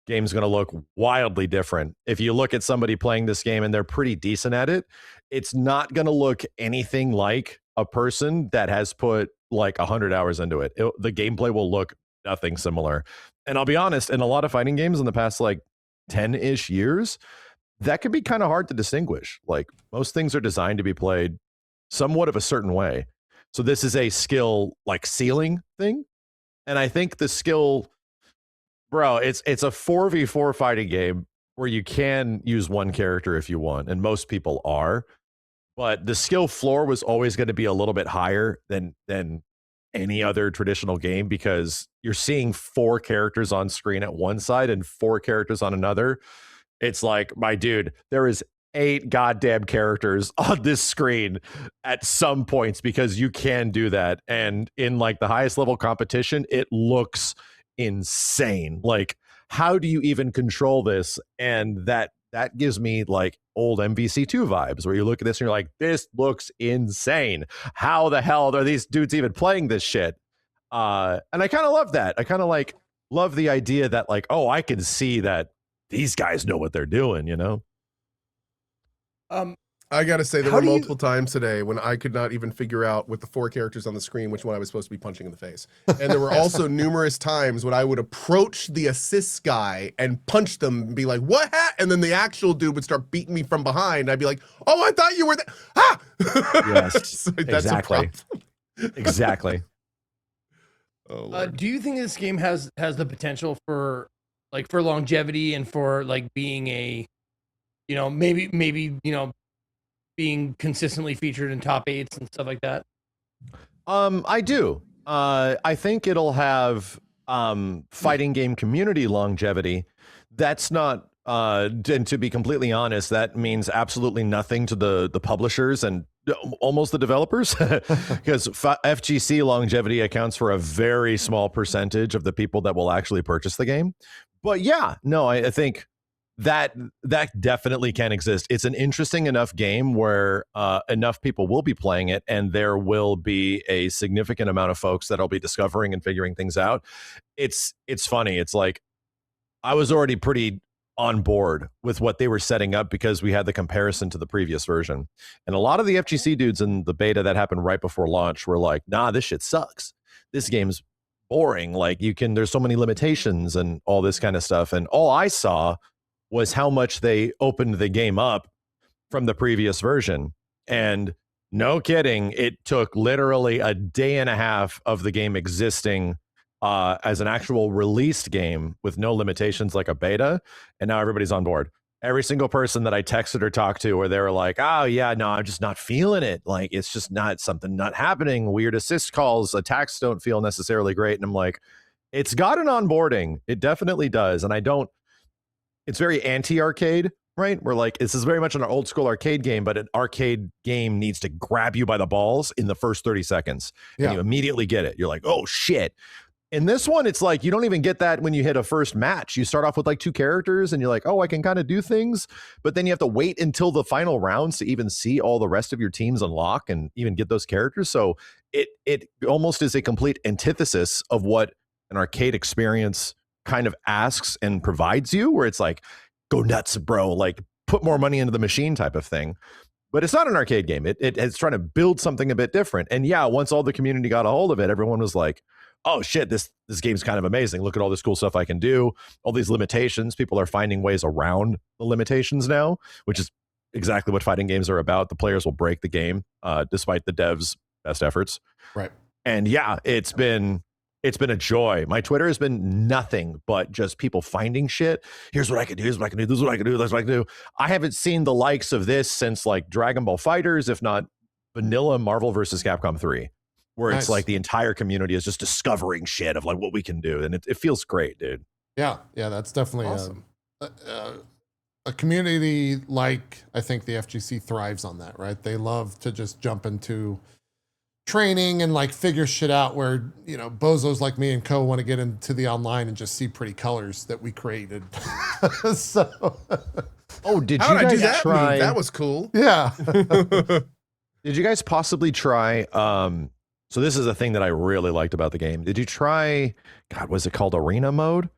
game's going to look wildly different. If you look at somebody playing this game and they're pretty decent at it, it's not going to look anything like a person that has put like 100 hours into it. The gameplay will look nothing similar. And I'll be honest, in a lot of fighting games in the past like 10-ish years, that could be kind of hard to distinguish. Like most things are designed to be played somewhat of a certain way. So this is a skill like ceiling thing. And I think the skill, bro, it's a 4v4 fighting game where you can use one character if you want, and most people are. But the skill floor was always going to be a little bit higher than any other traditional game, because you're seeing 4 characters on screen at one side and 4 characters on another. It's like, my dude, there is 8 goddamn characters on this screen at some points because you can do that. And in like the highest level competition, it looks insane. Like, how do you even control this? And that gives me like old MVC2 vibes where you look at this and you're like, this looks insane. How the hell are these dudes even playing this shit? And I kind of love that. I kind of like love the idea that like, oh, I can see that these guys know what they're doing, you know? I gotta say, there How were do you- multiple times today when I could not even figure out with the 4 characters on the screen which one I was supposed to be punching in the face. And there were also numerous times when I would approach the assist guy and punch them and be like, what? And then the actual dude would start beating me from behind. I'd be like, oh, I thought you were there. Ah! Yes, So that's a exactly. problem. Exactly. Oh, Lord. Do you think this game has the potential for longevity and for like being a, you know, maybe you know, being consistently featured in top 8s and stuff like that? I do. I think it'll have fighting game community longevity. That's not and to be completely honest, that means absolutely nothing to the publishers and almost the developers, because FGC longevity accounts for a very small percentage of the people that will actually purchase the game. But yeah, no, I think that definitely can exist. It's an interesting enough game where enough people will be playing it, and there will be a significant amount of folks that'll be discovering and figuring things out. It's funny. It's like I was already pretty on board with what they were setting up because we had the comparison to the previous version. And a lot of the FGC dudes in the beta that happened right before launch were like, nah, this shit sucks. This game's boring. Like, there's so many limitations and all this kind of stuff. And all I saw was how much they opened the game up from the previous version. And no kidding, it took literally a day and a half of the game existing as an actual released game with no limitations like a beta, and now everybody's on board. Every single person that I texted or talked to where they were like, oh yeah, no, I'm just not feeling it. Like, it's just not happening. Weird assist calls, attacks don't feel necessarily great. And I'm like, it's got an onboarding. It definitely does. And it's very anti-arcade, right? We're like, this is very much an old school arcade game, but an arcade game needs to grab you by the balls in the first 30 seconds. Yeah. And you immediately get it. You're like, oh shit. In this one, it's like you don't even get that when you hit a first match. You start off with like 2 characters and you're like, oh, I can kind of do things. But then you have to wait until the final rounds to even see all the rest of your teams unlock and even get those characters. So it almost is a complete antithesis of what an arcade experience kind of asks and provides you, where it's like, go nuts, bro, like put more money into the machine type of thing. But it's not an arcade game. It's trying to build something a bit different. And yeah, once all the community got a hold of it, everyone was like, oh shit, this game's kind of amazing. Look at all this cool stuff I can do. All these limitations. People are finding ways around the limitations now, which is exactly what fighting games are about. The players will break the game despite the devs' best efforts. Right. And yeah, it's been a joy. My Twitter has been nothing but just people finding shit. Here's what I can do. Here's what I can do. This is what I can do. That's what I can do. I haven't seen the likes of this since like Dragon Ball Fighters, if not vanilla Marvel versus Capcom 3, where Nice. it's like the entire community is just discovering shit of like what we can do. And it feels great, dude. Yeah, that's definitely Awesome. a community like I think the FGC thrives on that, right? They love to just jump into training and like figure shit out where, you know, bozos like me and Co want to get into the online and just see pretty colors that we created. So Oh, did How you did I do guys that? try? That was cool. yeah. Did you guys possibly try? So this is a thing that I really liked about the game. Did you try? God, was it called Arena mode?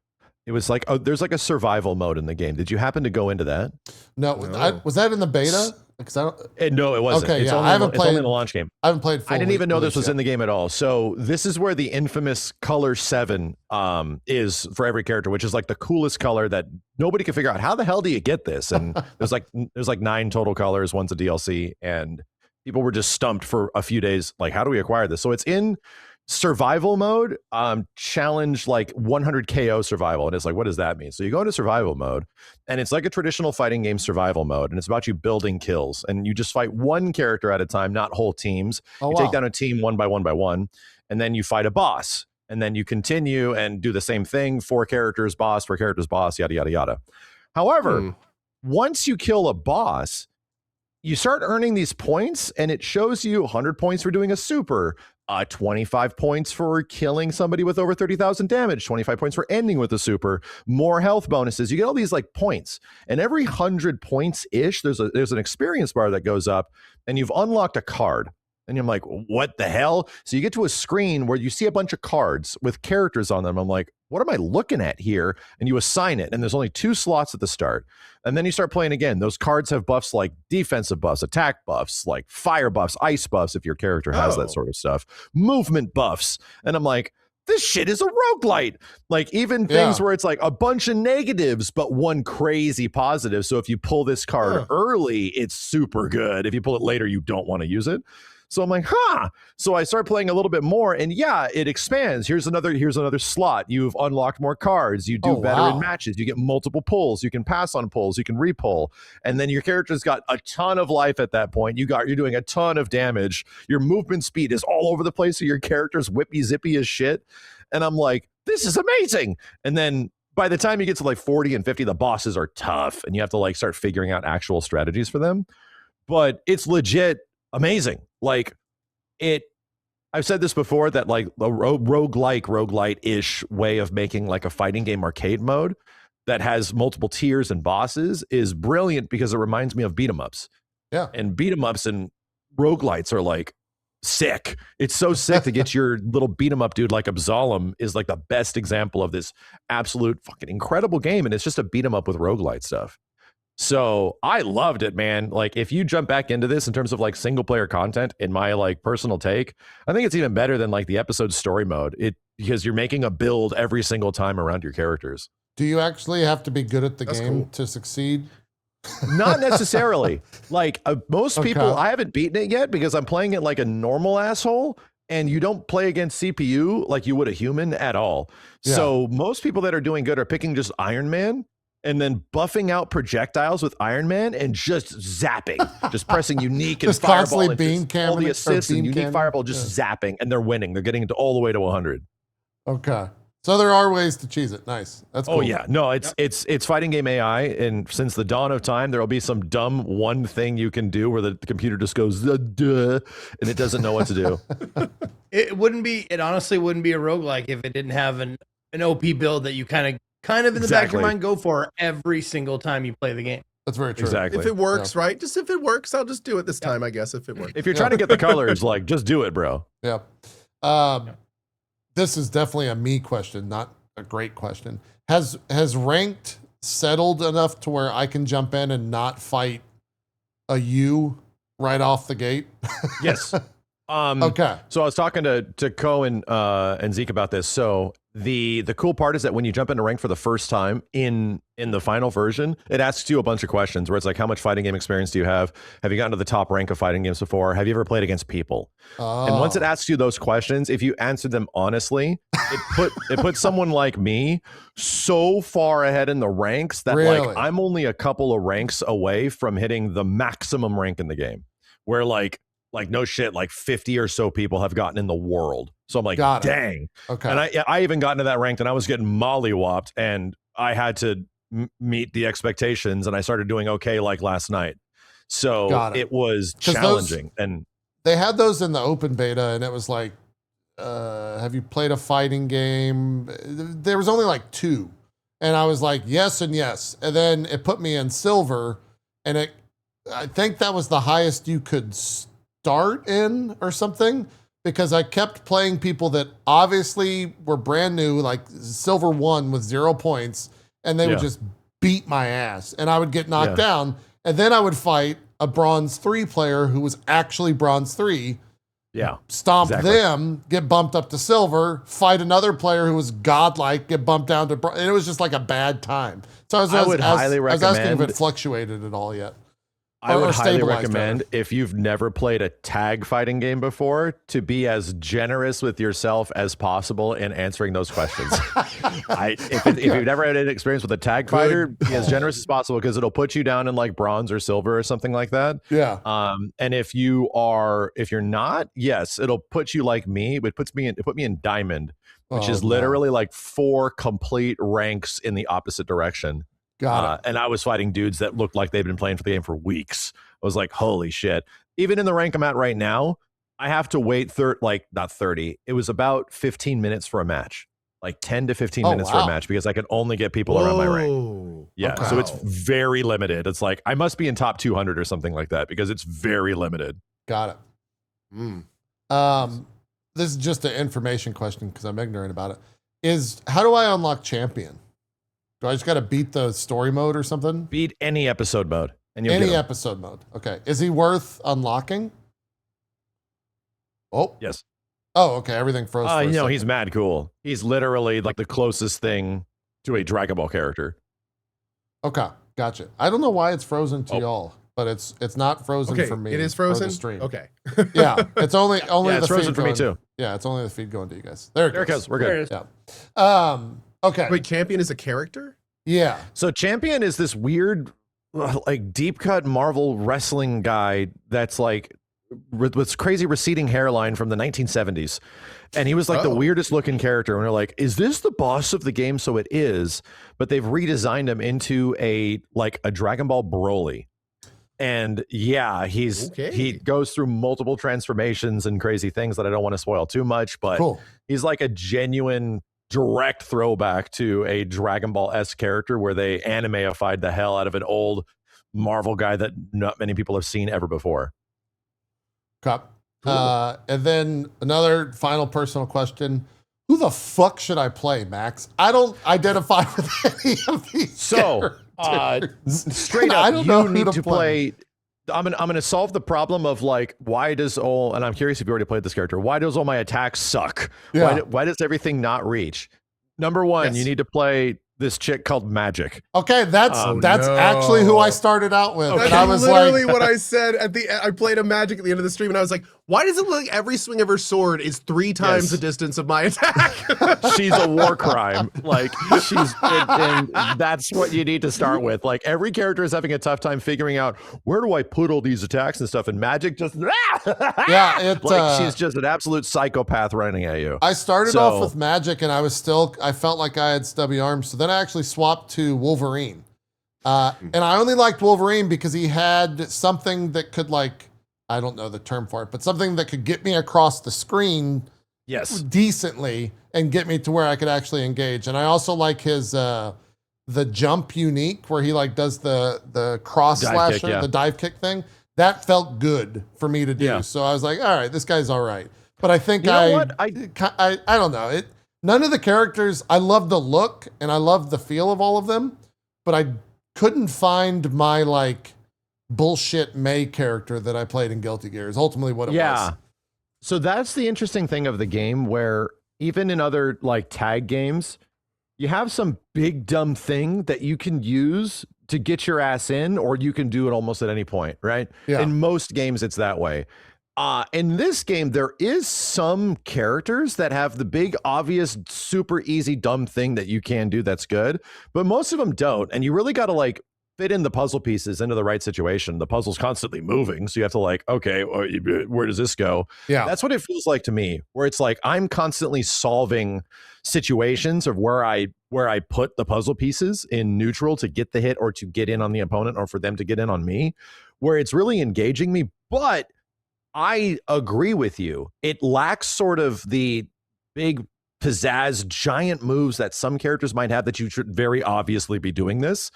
It was like, there's like a survival mode in the game. Did you happen to go into that? No, No. was that in the beta? Because I don't. No, it wasn't. Okay, it's yeah, only, I haven't it's only played- the launch game. I haven't played. I didn't even know this was yet. in the game at all. So this is where the infamous color 7 is for every character, which is like the coolest color that nobody can figure out. How the hell do you get this? And there's like 9 total colors. One's a DLC, and people were just stumped for a few days. Like, how do we acquire this? So it's in survival mode, challenge like 100 KO survival. And it's like, what does that mean? So you go into survival mode, and it's like a traditional fighting game survival mode, and it's about you building kills, and you just fight one character at a time, not whole teams. Oh, You wow. take down a team one by one, and then you fight a boss, and then you continue and do the same thing. 4 characters boss, yada yada yada. However, once you kill a boss, you start earning these points, and it shows you 100 points for doing a super, 25 points for killing somebody with over 30,000 damage, 25 points for ending with a super, more health bonuses. You get all these like points, and every 100 points ish, there's an experience bar that goes up, and you've unlocked a card. And I'm like, what the hell? So you get to a screen where you see a bunch of cards with characters on them. I'm like, what am I looking at here? And you assign it. And there's only 2 slots at the start. And then you start playing again. Those cards have buffs like defensive buffs, attack buffs, like fire buffs, ice buffs, if your character has that sort of stuff, movement buffs. And I'm like, this shit is a roguelite. Like even things where it's like a bunch of negatives, but one crazy positive. So if you pull this card early, it's super good. If you pull it later, you don't want to use it. So I'm like, So I start playing a little bit more, and yeah, it expands. Here's another slot. You've unlocked more cards. You do better in matches. You get multiple pulls. You can pass on pulls. You can repull, and then your character's got a ton of life at that point. You're doing a ton of damage. Your movement speed is all over the place. So your character's whippy zippy as shit. And I'm like, this is amazing. And then by the time you get to like 40 and 50, the bosses are tough, and you have to like start figuring out actual strategies for them. But it's legit amazing. Like I've said this before, that like a roguelite-ish way of making like a fighting game arcade mode that has multiple tiers and bosses is brilliant, because it reminds me of beat 'em ups. Yeah. And beat 'em ups and roguelites are like sick. It's so sick to get your little beat 'em up dude like Absalom is like the best example of this absolute fucking incredible game. And it's just a beat 'em up with roguelite stuff. So I loved it, man. Like if you jump back into this in terms of like single player content, in my like personal take, I think it's even better than like the episode story mode, because you're making a build every single time around your characters. Do you actually have to be good at the game to succeed? Not necessarily. Like most people, I haven't beaten it yet because I'm playing it like a normal asshole, and you don't play against CPU like you would a human at all. Yeah. So most people that are doing good are picking just Iron Man, and then buffing out projectiles with Iron Man and just zapping, just pressing unique and just fireball, constantly and beam all the assists and unique fireball, just zapping, and they're winning. They're getting it all the way to 100. Okay, so there are ways to cheese it. Nice, that's cool. Oh yeah, no, it's fighting game AI, and since the dawn of time, there will be some dumb one thing you can do where the computer just goes duh, and it doesn't know what to do. It honestly wouldn't be a roguelike if it didn't have an OP build that you kind of in the back of your mind go for every single time you play the game. That's very true. Exactly. If it works, right? Just if it works, I'll just do it this time, I guess, if it works. If you're trying to get the colors, like, just do it, bro. Yeah. This is definitely a me question, not a great question. Has ranked settled enough to where I can jump in and not fight a U right off the gate? Yes. Okay. So I was talking to Ko and Zeke about this. So the cool part is that when you jump into rank for the first time in the final version, it asks you a bunch of questions where it's like, how much fighting game experience do you have? Have you gotten to the top rank of fighting games before? Have you ever played against people? And once it asks you those questions, if you answer them honestly, it puts someone like me so far ahead in the ranks that like I'm only a couple of ranks away from hitting the maximum rank in the game, where like no shit, like 50 or so people have gotten in the world. So I'm like, dang. Okay. And I even got into that rank, and I was getting mollywopped, and I had to meet the expectations, and I started doing okay like last night. So it was challenging. And they had those in the open beta, and it was like, have you played a fighting game? There was only like 2. And I was like, yes and yes. And then it put me in silver, and I think that was the highest you could start in or something, because I kept playing people that obviously were brand new, like silver 1 with 0 points, and they would just beat my ass, and I would get knocked down, and then I would fight a bronze 3 player who was actually bronze 3. Yeah. Stomp them, get bumped up to silver, fight another player who was godlike, get bumped down to bronze, and it was just like a bad time. So I would highly recommend. I was asking if it fluctuated at all yet. I would highly recommend, if you've never played a tag fighting game before, to be as generous with yourself as possible in answering those questions. If you've never had any experience with a tag fighter, be as generous as possible, because it'll put you down in like bronze or silver or something like that. Yeah. And if you're not, yes, it'll put you like me. It put me in diamond, which is literally like 4 complete ranks in the opposite direction. Got it. And I was fighting dudes that looked like they'd been playing for the game for weeks. I was like, holy shit. Even in the rank I'm at right now, I have to wait not 30. It was about 15 minutes for a match. Like 10 to 15 minutes for a match because I can only get people around my rank. Yeah. Okay. So it's very limited. It's like I must be in top 200 or something like that because it's very limited. Got it. Mm. This is just an information question because I'm ignorant about it. How do I unlock champion? Do I just got to beat the story mode or something? Beat any episode mode. And you'll Any get him. episode mode. Okay. Is he worth unlocking? Oh. Yes. Oh, okay. Everything froze. For a He's second. mad cool. He's literally like the closest thing to a Dragon Ball character. Okay. Gotcha. I don't know why it's frozen to y'all, but it's not frozen Okay, for me. it is for the frozen. stream. Okay. Yeah. It's only Yeah, the it's frozen feed for me going- too. Yeah. It's only the feed going to you guys. There it goes. We're There good. it is. Okay. Wait, champion is a character? Yeah. So Champion is this weird, like deep cut Marvel wrestling guy that's like with this crazy receding hairline from the 1970s. And he was like the weirdest looking character. And we're like, is this the boss of the game? So it is, but they've redesigned him into a Dragon Ball Broly. And yeah, he goes through multiple transformations and crazy things that I don't want to spoil too much, but Cool. he's like a genuine direct throwback to a Dragon Ball-esque character where they animeified the hell out of an old Marvel guy that not many people have seen ever before. Cup. And then another final personal question. Who the fuck should I play, Max? I don't identify with any of these. So, straight I up, don't know you who need to to play. play. I'm gonna solve the problem of like, why does all, and I'm curious if you already played this character, why does all my attacks suck? Yeah. Why does everything not reach? Number one, Yes. you need to play this chick called Magic. Okay, that's actually who I started out with. That's And I was literally like, what I said at the. I played a Magic at the end of the stream, and I was like, "Why does it look like every swing of her sword is 3 times Yes. the distance of my attack?" She's a war crime. Like and that's what you need to start with. Like every character is having a tough time figuring out where do I put all these attacks and stuff. And Magic just yeah, she's just an absolute psychopath running at you. I started off with Magic, and I felt like I had stubby arms. So then I actually swapped to Wolverine. And I only liked Wolverine because he had something that could, like, I don't know the term for it, but something that could get me across the screen Yes. decently and get me to where I could actually engage. And I also like his the jump unique where he like does the cross Dive slasher, kick, yeah. the dive kick thing. That felt good for me to do. Yeah. So I was like, all right, this guy's all right. But I think You know what? I don't know. None of the characters, I love the look and I love the feel of all of them, but I couldn't find my like bullshit May character that I played in Guilty Gear is ultimately what it was. So that's the interesting thing of the game where even in other like tag games, you have some big dumb thing that you can use to get your ass in, or you can do it almost at any point, right? Yeah. In most games, it's that way. In this game, there is some characters that have the big, obvious, super easy, dumb thing that you can do that's good, but most of them don't. And you really got to like fit in the puzzle pieces into the right situation. The puzzle's constantly moving. So you have to like, okay, where does this go? Yeah. That's what it feels like to me, where it's like I'm constantly solving situations of where I put the puzzle pieces in neutral to get the hit or to get in on the opponent or for them to get in on me, where it's really engaging me. But I agree with you. It lacks sort of the big pizzazz giant moves that some characters might have that you should very obviously be doing this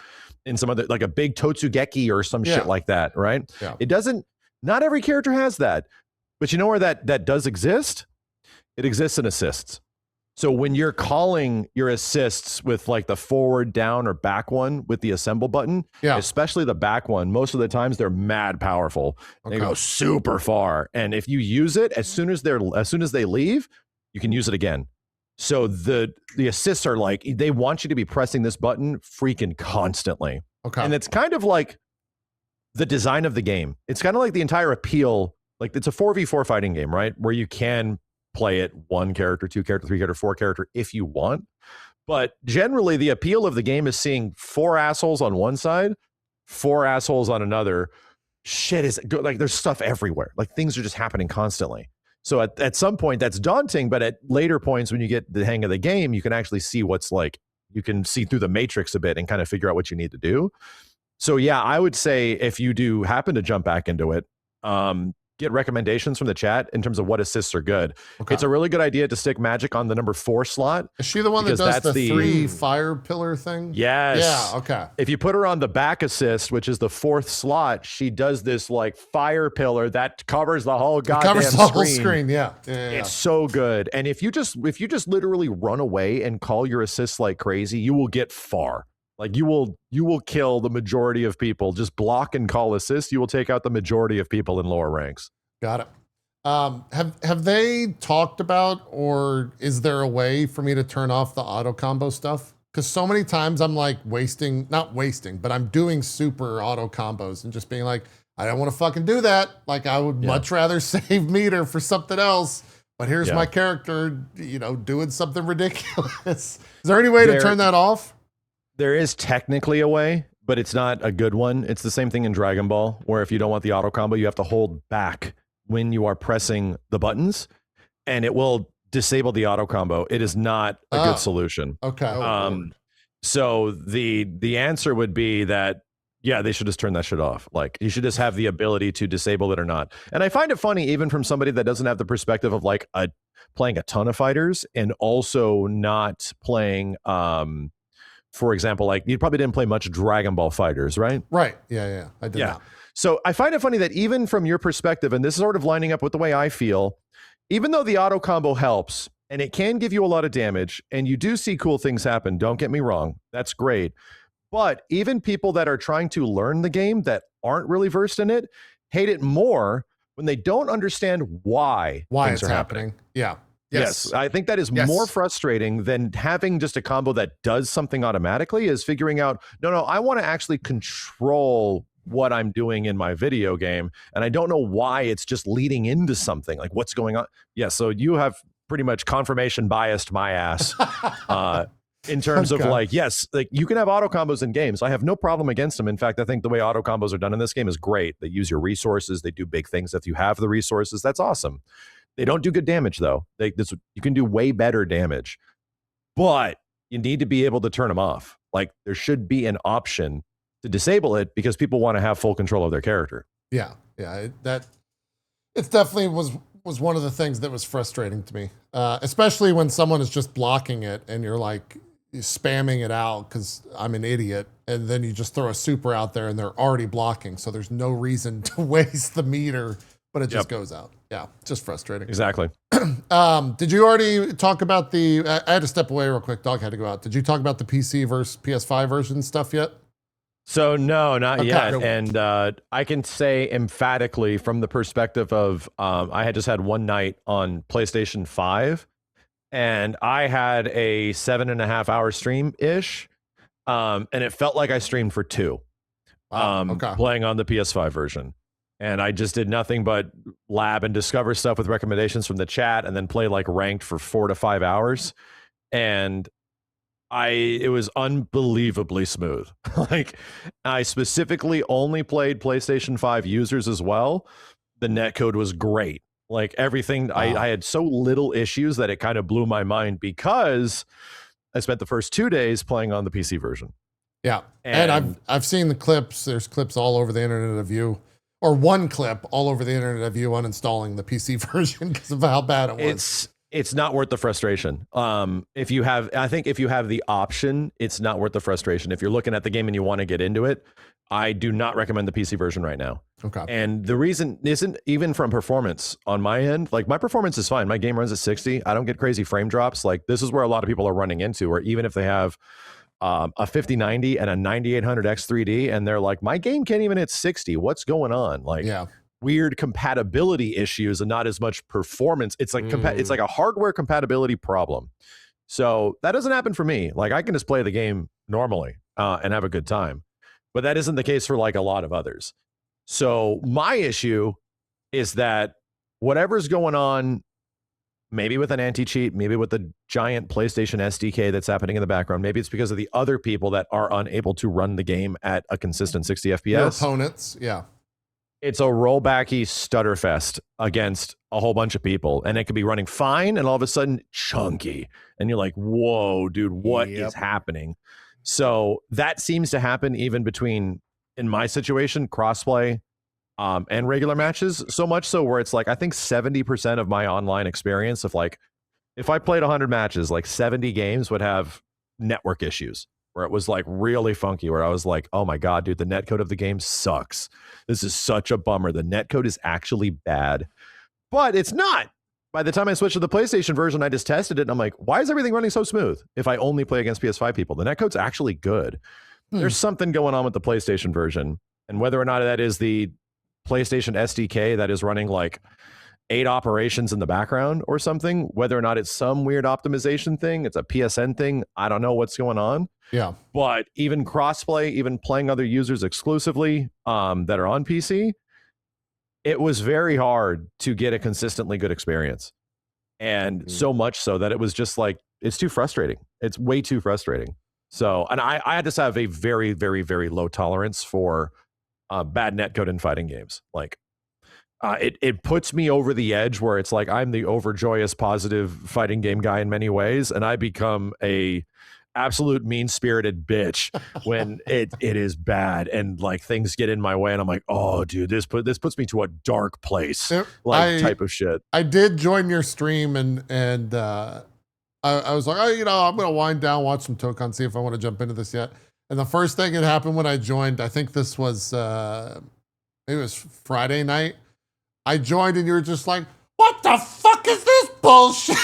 in some other, like a big Totsugeki or some shit like that, right? Yeah. It doesn't, not every character has that, but you know where that does exist? It exists in assists. So when you're calling your assists with like the forward, down, or back one with the assemble button, especially the back one, most of the times they're mad powerful. They go super far. And if you use it, as soon as they leave, you can use it again. So the assists are like, they want you to be pressing this button freaking constantly. Okay. And it's kind of like the design of the game. It's kind of like the entire appeal. Like it's a 4v4 fighting game, right? Where you can play it 1 character, 2 character, 3 character, 4 character if you want. But generally the appeal of the game is seeing 4 assholes on one side, 4 assholes on another. Shit is good. Like there's stuff everywhere. Like things are just happening constantly. So at some point that's daunting, but at later points when you get the hang of the game, you can actually see what's like, you can see through the matrix a bit and kind of figure out what you need to do. So yeah, I would say if you do happen to jump back into it, get recommendations from the chat in terms of what assists are good. Okay. It's a really good idea to stick magic on the number 4 slot. Is she the one that because does that's the 3 fire pillar thing? Yes. Yeah, okay. If you put her on the back assist, which is the 4th slot, she does this like fire pillar that covers the whole goddamn Covers the whole screen, yeah. It's so good. And if you just literally run away and call your assists like crazy, you will get far. Like you will kill the majority of people. Just block and call assists. You will take out the majority of people in lower ranks. Got it. Have they talked about, or is there a way for me to turn off the auto combo stuff? Because so many times I'm like not wasting, but I'm doing super auto combos and just being like, I don't want to fucking do that. Like I would much rather save meter for something else. But here's my character, doing something ridiculous. Is there any way to turn that off? There is technically a way, but it's not a good one. It's the same thing in Dragon Ball, where if you don't want the auto combo, you have to hold back when you are pressing the buttons, and it will disable the auto combo. It is not a good solution. Okay. So the answer would be that, yeah, they should just turn that shit off. Like you should just have the ability to disable it or not. And I find it funny, even from somebody that doesn't have the perspective of like playing a ton of fighters and also not playing, for example, like you probably didn't play much Dragon Ball Fighters, right? Right. Yeah. I did not. So I find it funny that even from your perspective, and this is sort of lining up with the way I feel, even though the auto combo helps and it can give you a lot of damage and you do see cool things happen, don't get me wrong, that's great. But even people that are trying to learn the game that aren't really versed in it hate it more when they don't understand why things it's are happening. Yeah. Yes, I think that is more frustrating than having just a combo that does something automatically, is figuring out, no, I want to actually control what I'm doing in my video game, and I don't know why it's just leading into something. Like, what's going on? Yeah, so you have pretty much confirmation biased my ass in terms of like, yes, like you can have auto combos in games. I have no problem against them. In fact, I think the way auto combos are done in this game is great. They use your resources. They do big things if you have the resources. That's awesome. They don't do good damage, though. You can do way better damage, but you need to be able to turn them off. Like there should be an option to disable it because people want to have full control of their character. Yeah. It definitely was one of the things that was frustrating to me, especially when someone is just blocking it and you're like spamming it out because I'm an idiot, and then you just throw a super out there and they're already blocking, so there's no reason to waste the meter. But it just goes out. Yeah, just frustrating. Exactly. Did you already talk about I had to step away real quick. Dog had to go out. Did you talk about the PC versus PS5 version stuff yet? So no, not yet. And I can say emphatically from the perspective of I had just had one night on PlayStation 5, and I had a 7.5 hour stream-ish, and it felt like I streamed for 2 playing on the PS5 version. And I just did nothing but lab and discover stuff with recommendations from the chat, and then play like ranked for 4 to 5 hours. And it was unbelievably smooth. Like I specifically only played PlayStation 5 users as well. The netcode was great. Like everything, I had so little issues that it kind of blew my mind because I spent the first 2 days playing on the PC version. Yeah. And I've seen the clips. There's clips all over the internet of you. Or one clip all over the internet of you uninstalling the PC version because of how bad it was. It's not worth the frustration. If you have the option, it's not worth the frustration. If you're looking at the game and you want to get into it, I do not recommend the PC version right now. Okay. And the reason isn't even from performance on my end. Like my performance is fine. My game runs at 60. I don't get crazy frame drops. Like this is where a lot of people are running into, or even if they have a 5090 and a 9800 X3D, and they're like, my game can't even hit 60. What's going on? Like weird compatibility issues and not as much performance. It's like it's like a hardware compatibility problem. So that doesn't happen for me. Like I can just play the game normally and have a good time, but that isn't the case for like a lot of others. So my issue is that whatever's going on, maybe with an anti-cheat, maybe with the giant PlayStation SDK that's happening in the background, maybe it's because of the other people that are unable to run the game at a consistent 60 FPS. Your opponents, yeah. it's a rollbacky stutterfest against a whole bunch of people, and it could be running fine, and all of a sudden chunky, and you're like, "Whoa, dude, what is happening?" So that seems to happen even between, in my situation, crossplay and regular matches. So much so where it's like I think 70% of my online experience of like, if I played 100 matches, like 70 games would have network issues, where it was like really funky, where I was like, oh my God, dude, the netcode of the game sucks. This is such a bummer. The netcode is actually bad, but it's not. By the time I switched to the PlayStation version, I just tested it and I'm like, why is everything running so smooth if I only play against PS5 people? The netcode's actually good. There's something going on with the PlayStation version, and whether or not that is the PlayStation SDK that is running like 8 operations in the background or something, whether or not it's some weird optimization thing, it's a PSN thing, I don't know what's going on. Yeah. But even crossplay, even playing other users exclusively that are on PC, it was very hard to get a consistently good experience. And so much so that it was just like, it's too frustrating. It's way too frustrating. So, and I had to have a very, very, very low tolerance for bad netcode in fighting games. Like, it puts me over the edge where it's like I'm the overjoyous positive fighting game guy in many ways, and I become a absolute mean-spirited bitch when it is bad and like things get in my way, and I'm like, oh dude, this puts me to a dark place, type of shit. I did join your stream and I was like, oh, I'm gonna wind down, watch some Tokon, see if I want to jump into this yet. And the first thing that happened when I joined, I think this was it was Friday night. I joined and you were just like, what the fuck is this bullshit?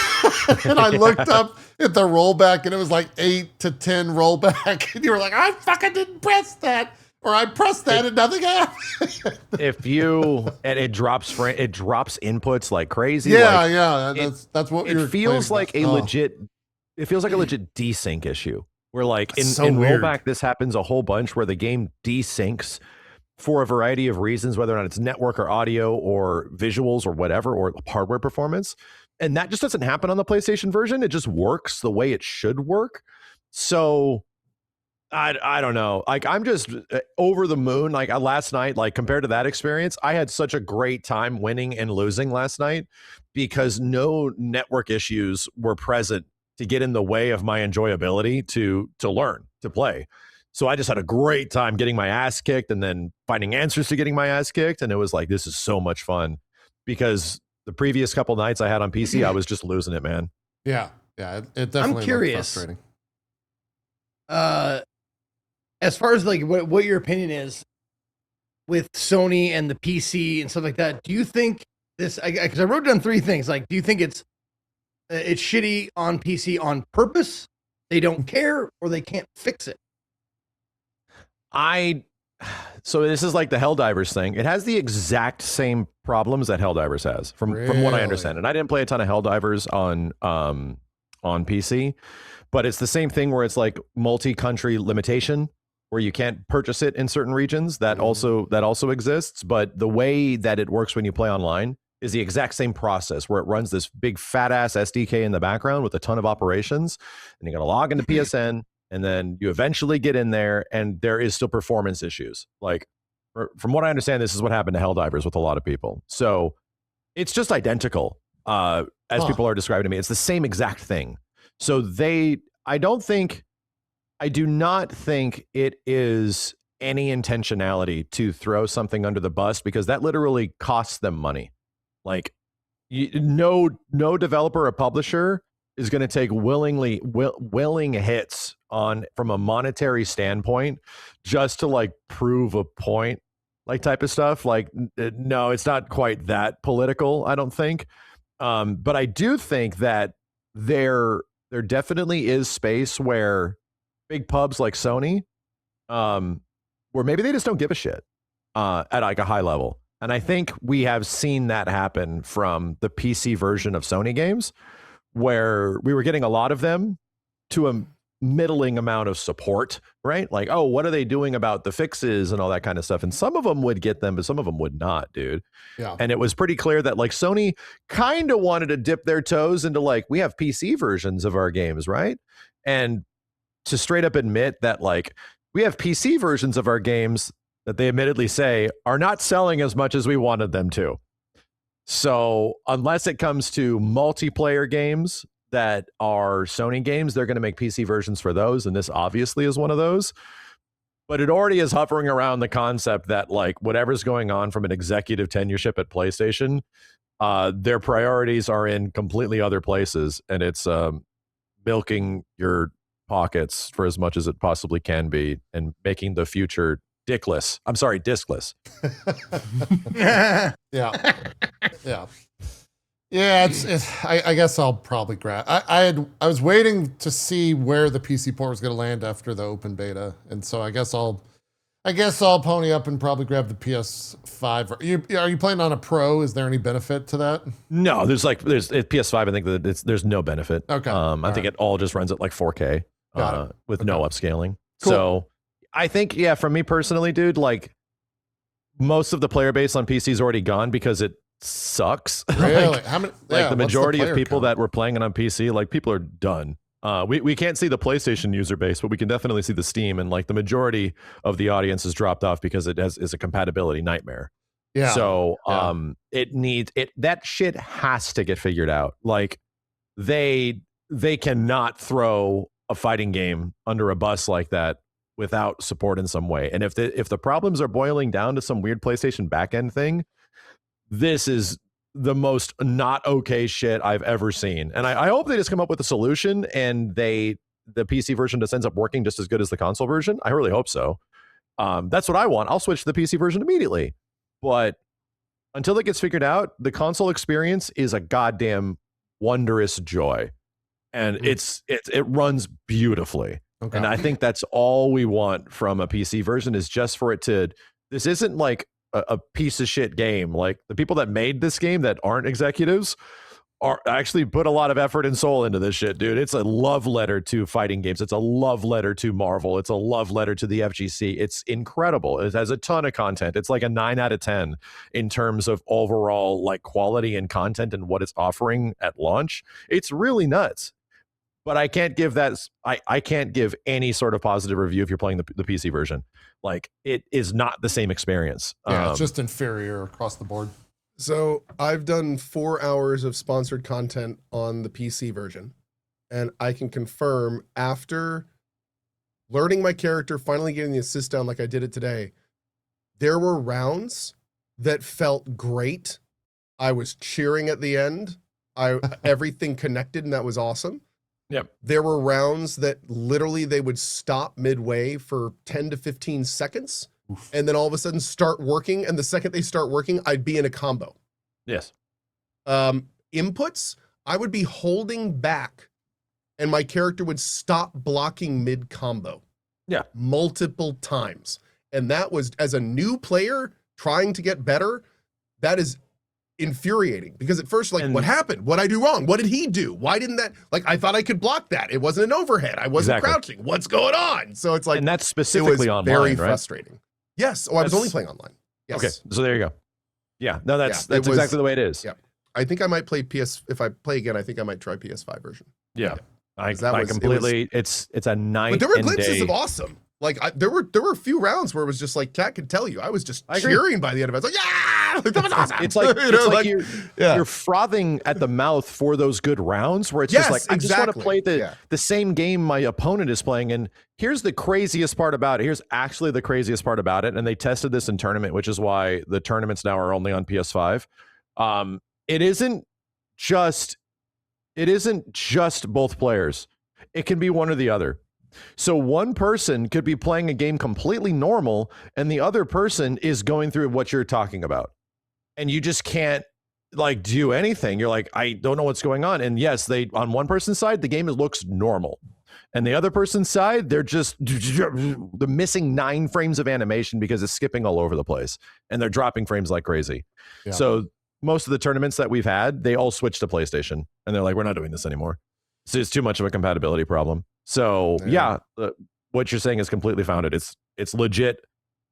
And I looked up at the rollback and it was like 8 to 10 rollback. And you were like, I fucking didn't press that. Or I pressed that and nothing happened. And it drops inputs like crazy. Yeah. That's what it feels like a legit. It feels like a legit desync issue. Where like in rollback, this happens a whole bunch where the game desyncs for a variety of reasons, whether or not it's network or audio or visuals or whatever, or hardware performance. And that just doesn't happen on the PlayStation version. It just works the way it should work. So I don't know. Like, I'm just over the moon. Like last night, like compared to that experience, I had such a great time winning and losing last night because no network issues were present to get in the way of my enjoyability to learn, to play. So I just had a great time getting my ass kicked and then finding answers to getting my ass kicked. And it was like, this is so much fun, because the previous couple nights I had on PC, I was just losing it, man. Yeah. It definitely I'm curious. frustrating. As far as like what your opinion is with Sony and the PC and stuff like that, do you think this, because I wrote down 3 things, like, do you think it's shitty on PC on purpose, they don't care, or they can't fix it? So this is like the Helldivers thing. It has the exact same problems that Helldivers has, from what I understand. And I didn't play a ton of Helldivers on PC, but it's the same thing where it's like multi-country limitation, where you can't purchase it in certain regions. That also exists, but the way that it works when you play online is the exact same process, where it runs this big fat ass SDK in the background with a ton of operations, and you got to log into PSN. And then you eventually get in there, and there is still performance issues. Like, from what I understand, this is what happened to Helldivers with a lot of people. So it's just identical, as people are describing to me. It's the same exact thing. So I do not think it is any intentionality to throw something under the bus, because that literally costs them money. Like, no developer or publisher is going to take willing hits from a monetary standpoint just to like prove a point, like type of stuff. Like, no, it's not quite that political, I don't think. But I do think that there definitely is space where big pubs like Sony, where maybe they just don't give a shit at like a high level. And I think we have seen that happen from the PC version of Sony games, where we were getting a lot of them to a middling amount of support, right? Like, oh, what are they doing about the fixes and all that kind of stuff? And some of them would get them, but some of them would not, dude. Yeah. And it was pretty clear that like Sony kind of wanted to dip their toes into like, we have PC versions of our games, right? And to straight up admit that like, we have PC versions of our games that they admittedly say are not selling as much as we wanted them to. So unless it comes to multiplayer games that are Sony games, they're going to make PC versions for those. And this obviously is one of those. But it already is hovering around the concept that like whatever's going on from an executive tenureship at PlayStation, their priorities are in completely other places. And it's milking your pockets for as much as it possibly can be and making the future diskless. Yeah. Yeah. Yeah, I guess I'll probably grab. I was waiting to see where the PC port was going to land after the open beta, and so I guess I'll pony up and probably grab the PS5. Are you playing on a Pro? Is there any benefit to that? No, there's PS5. I think that there's no benefit. Okay, I think it all just runs at like 4K with no upscaling. Cool. So I think from me personally, dude, like most of the player base on PC is already gone because it sucks. Really? How many? Like the majority of people that were playing it on PC, like people are done. We can't see the PlayStation user base, but we can definitely see the Steam, and like the majority of the audience has dropped off because it is a compatibility nightmare. Yeah. So that shit has to get figured out. Like they cannot throw a fighting game under a bus like that without support in some way. And if the problems are boiling down to some weird PlayStation backend thing, this is the most not okay shit I've ever seen. And I hope they just come up with a solution and the PC version just ends up working just as good as the console version. I really hope so. That's what I want. I'll switch to the PC version immediately. But until it gets figured out, the console experience is a goddamn wondrous joy. And it runs beautifully. Okay. And I think that's all we want from a PC version is just for it to, this isn't like a piece of shit game. Like the people that made this game that aren't executives are actually put a lot of effort and soul into this shit, dude. It's a love letter to fighting games. It's a love letter to Marvel. It's a love letter to the FGC. It's incredible. It has a ton of content. It's like a 9 out of 10 in terms of overall like quality and content and what it's offering at launch. It's really nuts. But I can't give I can't give any sort of positive review if you're playing the PC version. Like it is not the same experience. Yeah, it's just inferior across the board. So I've done 4 hours of sponsored content on the PC version, and I can confirm after learning my character, finally getting the assist down like I did it today, there were rounds that felt great. I was cheering at the end. Everything connected, and that was awesome. Yep. There were rounds that literally they would stop midway for 10 to 15 seconds. Oof. And then all of a sudden start working. And the second they start working, I'd be in a combo. Yes. Inputs, I would be holding back and my character would stop blocking mid combo. Yeah. Multiple times. And that was, as a new player trying to get better, that is infuriating, because at first, like, what happened? What'd I do wrong? What did he do? Why didn't that, like, I thought I could block that. It wasn't an overhead. I wasn't crouching. What's going on? So it's like, and that's specifically online, very right? Frustrating. Yes. Oh, I was only playing online. Yes. Okay. So there you go. Yeah. No, that's exactly the way it is. Yeah. I think I might play if I play again, I think I might try PS5 version. Yeah. I completely, it's a night. But there were and glimpses day. of awesome. Like there were a few rounds where it was just like, Kat could tell you, I was just cheering by the end of it. I was like, yeah, that was awesome. It's like, you're frothing at the mouth for those good rounds where it's just like, I just want to play the same game my opponent is playing. And here's the craziest part about it. Here's actually the craziest part about it. And they tested this in tournament, which is why the tournaments now are only on PS5. It isn't just both players. It can be one or the other. So one person could be playing a game completely normal and the other person is going through what you're talking about. And you just can't like do anything. You're like, I don't know what's going on. And yes, on one person's side, the game looks normal. And the other person's side, they're missing 9 frames of animation because it's skipping all over the place. And they're dropping frames like crazy. Yeah. So most of the tournaments that we've had, they all switched to PlayStation. And they're like, we're not doing this anymore. So it's too much of a compatibility problem. So what you're saying is completely founded. It's legit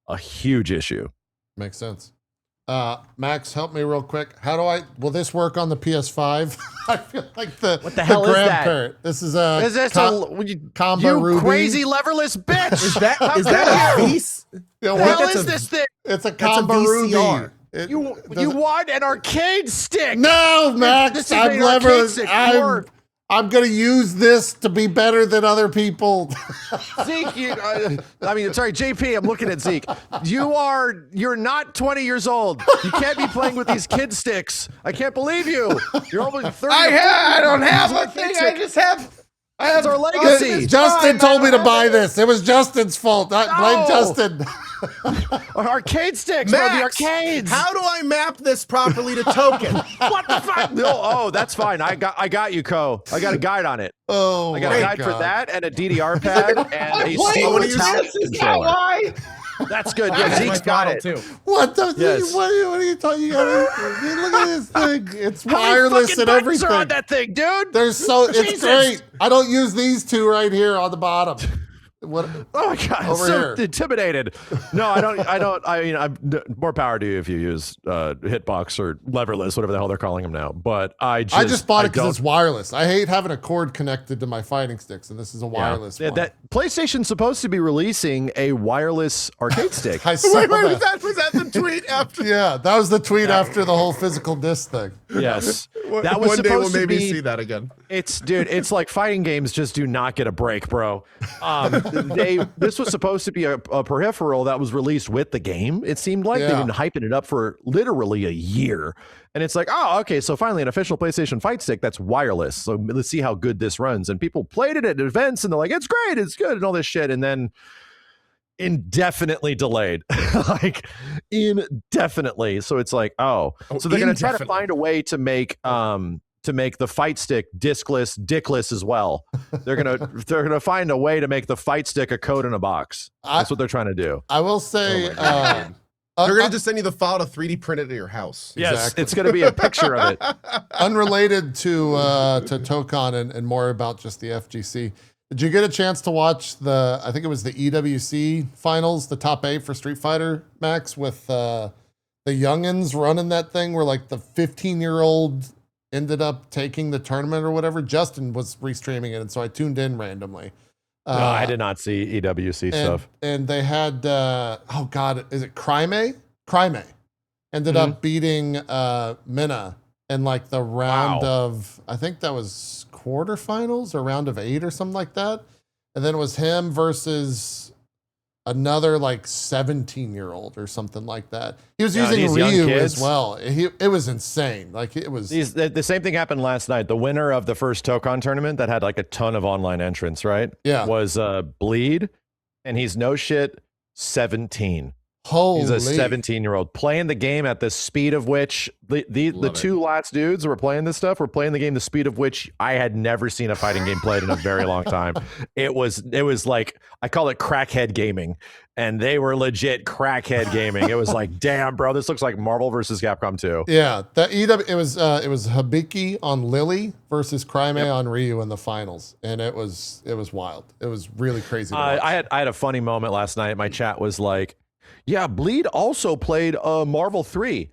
a huge issue. Makes sense. Max, help me real quick. Will this work on the PS5? I feel like What the hell is that? grandparent. This is a Is this combo you Ruby. crazy leverless bitch? Is that How is dare that a you? piece? Yeah, What well, the hell that's is a- this thing? It's a That's a combo Ruby. VCR. You doesn't- want an arcade stick? No, Max. This is I'm an arcade leverless. stick. I'm gonna use this to be better than other people. Zeke, sorry, JP, I'm looking at Zeke. You're not 20 years old. You can't be playing with these kid sticks. I can't believe you. You're almost 30. I don't have a thing. I just have. That's our legacy. Justin told me to buy this. It was Justin's fault. Blame No. Justin. Arcade sticks, bro. The Max, arcades. how do I map this properly to Token? What the fuck? No, oh, that's fine. I got you, Co. I got a guide on it. Oh, I got my a guide God. for that and a DDR pad and a playing Steam with you. Talent This is not controller. why. That's good. That's Yeah, my Zeke's got model, it. too. What the? Yes. What are you talking? You gotta look at this thing. It's How many wireless fucking and buttons everything. are on that thing, dude? It's Jesus. great. I don't use these two right here on the bottom. What? Oh my god, I'm Over so here. intimidated. No, I don't. I mean, more power to you if you use hitbox or leverless, whatever the hell they're calling them now. But I just bought it because don't- it's wireless. I hate having a cord connected to my fighting sticks, and this is a wireless one. That PlayStation's supposed to be releasing a wireless arcade stick. I saw Wait, that. was that the tweet after? Yeah, that was the tweet after the whole physical disc thing. Yes, that was One day we'll supposed to maybe be. see that again. It's like fighting games just do not get a break, bro. This was supposed to be a peripheral that was released with the game. It seemed like they've Yeah. been hyping it up for literally a year. And it's like, oh, okay, so finally an official PlayStation fight stick that's wireless. So let's see how good this runs. And people played it at events and they're like, it's great, it's good, and all this shit. And then indefinitely delayed. Like indefinitely. So it's like, so they're gonna try to indefinitely. find a way to make the fight stick diskless, dickless as well. They're gonna find a way to make the fight stick a code in a box. That's what they're trying to do. I will say, Oh my God. They're gonna just send you the file to 3D print it at your house. Yes, Exactly. it's gonna be a picture of it. unrelated to Tokon and more about just the FGC. Did you get a chance to watch I think it was the EWC finals, the top 8 for Street Fighter, Max, with the youngins running that thing where like the 15-year-old ended up taking the tournament or whatever? Justin was restreaming it, and so I tuned in randomly. No, I did not see EWC stuff. And they had, oh God, is it Crime? Crime ended up beating Minna in like the round of, I think that was quarterfinals or round of 8 or something like that. And then it was him versus another like 17-year-old or something like that. He was using these young Ryu kids. as well. It was insane. Like it was. The same thing happened last night. The winner of the first Tokon tournament that had like a ton of online entrants, right? Yeah. Was Bleed, and he's no shit 17. Holy. He's a 17-year-old playing the game at the speed of which the two last dudes who were playing this stuff were playing the game the speed of which I had never seen a fighting game played in a very long time. It was like, I call it crackhead gaming, and they were legit crackhead gaming. It was like, damn, bro, this looks like Marvel versus Capcom 2. Yeah, it was Hibiki on Lily versus Crime on Ryu in the finals, and it was wild. It was really crazy. To watch. I had a funny moment last night. My chat was like, yeah, Bleed also played Marvel 3.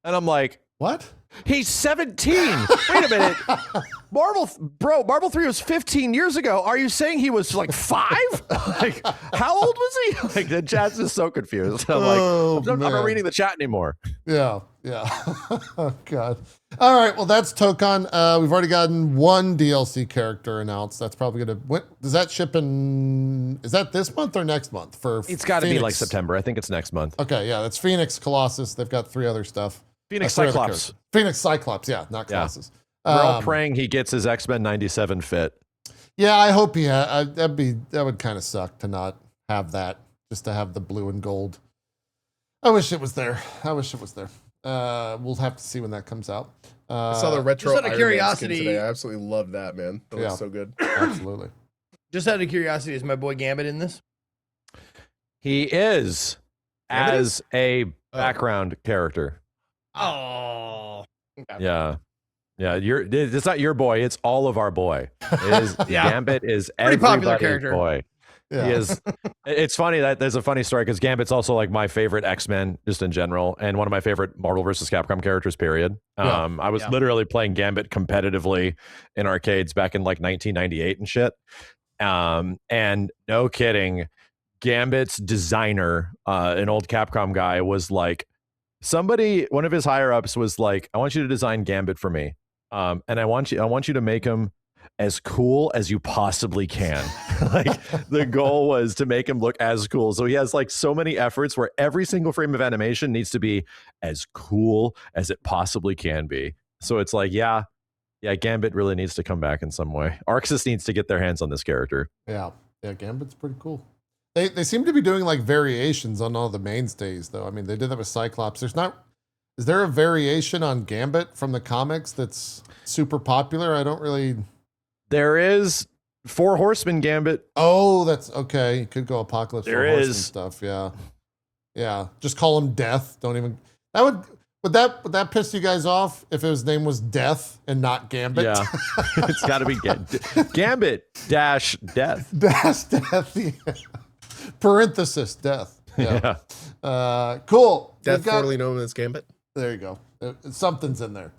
And I'm like, what? He's 17. Wait a minute. Marvel 3 was 15 years ago. Are you saying he was like 5? Like, how old was he? Like, the chat's just so confused. I'm like, I'm not reading the chat anymore. Yeah. Oh, God. All right. Well, that's Tokon. We've already gotten one DLC character announced. That's probably going to. Does that ship in? Is that this month or next month? It's got to be like September. I think it's next month. Okay. Yeah. That's Phoenix Colossus. They've got 3 other stuff. Phoenix 3 other Cyclops. characters. Phoenix Cyclops. Yeah. Not Colossus. We're all praying he gets his X-Men 97 fit. Yeah. I hope he had. That would kind of suck to not have that. Just to have the blue and gold. I wish it was there. We'll have to see when that comes out. I saw the retro just out of Iron Man curiosity- skin today. I absolutely love that, man. That looks so good. Absolutely. Just out of curiosity, is my boy Gambit in this? He is as a background character. Oh. Okay. Yeah. It's not your boy. It's all of our boy. It is, Yeah. Gambit is Pretty popular everybody's character. boy. Yeah. He is. It's funny that there's a funny story because Gambit's also like my favorite X-Men just in general, and one of my favorite Marvel vs. Capcom characters. Period. Yeah. I was literally playing Gambit competitively in arcades back in like 1998 and shit. And no kidding, Gambit's designer, an old Capcom guy, was like, one of his higher ups was like, I want you to design Gambit for me. And I want you to make him as cool as you possibly can. Like the goal was to make him look as cool. So he has like so many efforts where every single frame of animation needs to be as cool as it possibly can be. So it's like, yeah, Gambit really needs to come back in some way. Arxis needs to get their hands on this character. Yeah, Gambit's pretty cool. They seem to be doing like variations on all the mainstays, though. I mean, they did that with Cyclops. Is there a variation on Gambit from the comics that's super popular? I don't really. There is Four Horsemen Gambit. Oh, that's okay. You could go Apocalypse. There Four Horsemen is stuff. Yeah. Just call him Death. Don't even. Would that piss you guys off if his name was Death and not Gambit? Yeah, it's got to be Gambit dash Death. Dash Death. Yeah. Parenthesis Death. Yeah. Cool. Death formerly known as Gambit. There you go. Something's in there.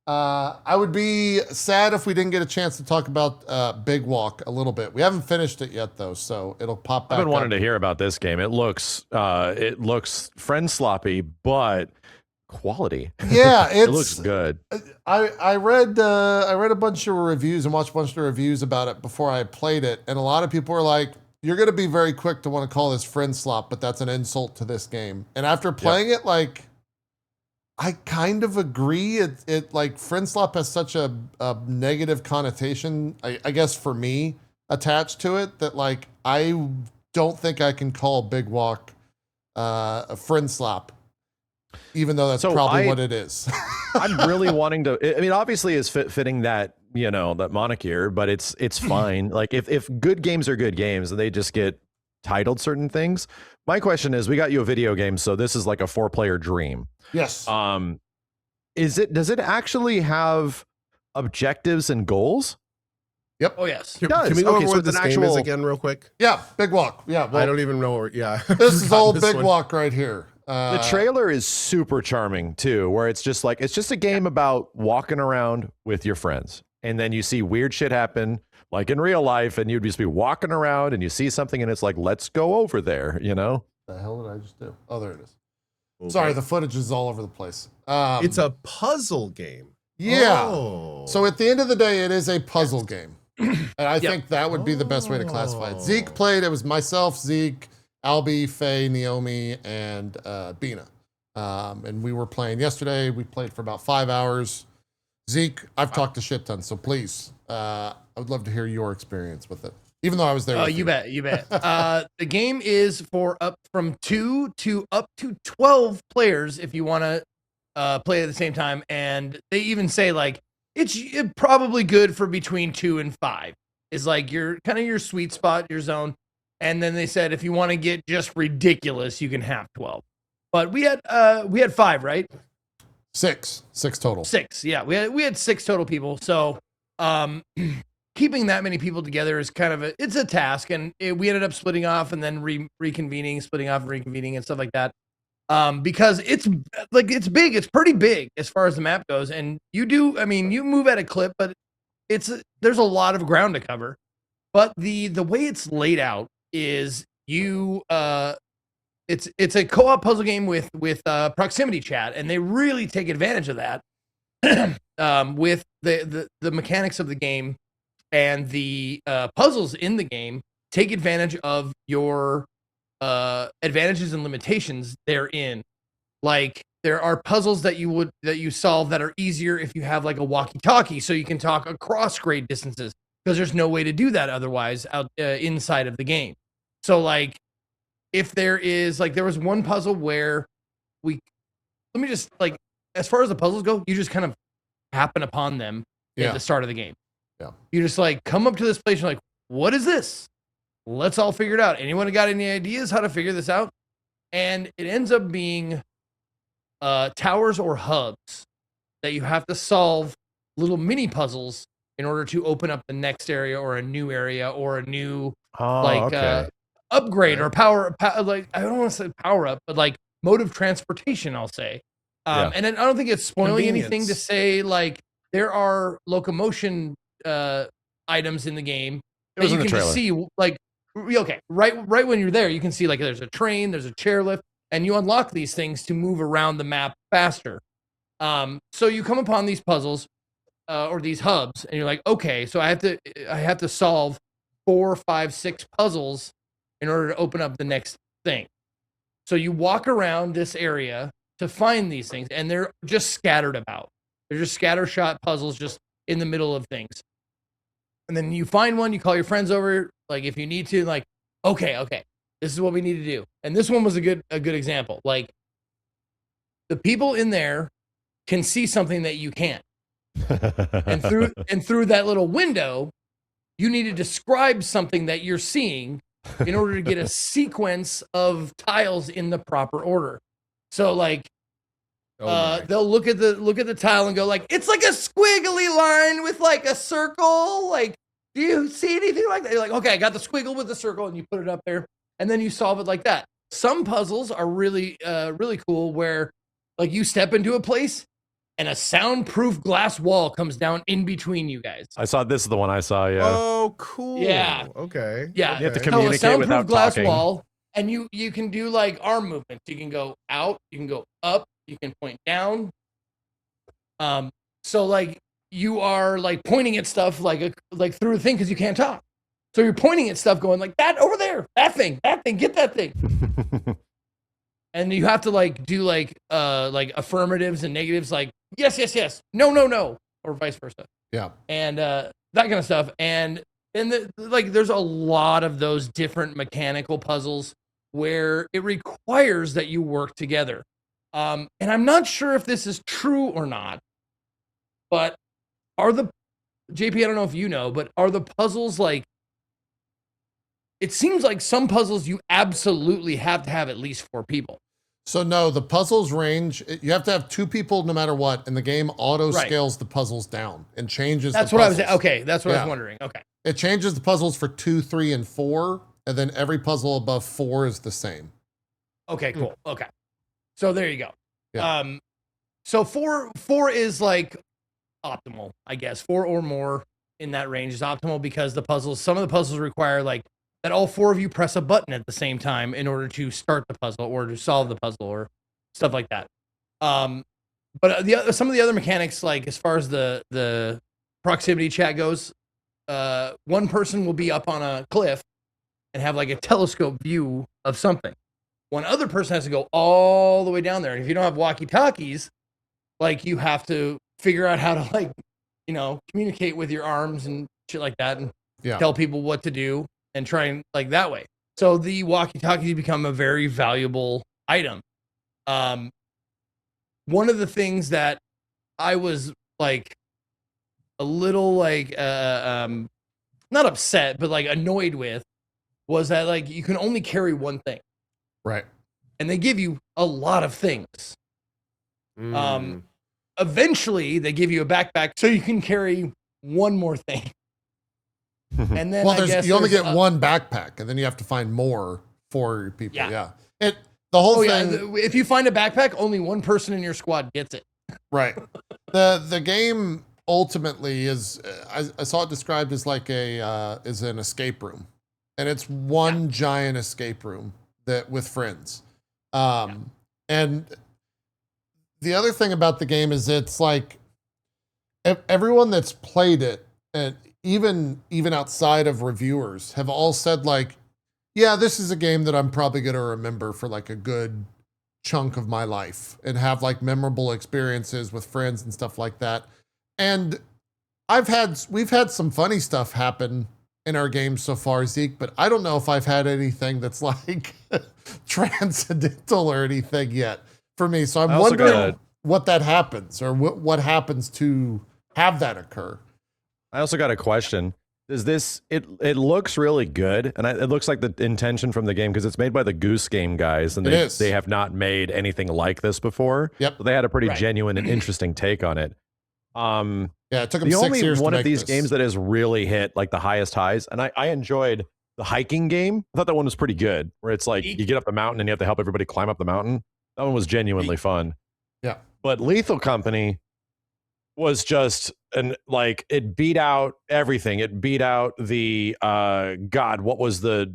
I would be sad if we didn't get a chance to talk about Big Walk a little bit. We haven't finished it yet, though, so it'll pop back. I've been wanting to hear about this game. It looks friend sloppy, but quality. Yeah, it looks good. I read a bunch of reviews and watched a bunch of reviews about it before I played it, and a lot of people were like, "You're going to be very quick to want to call this friend slop, but that's an insult to this game." And after playing it, like, I kind of agree. It like friend slop has such a negative connotation, I guess for me, attached to it that like I don't think I can call Big Walk a friend slop, even though that's probably what it is. I'm really wanting to. I mean, obviously, it's fitting that that moniker, but it's fine. Like if good games are good games and they just get titled certain things. My question is, we got you a video game, so this is like a 4-player dream. Yes. Does it actually have objectives and goals? Yep. Oh yes. Can we go over what this game is again real quick? Yeah, Big Walk. Yeah. Well, I don't even know where. Yeah. This is old Big Walk right here. The trailer is super charming too, where it's just a game about walking around with your friends, and then you see weird shit happen, like in real life, and you'd just be walking around and you see something, and it's like, let's go over there. The hell did I just do? Oh, there it is. Okay. Sorry, the footage is all over the place. It's a puzzle game. Yeah. Oh. So at the end of the day, it is a puzzle game. And I think that would be the best way to classify it. Zeke played. It was myself, Zeke, Albie, Faye, Naomi, and Bina. And we were playing yesterday. We played for about 5 hours. Zeke, I've talked a shit ton, so please, I would love to hear your experience with it. Even though I was there. Oh, you bet. The game is for up from 2 to up to 12 players if you want to play at the same time. And they even say like it's probably good for between 2 and 5 is like your kind of your sweet spot, your zone. And then they said if you want to get just ridiculous, you can have 12. But we had 5, right? 6 total. 6, yeah. We had 6 total people. So keeping that many people together is kind of it's a task, and we ended up splitting off and then reconvening, splitting off and reconvening and stuff like that. Because it's big, it's pretty big as far as the map goes, and you move at a clip, but there's a lot of ground to cover. But the way it's laid out is it's a co-op puzzle game with proximity chat, and they really take advantage of that with the mechanics of the game. And the puzzles in the game take advantage of your advantages and limitations therein. Like there are puzzles that you solve that are easier if you have like a walkie-talkie, so you can talk across great distances, because there's no way to do that otherwise out inside of the game. So like if there was one puzzle where as far as the puzzles go, you just kind of happen upon them at the start of the game. Yeah. You just like come up to this place, you're like, what is this? Let's all figure it out. Anyone got any ideas how to figure this out? And it ends up being towers or hubs that you have to solve little mini puzzles in order to open up the next area or a new area or a new okay. upgrade or like I don't want to say power up, but like mode of transportation, I'll say. Yeah. And then I don't think it's spoiling anything to Convenience. say like there are locomotion items in the game It that was you in the can just trailer. see like okay, right when you're there, you can see like there's a train, there's a chairlift, and you unlock these things to move around the map faster. So you come upon these puzzles or these hubs, and you're like, okay, so I have to solve 4, 5, 6 puzzles in order to open up the next thing. So you walk around this area to find these things, and they're just scattered about. They're just scattershot puzzles just in the middle of things. And then you find one, you call your friends over, like if you need to, like, okay, this is what we need to do. And this one was a good example. Like the people in there can see something that you can't. And through that little window, you need to describe something that you're seeing in order to get a sequence of tiles in the proper order. So like they'll look at the tile and go like, it's like a squiggly line with like a circle. Like, do you see anything like that? You're like, okay, I got the squiggle with the circle, and you put it up there, and then you solve it like that. Some puzzles are really cool where like you step into a place and a soundproof glass wall comes down in between you guys. I saw this is the one I saw. Yeah. Oh, cool. Yeah. Okay. Yeah. Okay. You have to So a communicate soundproof without glass talking. wall, and you can do like arm movements. You can go out, you can go up, you can point down. So like you are like pointing at stuff like through a thing because you can't talk. So you're pointing at stuff, going like that over there, that thing, get that thing. And you have to like do like affirmatives and negatives, like yes, no, or vice versa. Yeah. And that kind of stuff. And like there's a lot of those different mechanical puzzles where it requires that you work together. And I'm not sure if this is true or not, but JP, I don't know if you know, but are the puzzles like, it seems like some puzzles you absolutely have to have at least 4 people. So no, the puzzles range, you have to have 2 people no matter what, and the game auto scales the puzzles down and changes That's the what puzzles. I was okay, that's what I was wondering. Okay. It changes the puzzles for 2, 3, and 4, and then every puzzle above 4 is the same. Okay, cool. Okay. So there you go. Yeah. So 4 is like optimal, I guess. 4 or more in that range is optimal because some of the puzzles require like that all 4 of you press a button at the same time in order to start the puzzle or to solve the puzzle or stuff like that. But some of the other mechanics, like as far as the proximity chat goes, one person will be up on a cliff and have like a telescope view of something. One other person has to go all the way down there. And if you don't have walkie-talkies, like you have to figure out how to like, communicate with your arms and shit like that and tell people what to do and try and like that way. So the walkie-talkies become a very valuable item. One of the things that I was like a little like not upset, but like annoyed with was that like you can only carry one thing. Right. And they give you a lot of things. Eventually they give you a backpack so you can carry one more thing. And then you only get one backpack, and then you have to find more for your people. Yeah. The whole thing. Yeah. If you find a backpack, only one person in your squad gets it. Right. The game ultimately is, I saw it described as like is an escape room, and it's one giant escape room that with friends. And the other thing about the game is it's like everyone that's played it, and even outside of reviewers, have all said like, yeah, this is a game that I'm probably going to remember for like a good chunk of my life and have like memorable experiences with friends and stuff like that. And we've had some funny stuff happen in our games so far, Zeke, but I don't know if I've had anything that's like transcendental or anything yet for me. So I'm wondering what that happens or what happens to have that occur. I also got a question. Is this, it looks really good, and it looks like the intention from the game, because it's made by the Goose Game guys, and they have not made anything like this before. Yep. So they had a pretty genuine and interesting take on it. Yeah, it took them The 6 only years one to of make these this. games that has really hit like the highest highs, and I enjoyed the hiking game. I thought that one was pretty good, where it's like you get up the mountain and you have to help everybody climb up the mountain. That one was genuinely fun. Yeah. But Lethal Company was just like it beat out everything. It beat out the God, what was the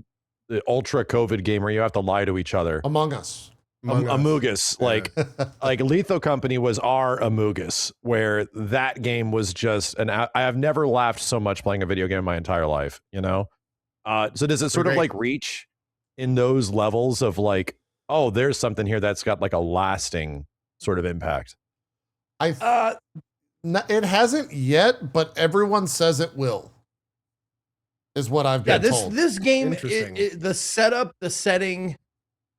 ultra COVID game where you have to lie to each other? Among Us. Amogus. Like Lethal Company was our Amogus, where that game was just I have never laughed so much playing a video game in my entire life, you know? So does it sort of like reach in those levels of like, oh, there's something here that's got like a lasting sort of impact? It hasn't yet, but everyone says it will. Is what I've been told. This game, Interesting. the setup, the setting,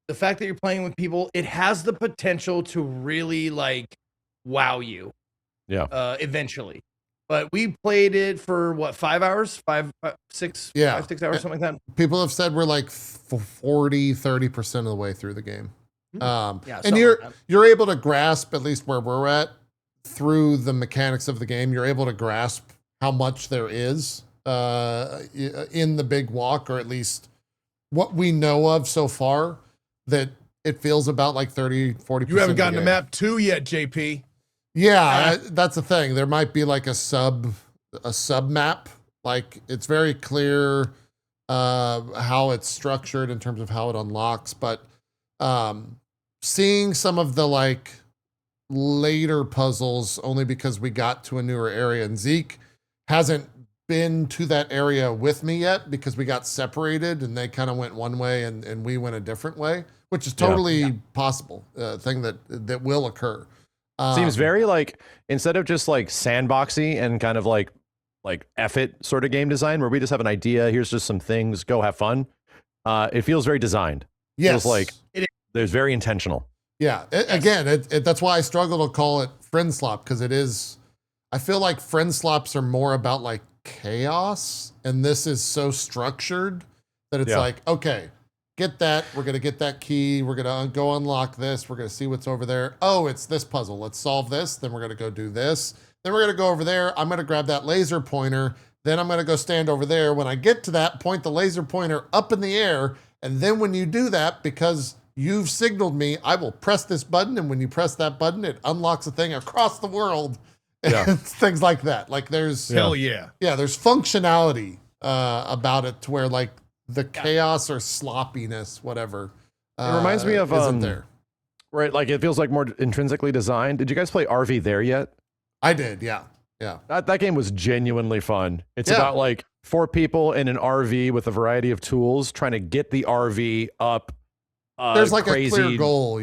the fact that you're playing with people, it has the potential to really like wow you. Yeah. Uh, Eventually. But we played it for what, 5 hours? 6 hours, something like that. People have said we're like 30% of the way through the game. Yeah, and you're able to grasp, at least where we're at, through the mechanics of the game, you're able to grasp how much there is in the big walk, or at least what we know of so far, that it feels about like 30-40%. You haven't gotten to map 2 yet, JP. Yeah, that's the thing. There might be like a sub map. Like it's very clear how it's structured in terms of how it unlocks, but seeing some of the like later puzzles only because we got to a newer area, and Zeke hasn't been to that area with me yet because we got separated and they kind of went one way and we went a different way, which is totally possible, thing that will occur. Seems very like, instead of just like sandboxy and kind of like F it sort of game design where we just have an idea, here's just some things, go have fun. It feels very designed. Yes. Feels like there's very intentional. Yeah. Again, that's why I struggle to call it friend slop, because it is, I feel like friend slops are more about like chaos, and this is so structured that it's like, okay, get that. We're going to get that key. We're going to go unlock this. We're going to see what's over there. Oh, it's this puzzle. Let's solve this. Then we're going to go do this. Then we're going to go over there. I'm going to grab that laser pointer. Then I'm going to go stand over there. When I get to that, point the laser pointer up in the air. And then when you do that, because you've signaled me, I will press this button. And when you press that button, it unlocks a thing across the world. Yeah. Things like that. Like there's hell yeah. Yeah, there's functionality about it to where like the chaos or sloppiness, whatever. It reminds me of isn't there. Right, like it feels like more intrinsically designed. Did you guys play RV There yet? I did, yeah. Yeah. That game was genuinely fun. It's about like 4 people in an RV with a variety of tools trying to get the RV up. There's like a clear goal,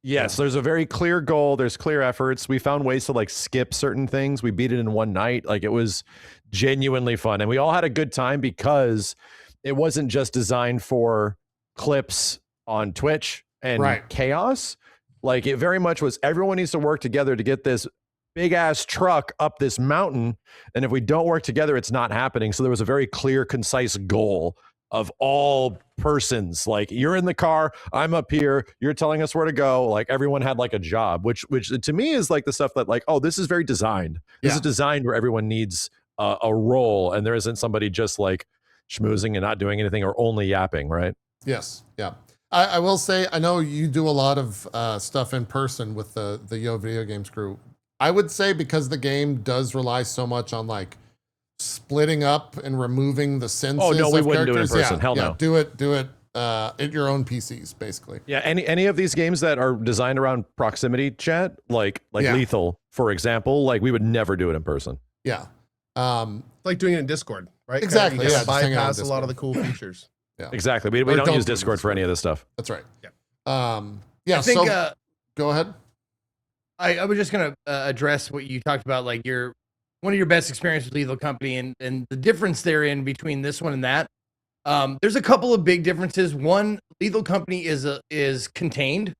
Yes, there's a very clear goal. There's clear efforts. We found ways to like skip certain things. We beat it in one night. Like it was genuinely fun. And we all had a good time because it wasn't just designed for clips on Twitch and chaos. Like it very much was, everyone needs to work together to get this big ass truck up this mountain. And if we don't work together, it's not happening. So there was a very clear, concise goal of all persons. Like you're in the car, I'm up here, you're telling us where to go. Like everyone had like a job, which to me is like the stuff that like, oh, this is very designed. This is designed where everyone needs a role, and there isn't somebody just like schmoozing and not doing anything or only yapping, right? Yes. Yeah. I will say, I know you do a lot of stuff in person with the Yo Video Games crew. I would say because the game does rely so much on like splitting up and removing the senses. Oh no, we of wouldn't do it in characters. person. Hell no. Do it at your own PCs, basically. Yeah, any of these games that are designed around proximity chat, like Lethal, for example, like we would never do it in person. Yeah. Like doing it in Discord, right? Exactly. You bypass a lot of the cool features. Yeah. Exactly. We don't use Discord for any of this stuff. That's right. Yeah. Yeah. I think, so go ahead. I was just gonna address what you talked about, like one of your best experiences with Lethal Company, and the difference therein between this one and that. There's a couple of big differences. One, Lethal Company is contained,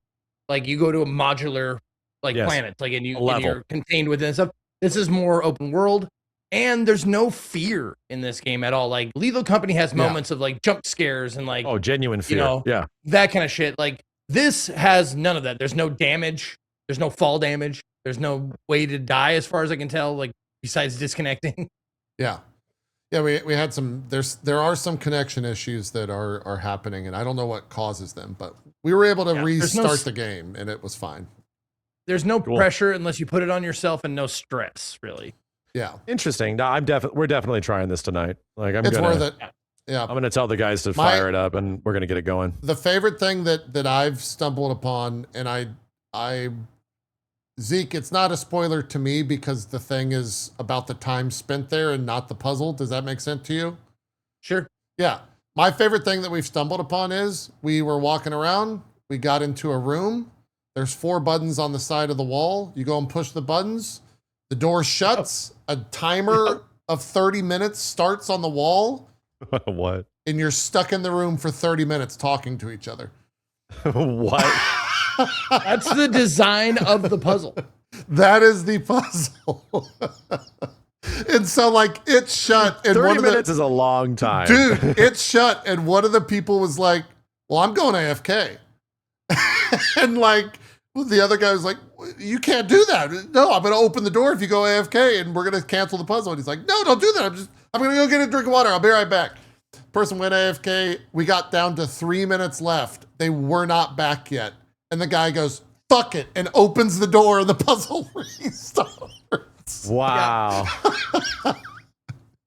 like you go to a modular planet, like and you're contained within stuff. This is more open world, and there's no fear in this game at all. Like Lethal Company has moments of like jump scares and like genuine fear, that kind of shit. Like this has none of that. There's no damage. There's no fall damage. There's no way to die as far as I can tell. Like besides disconnecting. Yeah. Yeah, we had some there are some connection issues that are happening, and I don't know what causes them, but we were able to restart the game and it was fine. There's no pressure unless you put it on yourself, and no stress, really. Yeah. Interesting. No, we're definitely trying this tonight. Like It's worth it. Yeah. I'm gonna tell the guys to fire it up, and we're gonna get it going. The favorite thing that I've stumbled upon, and I Zeke, it's not a spoiler to me because the thing is about the time spent there and not the puzzle. Does that make sense to you? Sure. Yeah. My favorite thing that we've stumbled upon is we were walking around, we got into a room. There's 4 buttons on the side of the wall. You go and push the buttons. The door shuts. A timer of 30 minutes starts on the wall. What? And you're stuck in the room for 30 minutes talking to each other. What? That's the design of the puzzle. That is the puzzle. And so, like, it shut. And 30 minutes is a long time. Dude, it shut. And one of the people was like, well, I'm going AFK. And, like, the other guy was like, you can't do that. No, I'm going to open the door if you go AFK, and we're going to cancel the puzzle. And he's like, no, don't do that. I'm going to go get a drink of water. I'll be right back. Person went AFK. We got down to 3 minutes left. They were not back yet. And the guy goes, fuck it, and opens the door, and the puzzle restarts. Wow.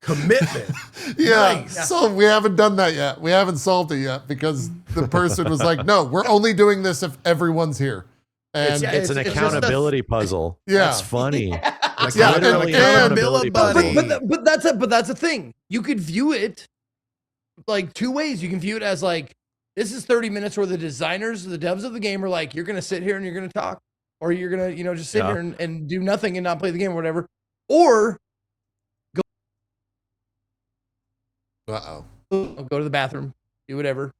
Commitment. Yeah. Nice. So we haven't done that yet. We haven't solved it yet because the person was like, no, we're only doing this if everyone's here. And It's an accountability puzzle. Yeah. That's funny. Yeah, Literally and- accountability Buddy. puzzle. But that's a thing. You could view it like 2 ways. You can view it as like, this is 30 minutes where the designers, the devs of the game are like, you're going to sit here and you're going to talk, or you're going to, just sit here and do nothing and not play the game or whatever. Or Uh-oh. go to the bathroom, do whatever.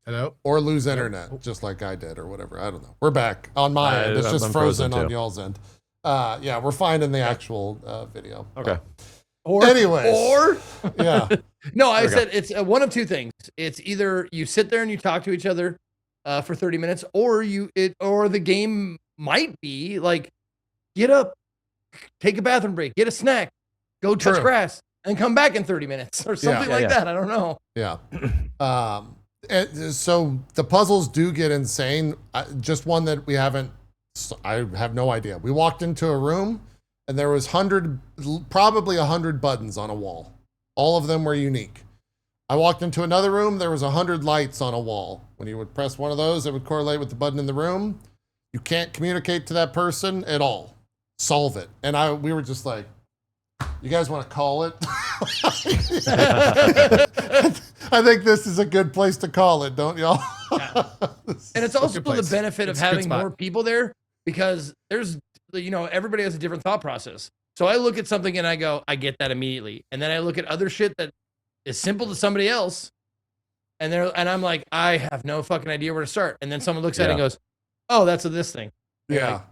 Hello? Or lose internet, just like I did or whatever. I don't know. We're back on my end. It's just I'm frozen frozen on too. y'all's end. Yeah, we're fine in the actual video. Okay. Or, Anyways. or Yeah. no, I There we said it's one of 2 things. It's either you sit there and you talk to each other for 30 minutes, or or the game might be like, get up, take a bathroom break, get a snack, go touch True. grass, and come back in 30 minutes or something like that. I don't know. Yeah. And so the puzzles do get insane. Just one that we haven't, I have no idea. We walked into a room and there was probably 100 buttons on a wall. All of them were unique. I walked into another room. There was 100 lights on a wall. When you would press one of those, it would correlate with the button in the room. You can't communicate to that person at all. Solve it. And we were just like, you guys want to call it? I think this is a good place to call it, don't y'all? And it's also good place. the benefit of It's a good having spot. more people there, because there's, everybody has a different thought process. So I look at something and I go, I get that immediately. And then I look at other shit that is simple to somebody else, and I'm like, I have no fucking idea where to start. And then someone looks at it and goes, oh, that's this thing. Yeah.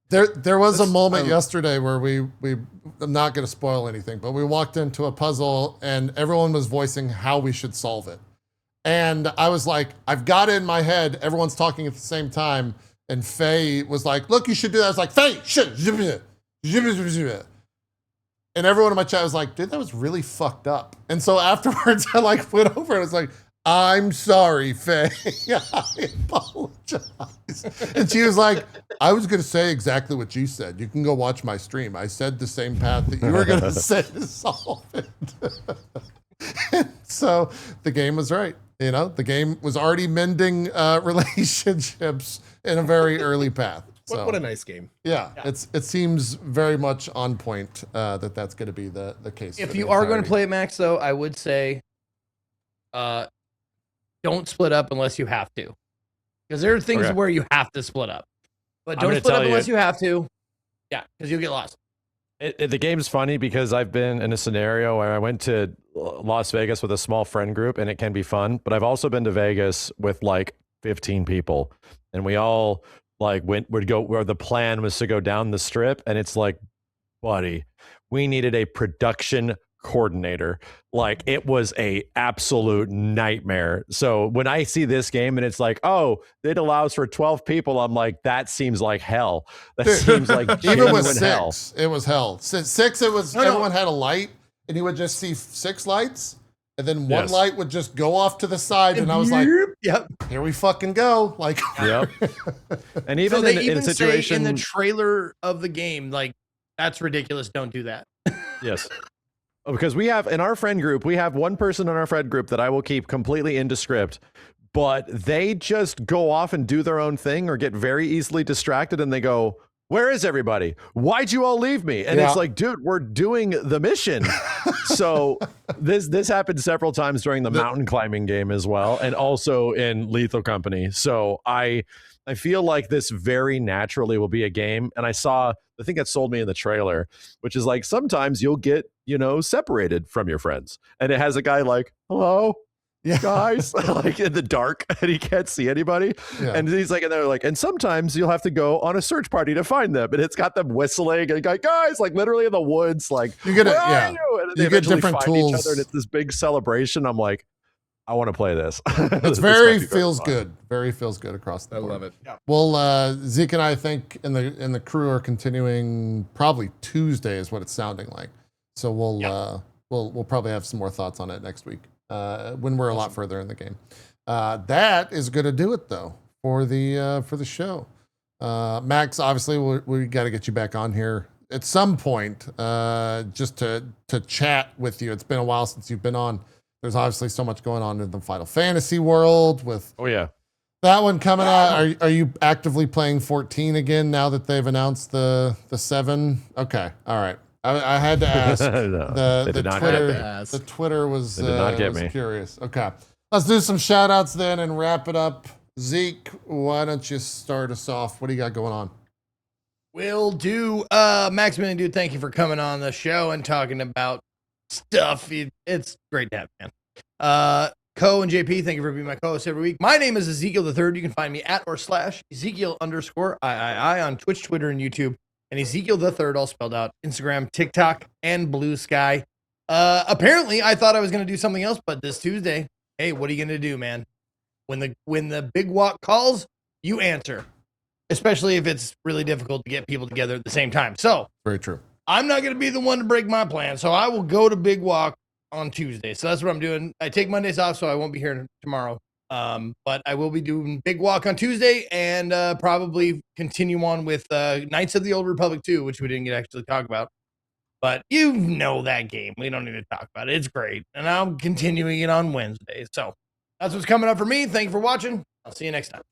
There was a This- moment yesterday where I'm not going to spoil anything, but we walked into a puzzle and everyone was voicing how we should solve it. And I was like, I've got it in my head. Everyone's talking at the same time. And Faye was like, look, you should do that. I was like, Faye, shit. And everyone in my chat was like, dude, that was really fucked up. And so afterwards, I like went over and was like, I'm sorry, Faye. I apologize. And she was like, I was going to say exactly what you said. You can go watch my stream. I said the same path that you were going to say to solve it. And so the game was right. The game was already mending relationships in a very early path. So, What a nice game. yeah, it seems very much on point that's going to be the case. If for you the are going to entirety. play it, Max, though, I would say, don't split up unless you have to, because there are things where you have to split up, but don't split up unless you have to. Yeah, because you'll get lost. The game's funny because I've been in a scenario where I went to Las Vegas with a small friend group, and it can be fun, but I've also been to Vegas with like 15 people, and we all like would go where the plan was to go down the strip, and it's like, buddy, we needed a production coordinator. Like, it was a absolute nightmare. So when I see this game and it's like, oh, it allows for 12 people, I'm like, that seems like hell. That seems like Even with genuine hell. six, it was hell. Six, it was everyone had a light, and you would just see 6 lights, and then one light would just go off to the side, and I was like, yep, here we fucking go. Like, yep. And even so they in even a situation say in the trailer of the game, like, that's ridiculous. Don't do that. Yes. Because we have in our friend group, we have one person in our friend group that I will keep completely indescript, but they just go off and do their own thing or get very easily distracted, and they go, where is everybody? Why'd you all leave me? And it's like, dude, we're doing the mission. So this happened several times during the mountain climbing game as well, and also in Lethal Company. So I feel like this very naturally will be a game. And I saw the thing that sold me in the trailer, which is like, sometimes you'll get, separated from your friends. And it has a guy like, hello, guys, like in the dark, and he can't see anybody. Yeah. And he's like, and they're like, and sometimes you'll have to go on a search party to find them. And it's got them whistling and like, guys, like literally in the woods, like, you get where are you? And you get different tools. Each other, and it's this big celebration. I'm like, I want to play this. It's very feels good. Very feels good across the board. I love it. Yeah. Well, Zeke and I think in the crew are continuing probably Tuesday is what it's sounding like. So we'll probably have some more thoughts on it next week when we're a lot further in the game. That is going to do it though for the show. Max, obviously we got to get you back on here at some point just to chat with you. It's been a while since you've been on. There's obviously so much going on in the Final Fantasy world with that one coming out. Are you actively playing 14 again now that they've announced the 7? Okay, all right. I had to ask. The Twitter was curious. Okay, let's do some shout outs then and wrap it up. Zeke, why don't you start us off? What do you got going on? Will do. Maximilian, dude, thank you for coming on the show and talking about stuff. It's great to have you, man. Co and JP, thank you for being my co-host every week. My name is Ezekiel the Third. You can find me at or / Ezekiel_III on Twitch, Twitter, and YouTube. And Ezekiel the Third, all spelled out, Instagram, TikTok, and Blue Sky. Apparently, I thought I was going to do something else, but this Tuesday, hey, what are you going to do, man? When the big walk calls, you answer. Especially if it's really difficult to get people together at the same time. So, very true. I'm not going to be the one to break my plan, so I will go to Big Walk on Tuesday. So that's what I'm doing. I take Mondays off, so I won't be here tomorrow. But I will be doing Big Walk on Tuesday and probably continue on with Knights of the Old Republic 2, which we didn't get to actually talk about. But you know that game. We don't need to talk about it. It's great. And I'm continuing it on Wednesday. So that's what's coming up for me. Thank you for watching. I'll see you next time.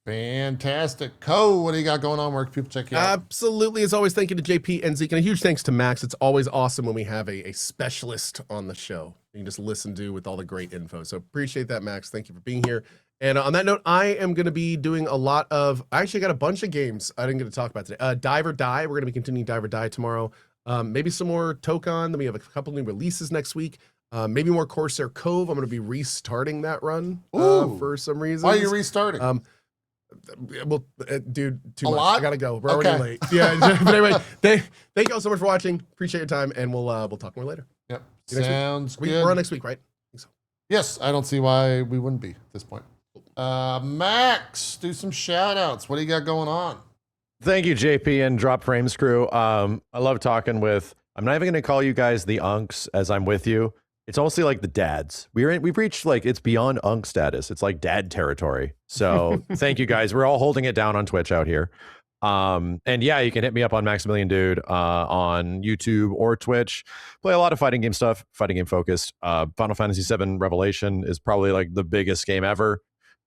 Fantastic. Co, what do you got going on? Where can people check you out? Absolutely. As always, thank you to JP and Zeke. And a huge thanks to Max. It's always awesome when we have a specialist on the show. You can just listen to with all the great info. So appreciate that, Max. Thank you for being here. And on that note, I am going to be doing a lot of, I actually got a bunch of games I didn't get to talk about today. Dive or Die. We're going to be continuing Dive or Die tomorrow. Maybe some more Tokon. Then we have a couple new releases next week. Maybe more Corsair Cove. I'm going to be restarting that run for some reason. Why are you restarting? Well, dude, too a much. lot? I gotta go. We're already late. Yeah. But anyway, thank you all so much for watching. Appreciate your time, and we'll talk more later. Yep. Sounds good. We're on next week, right? I think so. Yes, I don't see why we wouldn't be at this point. Max, do some shout outs. What do you got going on? Thank you, JP and Drop Frames crew. I love talking with, I'm not even going to call you guys the unks as I'm with you. It's honestly like the dads. We've reached like, it's beyond unk status. It's like dad territory. So thank you guys. We're all holding it down on Twitch out here. And yeah, you can hit me up on Maximilian Dude on YouTube or Twitch. Play a lot of fighting game stuff, fighting game focused. Final Fantasy VII Revelation is probably like the biggest game ever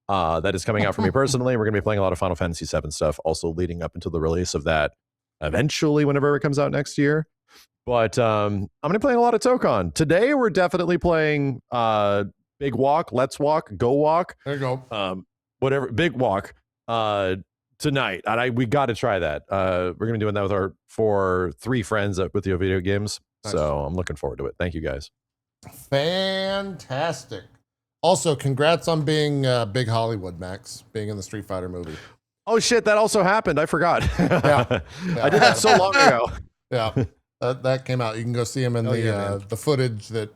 that is coming out for me personally. We're going to be playing a lot of Final Fantasy VII stuff, also leading up into the release of that eventually whenever it comes out next year. But I'm going to be playing a lot of Tokon. Today, we're definitely playing Big Walk, Let's Walk, Go Walk. There you go. Whatever, Big Walk tonight. And we got to try that. We're going to be doing that with our 3 friends with the video games. Nice. So I'm looking forward to it. Thank you, guys. Fantastic. Also, congrats on being Big Hollywood, Max, being in the Street Fighter movie. Oh, shit. That also happened. I forgot. Yeah. I did that so long ago. Yeah. That came out. You can go see him in the footage that,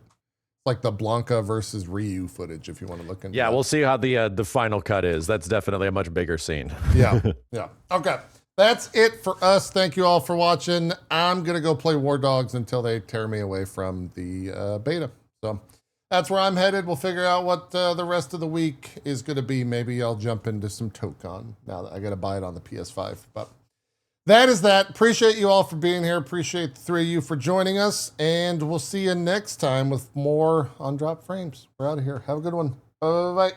like the Blanca versus Ryu footage, if you want to look into. Yeah, that. we'll see how the final cut is. That's definitely a much bigger scene. Yeah, yeah. Okay, that's it for us. Thank you all for watching. I'm gonna go play Wardogs until they tear me away from the beta. So that's where I'm headed. We'll figure out what the rest of the week is gonna be. Maybe I'll jump into some Tokon now that I gotta buy it on the PS5. But that is that. Appreciate you all for being here. Appreciate the three of you for joining us. And we'll see you next time with more on Drop Frames. We're out of here. Have a good one. Bye.